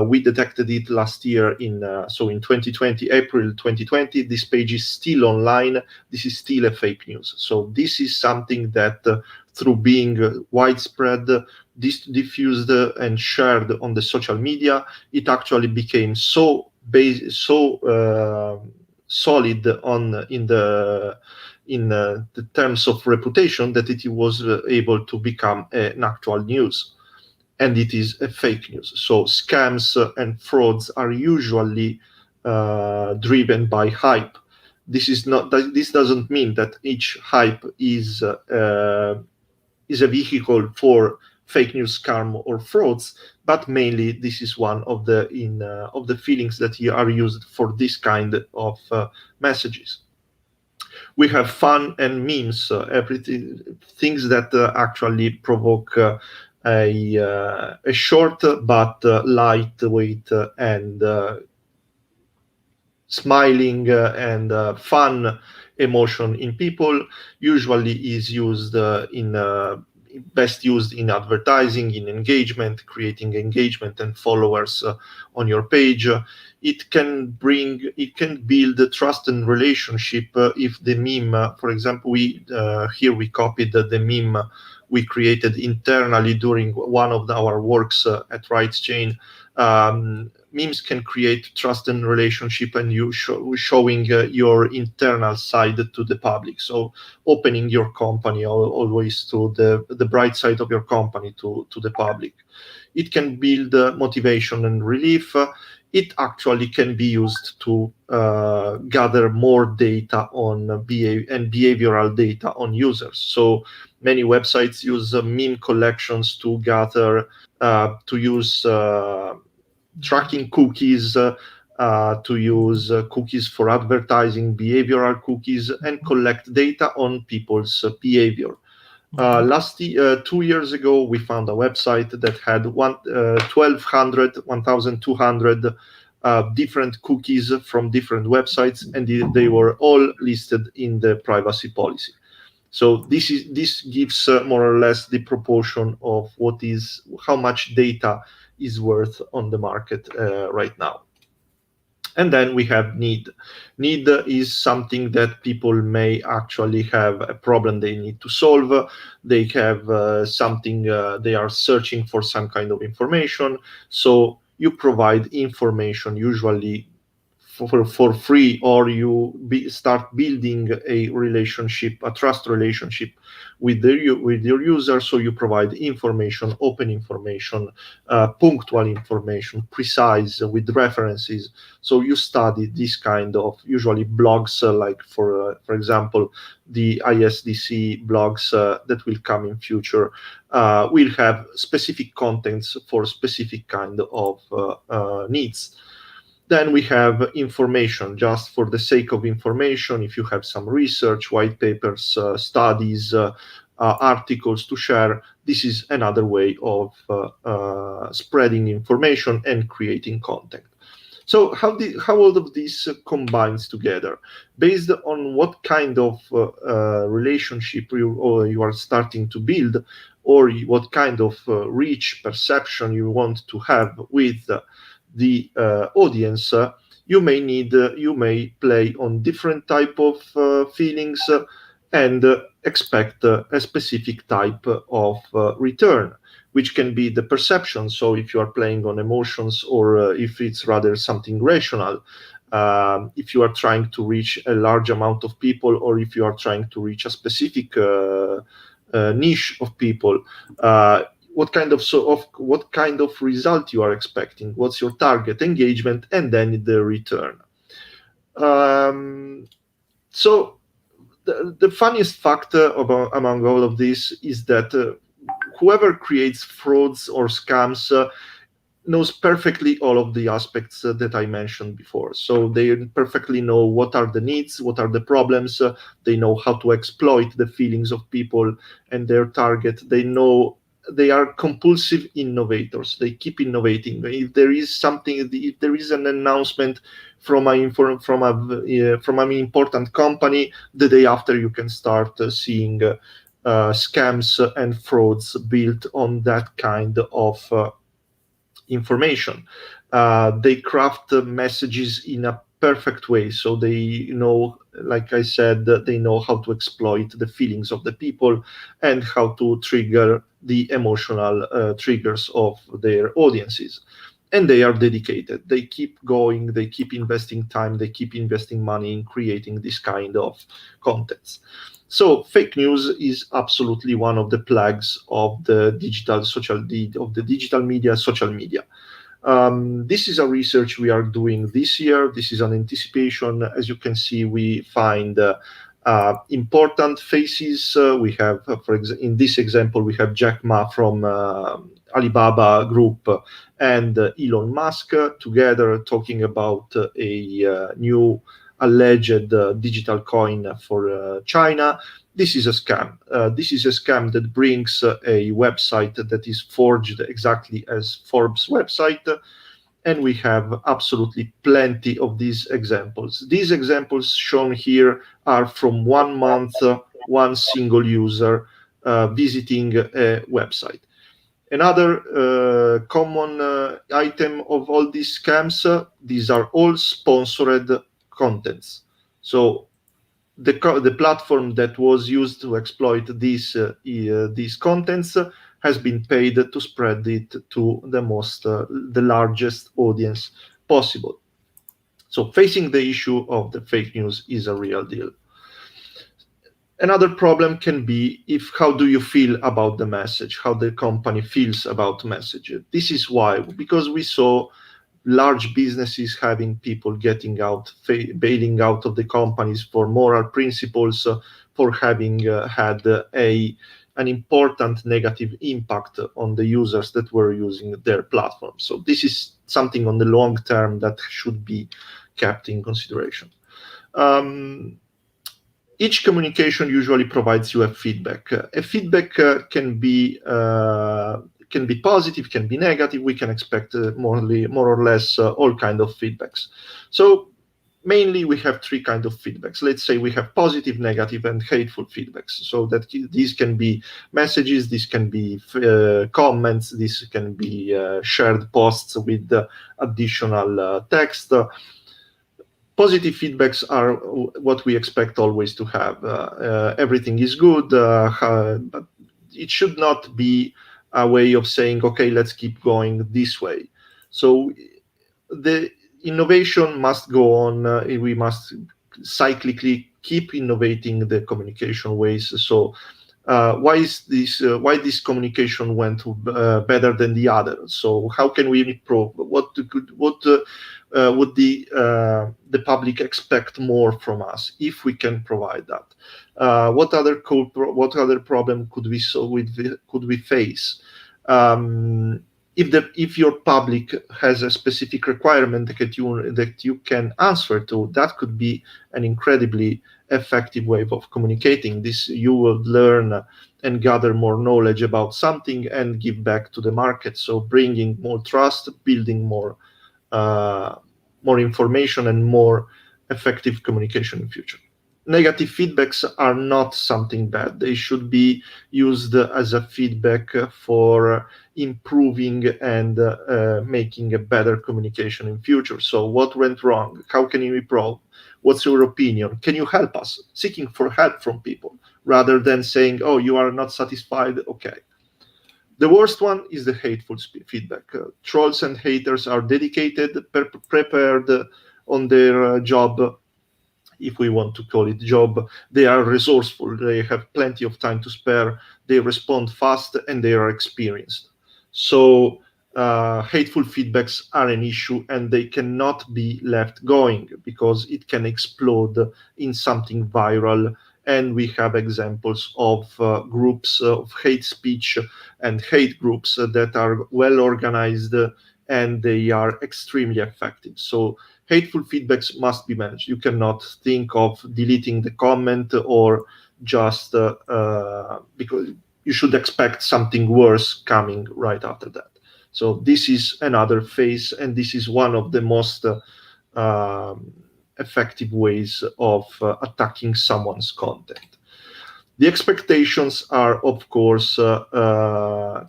We detected it last year in 2020, April 2020. This page is still online. This is still a fake news. So this is something that through being widespread, diffused and shared on the social media, it actually became so solid in the terms of reputation that it was able to become an actual news. And it is a fake news. So scams and frauds are usually driven by hype. This doesn't mean that each hype is a vehicle for fake news, scam, or frauds, but mainly this is one of the feelings that are used for this kind of messages. We have fun and memes, everything, things that actually provoke a short but lightweight and smiling and fun emotion in people. Usually is used best used in advertising, in engagement, creating engagement and followers on your page. It can build trust and relationship if the meme, for example, we copied the meme we created internally during one of our works at Rights Chain. Memes can create trust and relationship, and you showing your internal side to the public. So opening your company always to the bright side of your company to the public. It can build motivation and relief. It actually can be used to gather more data on behavioral data on users. So many websites use meme collections to gather, to use tracking cookies, to use cookies for advertising, behavioral cookies, and collect data on people's behavior. 2 years ago, we found a website that had 1,200 different cookies from different websites, and they were all listed in the privacy policy. So this gives more or less the proportion of how much data is worth on the market right now. And then we have need. Need is something that people may actually have a problem they need to solve. They have something, they are searching for some kind of information. So you provide information usually for free, or you start building a relationship, a trust relationship with your user. So you provide information, open information, punctual information, precise, with references. So you study this kind of usually blogs, like for example, the ISDC blogs that will come in future will have specific contents for specific kind of needs. Then we have information just for the sake of information. If you have some research, white papers, studies, articles to share, this is another way of spreading information and creating content. So how all of this combines together, based on what kind of relationship you are starting to build, or what kind of reach perception you want to have with the audience, you may play on different type of feelings and expect a specific type of return, which can be the perception. So if you are playing on emotions, or if it's rather something rational, if you are trying to reach a large amount of people, or if you are trying to reach a specific niche of people, what kind of result you are expecting, what's your target engagement, and then the return. So the funniest factor among all of this is that whoever creates frauds or scams knows perfectly all of the aspects that I mentioned before. So they perfectly know what are the needs, what are the problems. They know how to exploit the feelings of people and their target. They know they are compulsive innovators. They keep innovating. If there is something, if there is an announcement from an important company, the day after you can start seeing scams and frauds built on that kind of information. They craft messages in a perfect way, so they know, like I said, they know how to exploit the feelings of the people and how to trigger the emotional triggers of their audiences. And they are dedicated. They keep going, they keep investing time, they keep investing money in creating this kind of contents. So fake news is absolutely one of the plagues of the digital media, social media. This is a research we are doing this year. This is an anticipation. As you can see, we find important faces. We have, in this example, we have Jack Ma from Alibaba Group and Elon Musk together talking about a new alleged digital coin for China. This is a scam. This is a scam that brings a website that is forged exactly as Forbes' website. And we have absolutely plenty of these examples. These examples shown here are from 1 month, one single user visiting a website. Another common item of all these scams, these are all sponsored contents. So the platform that was used to exploit these contents has been paid to spread it to the largest audience possible. So facing the issue of the fake news is a real deal. Another problem can be how do you feel about the message, how the company feels about the message. This is why, because we saw large businesses having people getting out, bailing out of the companies for moral principles, for having had an important negative impact on the users that were using their platform. So this is something on the long term that should be kept in consideration. Each communication usually provides you a feedback. A feedback can be positive, can be negative. We can expect more or less all kinds of feedbacks. So mainly we have 3 kinds of feedbacks. Let's say we have positive, negative, and hateful feedbacks. So that these can be messages, this can be comments, this can be shared posts with additional text. Positive feedbacks are what we expect always to have. Everything is good, but it should not be a way of saying, okay, let's keep going this way. So the innovation must go on. We must cyclically keep innovating the communication ways. So why this communication went better than the other? So how can we improve? What would the public expect more from us if we can provide that? What other problem could we face? If your public has a specific requirement that you can answer to, that could be an incredibly effective way of communicating. This you will learn and gather more knowledge about something and give back to the market. So bringing more trust, building more information and more effective communication in future. Negative feedbacks are not something bad. They should be used as a feedback for improving and making a better communication in future. So what went wrong? How can you improve? What's your opinion? Can you help us? Seeking for help from people rather than saying, oh, you are not satisfied. Okay. The worst one is the hateful feedback. Trolls and haters are dedicated, prepared on their job. If we want to call it job, they are resourceful. They have plenty of time to spare. They respond fast and they are experienced. So hateful feedbacks are an issue and they cannot be left going because it can explode in something viral. And we have examples of groups of hate speech and hate groups that are well organized and they are extremely effective. So hateful feedbacks must be managed. You cannot think of deleting the comment or just because you should expect something worse coming right after that. So this is another phase, and this is one of the most effective ways of attacking someone's content. The expectations are, of course,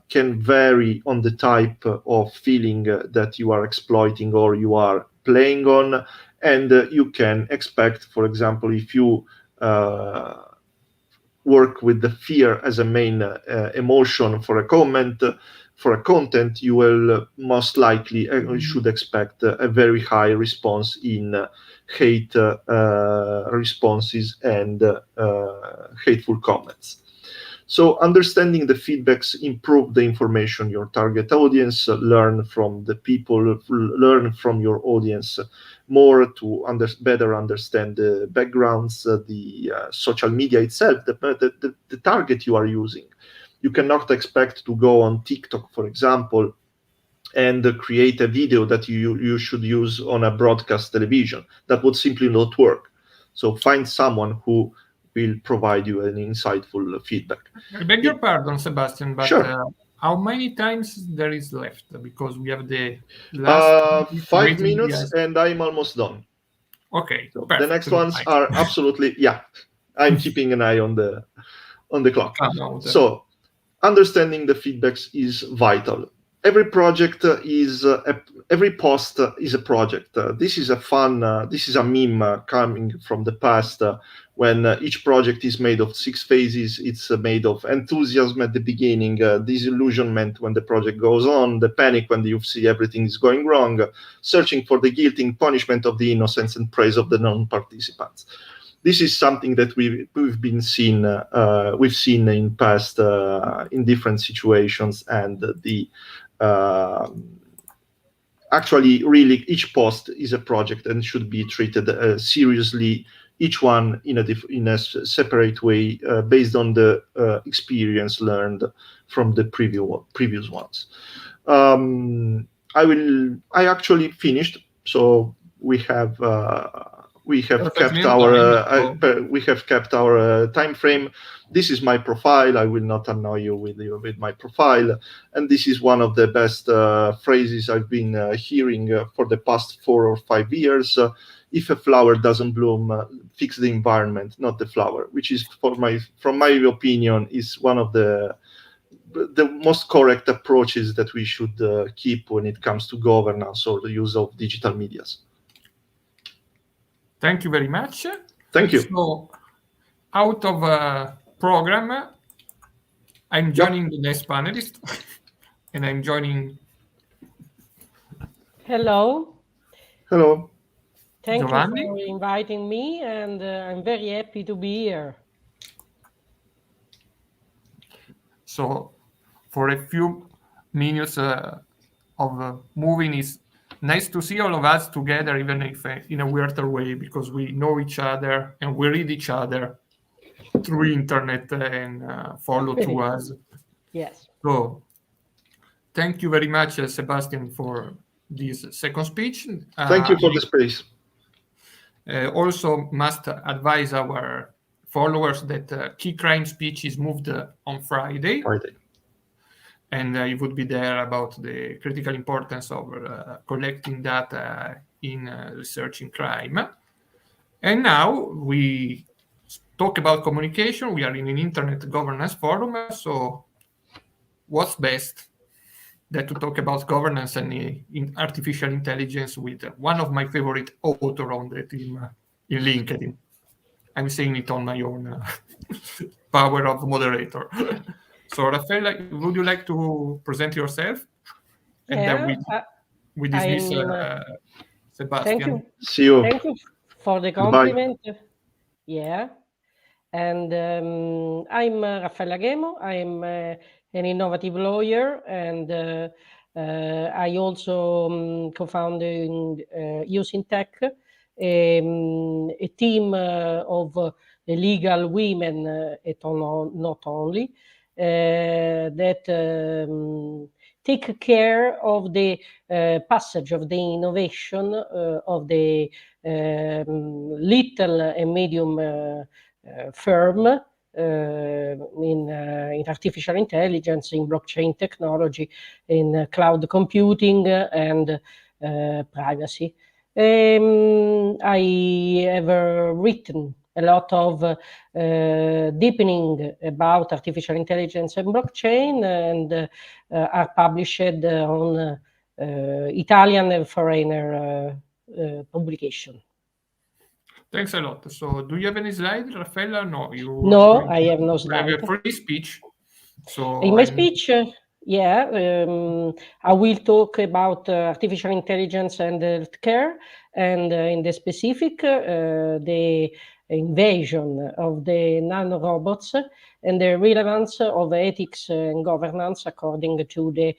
can vary on the type of feeling that you are exploiting or you are playing on, and you can expect, for example, if you work with the fear as a main emotion for a comment, for a content, you will most likely should expect a very high response in hate responses and hateful comments. So understanding the feedbacks improve the information your target audience, learn from the people, learn from your audience more to better understand the backgrounds, the social media itself, the target you are using. You cannot expect to go on TikTok, for example, and create a video that you should use on a broadcast television. That would simply not work. So find someone who will provide you an insightful feedback. I beg your pardon, Sebastian, but Sure. how many times there is left? Because we have the last 5 minutes and I'm almost done. Okay. So the next ones are absolutely, yeah, I'm keeping an eye on the clock. So understanding the feedbacks is vital. Every project is every post is a project. This is a meme coming from the past when each project is made of 6 phases. It's made of enthusiasm at the beginning, disillusionment when the project goes on, the panic when you see everything is going wrong, searching for the guilty, punishment of the innocents, and praise of the non-participants. This is something that we've seen in past in different situations, and actually, really, each post is a project and should be treated seriously. Each one in a separate way, based on the experience learned from the previous ones. I actually finished, so we have kept our time frame. This is my profile. I will not annoy you with my profile. And this is one of the best phrases I've been hearing for the past 4 or 5 years. If a flower doesn't bloom, fix the environment, not the flower, which is, from my opinion, is one of the most correct approaches that we should keep when it comes to governance or the use of digital medias. Thank you very much. Thank you. So, out of program, I'm joining the next panelist, and I'm joining. Hello. Hello. Thank Giovanni. you for inviting me, and I'm very happy to be here. So, for a few minutes of moving, it's nice to see all of us together, even if in a weirder way, because we know each other and we read each other through internet and follow to us. Yes. So, thank you very much, Sebastian, for this second speech. Thank you for the space. Also, must advise our followers that key crime speech is moved on Friday. And it would be there about the critical importance of collecting data in researching crime. And now we talk about communication. We are in an internet governance forum. So what's best than to talk about governance and in artificial intelligence with one of my favorite authors on the team in LinkedIn. I'm saying it on my own power of moderator. So, Raffaella, would you like to present yourself? And then we dismiss Sebastian. Thank you. See you. Thank you for the compliment. Goodbye. Yeah. And I'm Raffaella Ghemo. I'm an innovative lawyer, and I also co-founded Using Tech, a team of legal women, not only, that take care of the passage of the innovation of the little and medium firm in artificial intelligence, in blockchain technology, in cloud computing, and privacy. I have written a lot of deepening about artificial intelligence and blockchain, and are published on Italian and foreigner publication. Thanks a lot. So, do you have any slide, Raffaella? No, No, I have no I slide. have a free speech. So, In my speech, I will talk about artificial intelligence and healthcare, and in the specific, the invasion of the nanorobots and the relevance of ethics and governance according to the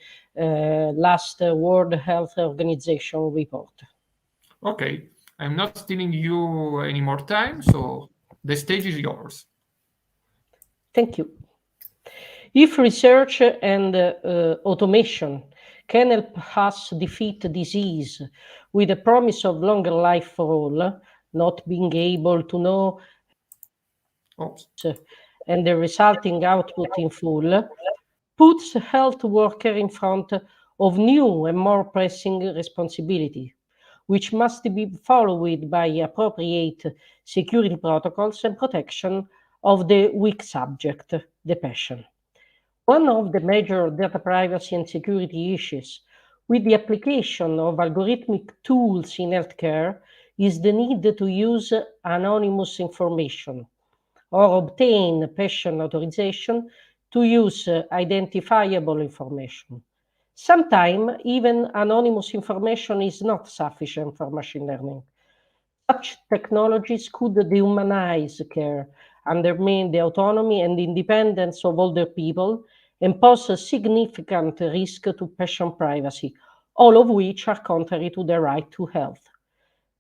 last World Health Organization report. Okay, I'm not stealing you any more time, so the stage is yours. Thank you. If research and automation can help us defeat disease with the promise of longer life for all, not being able to know and the resulting output in full, puts health worker in front of new and more pressing responsibility, which must be followed by appropriate security protocols and protection of the weak subject, the patient. One of the major data privacy and security issues with the application of algorithmic tools in healthcare is the need to use anonymous information or obtain patient authorization to use identifiable information. Sometimes even anonymous information is not sufficient for machine learning. Such technologies could dehumanize care, undermine the autonomy and independence of older people, and pose a significant risk to patient privacy, all of which are contrary to the right to health.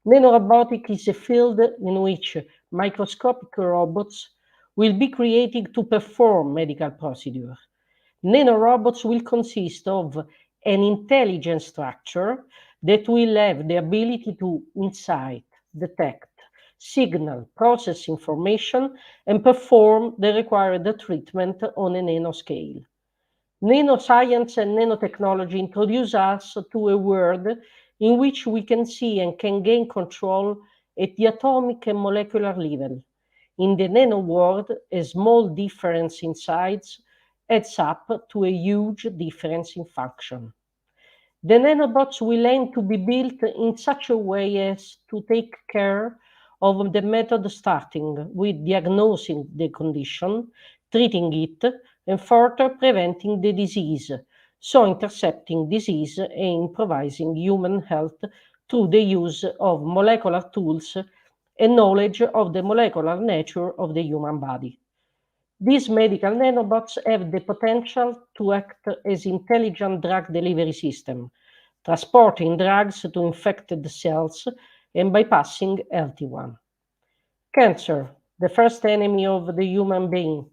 Nanorobotics is a field in which microscopic robots will be created to perform medical procedures. Nanorobots will consist of an intelligent structure that will have the ability to insight, detect, signal, process information, and perform the required treatment on a nanoscale. Nanoscience and nanotechnology introduce us to a world in which we can see and can gain control at the atomic and molecular level. In the nano world, a small difference in size adds up to a huge difference in function. The nanobots will aim to be built in such a way as to take care of the method, starting with diagnosing the condition, treating it, and further preventing the disease, so intercepting disease and improvising human health through the use of molecular tools and knowledge of the molecular nature of the human body. These medical nanobots have the potential to act as intelligent drug delivery system, transporting drugs to infected cells and bypassing healthy ones. Cancer, the first enemy of the human being,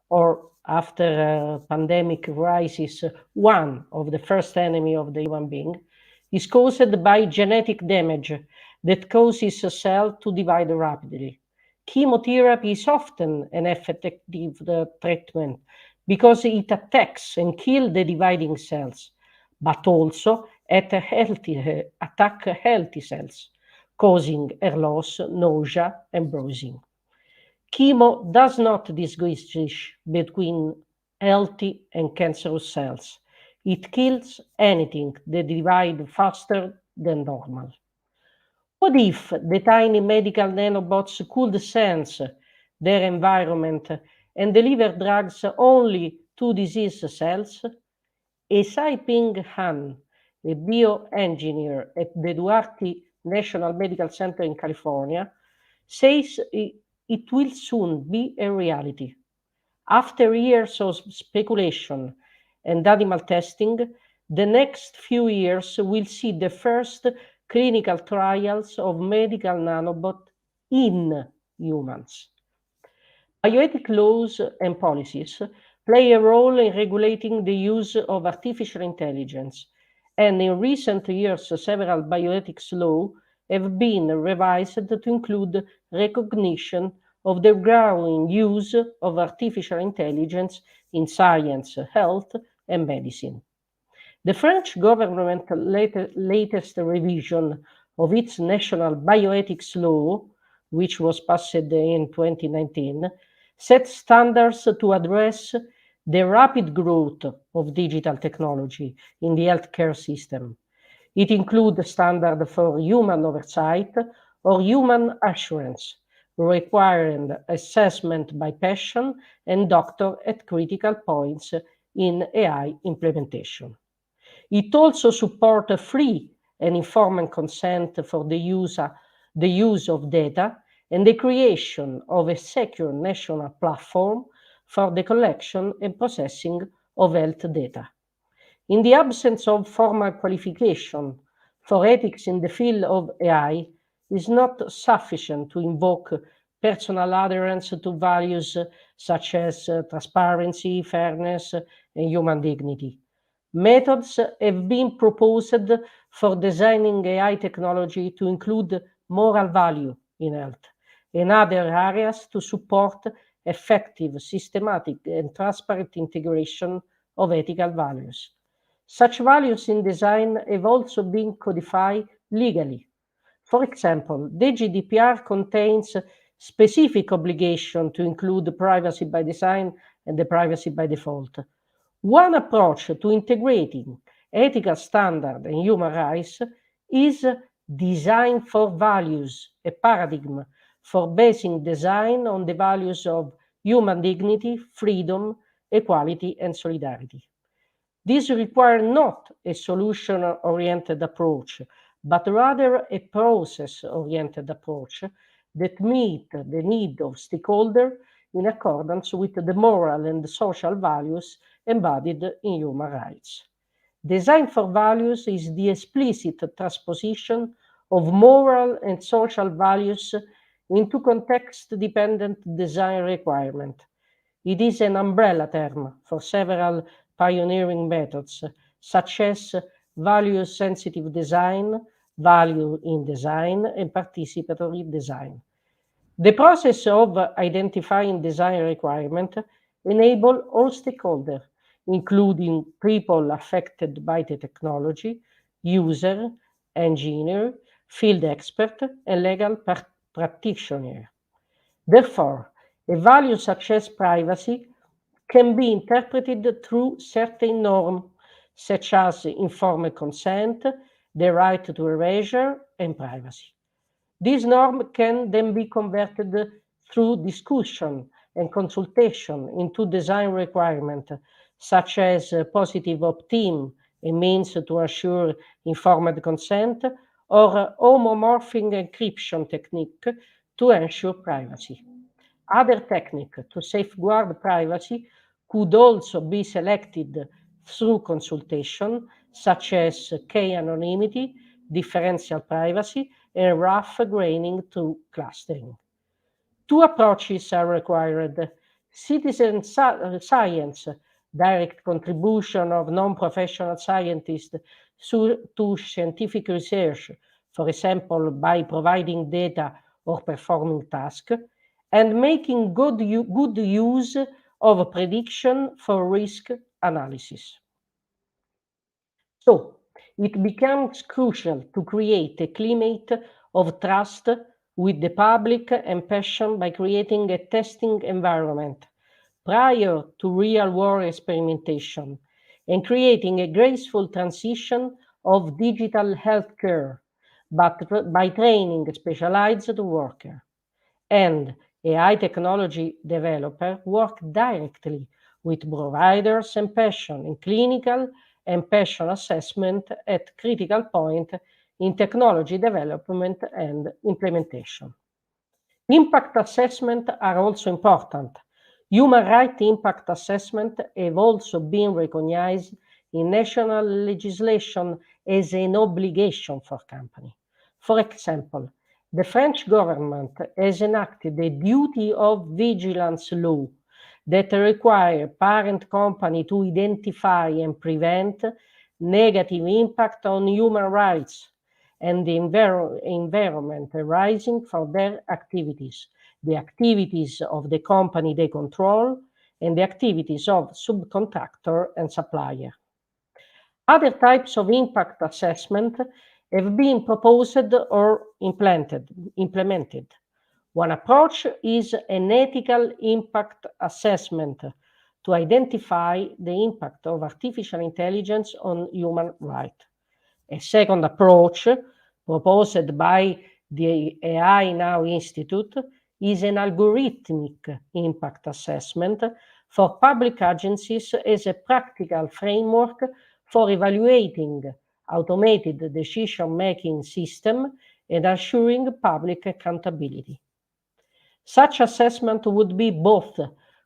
or after a pandemic crisis, one of the first enemy of the human being, is caused by genetic damage that causes a cell to divide rapidly. Chemotherapy is often an effective treatment because it attacks and kills the dividing cells, but also attack healthy cells, causing hair loss, nausea, and bruising. Chemo does not distinguish between healthy and cancerous cells. It kills anything that divides faster than normal. What if the tiny medical nanobots could sense their environment and deliver drugs only to disease cells? Ping Han, a bioengineer at the Duarte National Medical Center in California, says it will soon be a reality. After years of speculation and animal testing, the next few years will see the first clinical trials of medical nanobots in humans. Bioethic laws and policies play a role in regulating the use of artificial intelligence, and in recent years, several bioethics laws have been revised to include recognition of the growing use of artificial intelligence in science, health, and medicine. The French government latest revision of its national bioethics law, which was passed in 2019, set standards to address the rapid growth of digital technology in the healthcare system. It includes standards for human oversight or human assurance, requiring assessment by patient and doctor at critical points in AI implementation. It also supports a free and informed consent for the use of data and the creation of a secure national platform for the collection and processing of health data. In the absence of formal qualification for ethics in the field of AI, it is not sufficient to invoke personal adherence to values such as transparency, fairness, and human dignity. Methods have been proposed for designing AI technology to include moral value in health and other areas to support effective, systematic, and transparent integration of ethical values. Such values in design have also been codified legally. For example, the GDPR contains specific obligation to include privacy by design and the privacy by default. One approach to integrating ethical standards and human rights is design for values, a paradigm for basing design on the values of human dignity, freedom, equality, and solidarity. This requires not a solution-oriented approach, but rather a process-oriented approach that meets the need of stakeholders in accordance with the moral and social values embodied in human rights. Design for values is the explicit transposition of moral and social values into context-dependent design requirements. It is an umbrella term for several pioneering methods, such as value-sensitive design, value in design, and participatory design. The process of identifying design requirements enables all stakeholders, including people affected by the technology, user, engineer, field expert, and legal practitioner. Therefore, a value such as privacy can be interpreted through certain norms, such as informed consent, the right to erasure, and privacy. This norm can then be converted through discussion and consultation into design requirements, such as positive opt-in, a means to assure informed consent, or homomorphic encryption technique to ensure privacy. Other techniques to safeguard privacy could also be selected through consultation, such as k-anonymity, differential privacy, and rough graining to clustering. Two approaches are required: citizen science, direct contribution of non-professional scientists to scientific research, for example, by providing data or performing tasks, and making good use of prediction for risk analysis. So, it becomes crucial to create a climate of trust with the public and patient by creating a testing environment prior to real-world experimentation and creating a graceful transition of digital healthcare, but by training specialized workers. And AI technology developers work directly with providers and patients in clinical and patient assessment at critical point in technology development and implementation. Impact assessment are also important. Human rights impact assessment have also been recognized in national legislation as an obligation for companies. For example, the French government has enacted a duty of vigilance law that requires parent company to identify and prevent negative impact on human rights and the environment arising from their activities. the activities of the company they control, and the activities of subcontractor and supplier. Other types of impact assessment have been proposed or implemented. One approach is an ethical impact assessment to identify the impact of artificial intelligence on human rights. A second approach, proposed by the AI Now Institute, is an algorithmic impact assessment for public agencies as a practical framework for evaluating automated decision-making system and ensuring public accountability. Such assessment would be both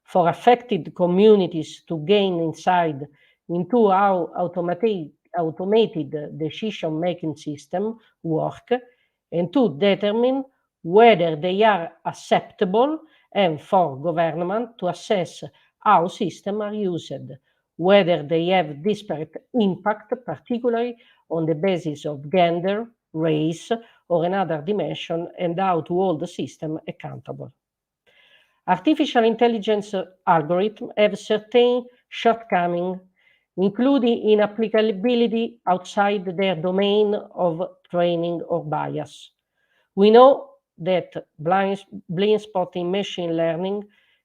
for affected communities to gain insight into how automated decision-making systems work and to determine whether they are acceptable, and for government to assess how systems are used, whether they have disparate impact, particularly on the basis of gender, race, or another dimension, and how to hold the system accountable. Artificial intelligence algorithms have certain shortcomings, including inapplicability outside their domain of training or bias. We know that blind spot in machine learning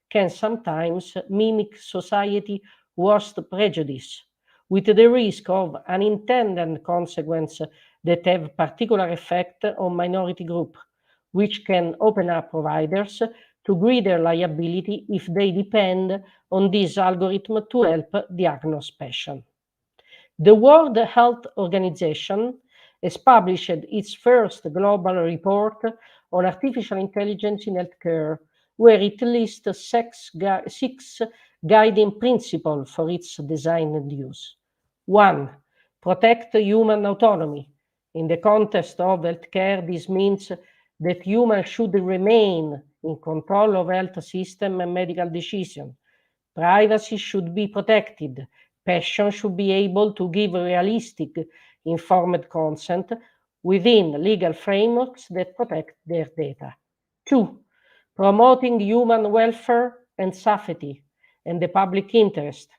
can sometimes mimic society's worst prejudice, with the risk of unintended consequences that have particular effect on minority groups, which can open up providers to greater liability if they depend on this algorithm to help diagnose patients. The World Health Organization has published its first global report on artificial intelligence in healthcare, where it lists six guiding principles for its design and use. 1. Protect human autonomy. In the context of healthcare, this means that humans should remain in control of health system and medical decisions. Privacy should be protected. Patients should be able to give realistic, informed consent within legal frameworks that protect their data. 2. Promoting human welfare and safety and the public interest.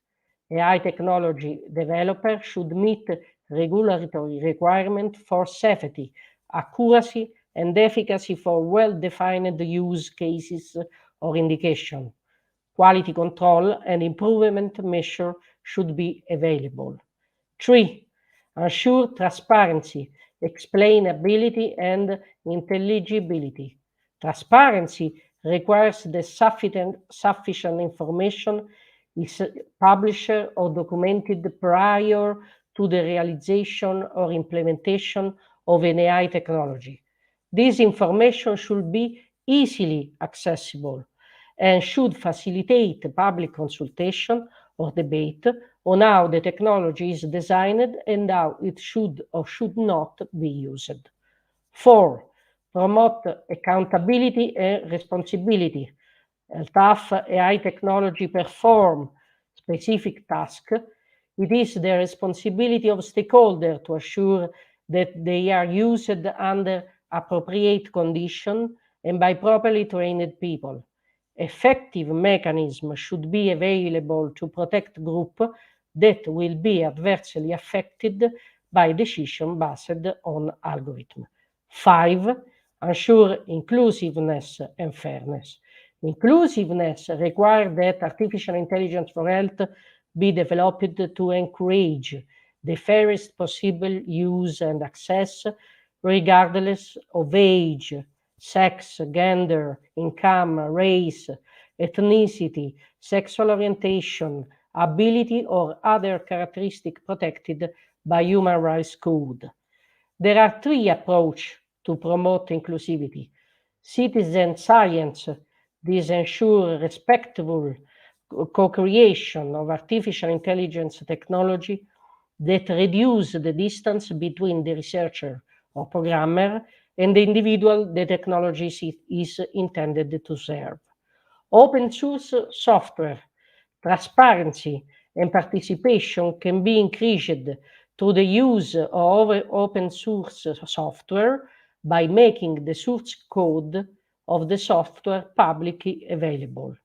AI technology developers should meet regulatory requirements for safety, accuracy, and efficacy for well-defined use cases or indication. Quality control and improvement measures should be available. 3. Ensure transparency, explainability, and intelligibility. Transparency requires that sufficient information is published or documented prior to the realization or implementation of an AI technology. This information should be easily accessible and should facilitate public consultation or debate on how the technology is designed and how it should or should not be used. 4. Promote accountability and responsibility. Tough AI technology perform specific tasks. It is the responsibility of stakeholders to assure that they are used under appropriate conditions and by properly trained people. Effective mechanisms should be available to protect groups that will be adversely affected by decisions based on algorithms. 5. Ensure inclusiveness and fairness. Inclusiveness requires that artificial intelligence for health be developed to encourage the fairest possible use and access, regardless of age, sex, gender, income, race, ethnicity, sexual orientation, ability, or other characteristics protected by human rights code. There are 3 approaches to promote inclusivity. Citizen science. This ensures respectful co-creation of artificial intelligence technology that reduce the distance between the researcher or programmer and the individual the technology is intended to serve. Open source software. Transparency and participation can be increased through the use of open source software by making the source code of the software publicly available.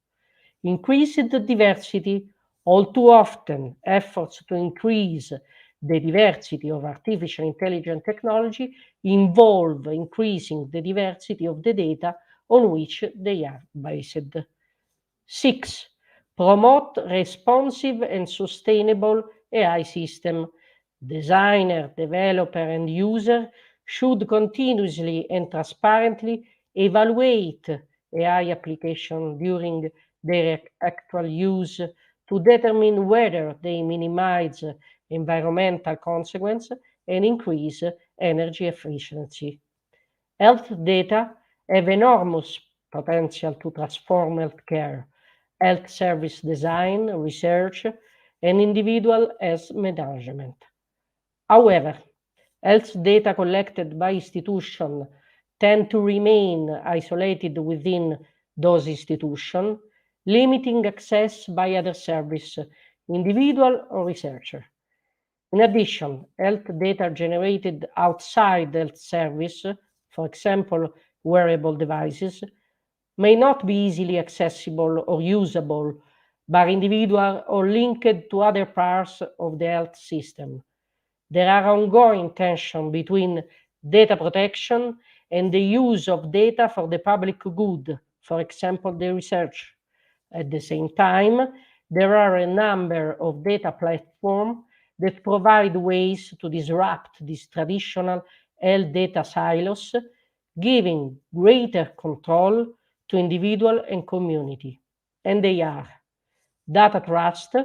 Increased diversity. All too often, efforts to increase the diversity of artificial intelligence technology involve increasing the diversity of the data on which they are based. 6. Promote responsive and sustainable AI system. Designer, developer, and user should continuously and transparently evaluate AI application during their actual use to determine whether they minimize environmental consequences and increase energy efficiency. Health data have enormous potential to transform healthcare, health service design, research, and individual health management. However, health data collected by institutions tend to remain isolated within those institutions, limiting access by other service, individual or researcher. In addition, health data generated outside health service, for example, wearable devices, may not be easily accessible or usable by individuals or linked to other parts of the health system. There are ongoing tensions between data protection and the use of data for the public good, for example, the research. At the same time, there are a number of data platforms that provide ways to disrupt these traditional health data silos, giving greater control to individual and community. And they are data trust.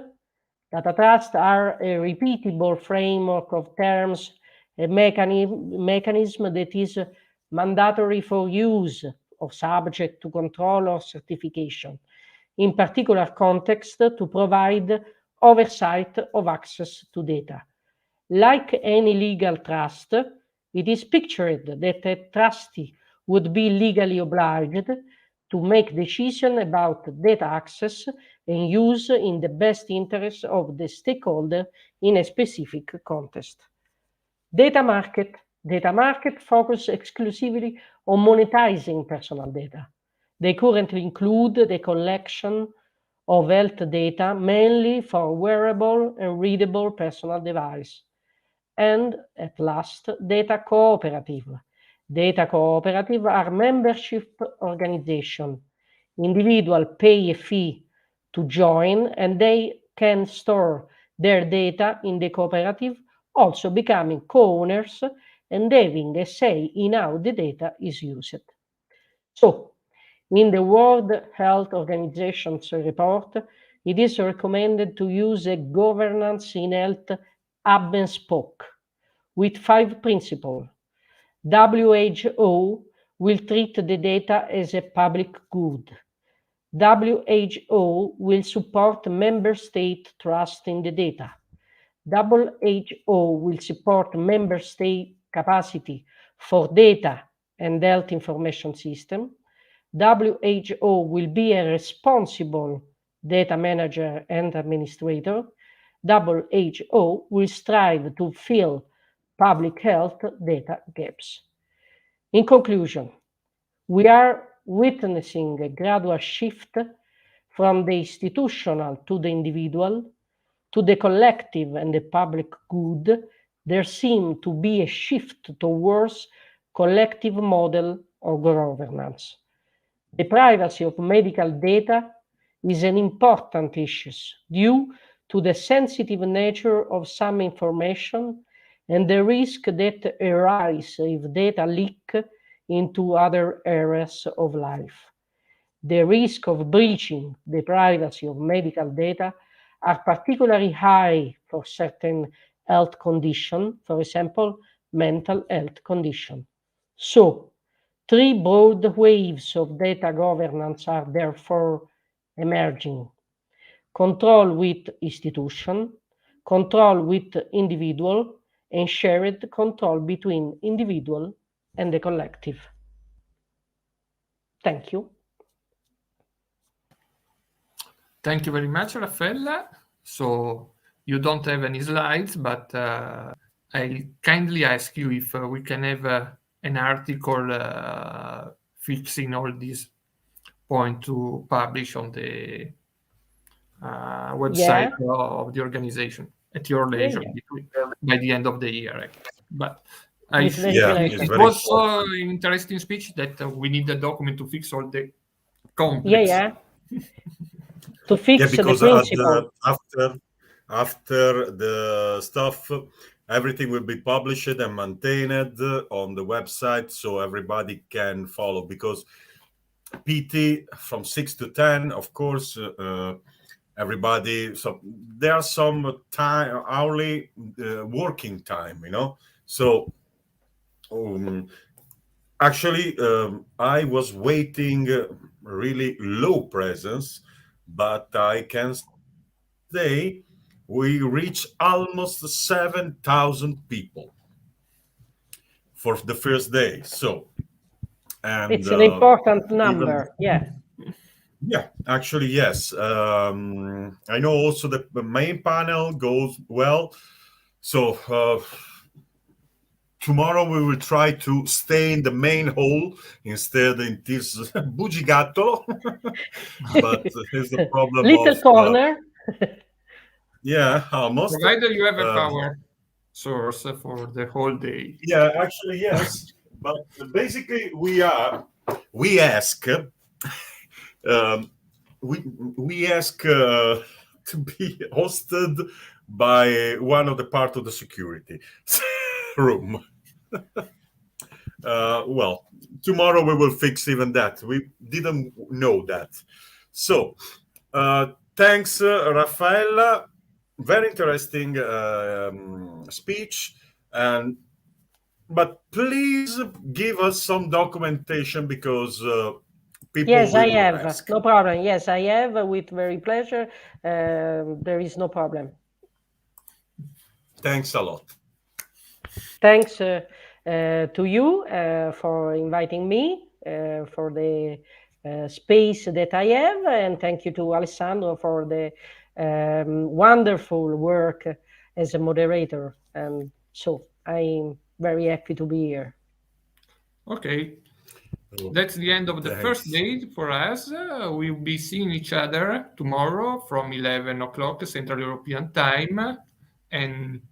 Data trust are a repeatable framework of terms, a mechanism that is mandatory for use or subject to control or certification, in particular context to provide oversight of access to data. Like any legal trust, it is pictured that a trustee would be legally obliged to make decisions about data access and use in the best interest of the stakeholder in a specific context. Data market. Data market focus exclusively on monetizing personal data. They currently include the collection of health data, mainly for wearable and readable personal device. And at last, data cooperative. Data cooperative are membership organizations. Individuals pay a fee to join, and they can store their data in the cooperative, also becoming co-owners and having a say in how the data is used. So, in the World Health Organization's report, it is recommended to use a governance in health hub and spoke with 5 principles. WHO will treat the data as a public good. WHO will support member state trust in the data. WHO will support member state capacity for data and health information system. WHO will be a responsible data manager and administrator. WHO will strive to fill public health data gaps. In conclusion, we are witnessing a gradual shift from the institutional to the individual, to the collective and the public good. There seems to be a shift towards collective model of governance. The privacy of medical data is an important issue due to the sensitive nature of some information and the risk that arise if data leak into other areas of life. The risk of breaching the privacy of medical data are particularly high for certain health conditions, for example, mental health conditions. So, 3 broad waves of data governance are therefore emerging. Control with institution, control with individual, and shared control between individual and the collective. Thank you. Thank you very much, Raffaella. So you don't have any slides, but I kindly ask you if we can have an article fixing all these points to publish on the website of the organization at your leisure by the end of the year. But it was so an interesting speech that we need a document to fix all the complex. To fix the principle. After the stuff, everything will be published and maintained on the website so everybody can follow, because PT from 6 to 10, of course, everybody, so there are some time, hourly working time, so actually I was waiting really low presence, but I can say we reached almost 7,000 people for the first day. So, and it's an important number. Yeah, actually, yes. I know also that the main panel goes well. So tomorrow we will try to stay in the main hall instead in this bugigattolo. But here's the problem. Little corner. Yeah, almost. Provided you have a power source for the whole day. Yeah, actually, yes. But basically, we ask we ask to be hosted by one of the part of the security room. Well, tomorrow we will fix even that. We didn't know that. So, thanks, Raffaella. Very interesting speech, but please give us some documentation, because people yes, I have ask. no problem. Yes, I have with very pleasure. There is no problem. Thanks a lot. Thanks to you for inviting me for the space that I have, and thank you to Alessandro for the wonderful work as a moderator. And so I'm very happy to be here. Okay. That's the end of the first day for us. We'll be seeing each other tomorrow from 11 o'clock Central European Time. And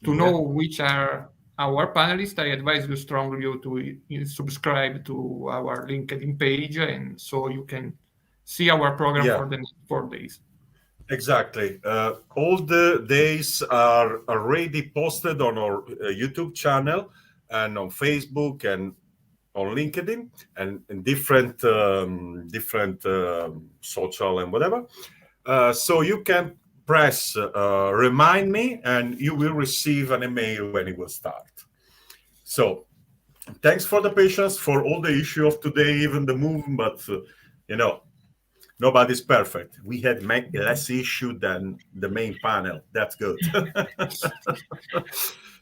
to know which are our panelists, I advise you strongly to subscribe to our LinkedIn page, and so you can see our program for the next 4 days. Exactly. All the days are already posted on our YouTube channel and on Facebook and on LinkedIn and in different social and whatever. So you can press remind me and you will receive an email when it will start. So thanks for the patience for all the issue of today, even the movement, but nobody's perfect. We had less issue than the main panel. That's good.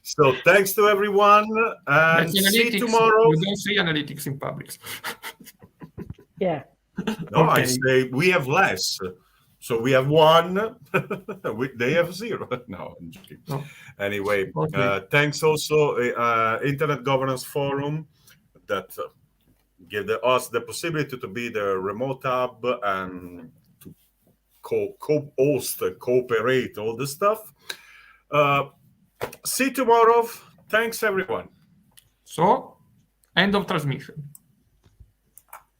So thanks to everyone, and see you tomorrow. You don't say analytics in public. Yeah. No, I say we have less. So we have 1. They have 0. No, I'm joking. No. Anyway, thanks also Internet Governance Forum that give us the possibility to be the remote hub and to co-host, cooperate, all this stuff. See you tomorrow. Thanks, everyone. So, end of transmission.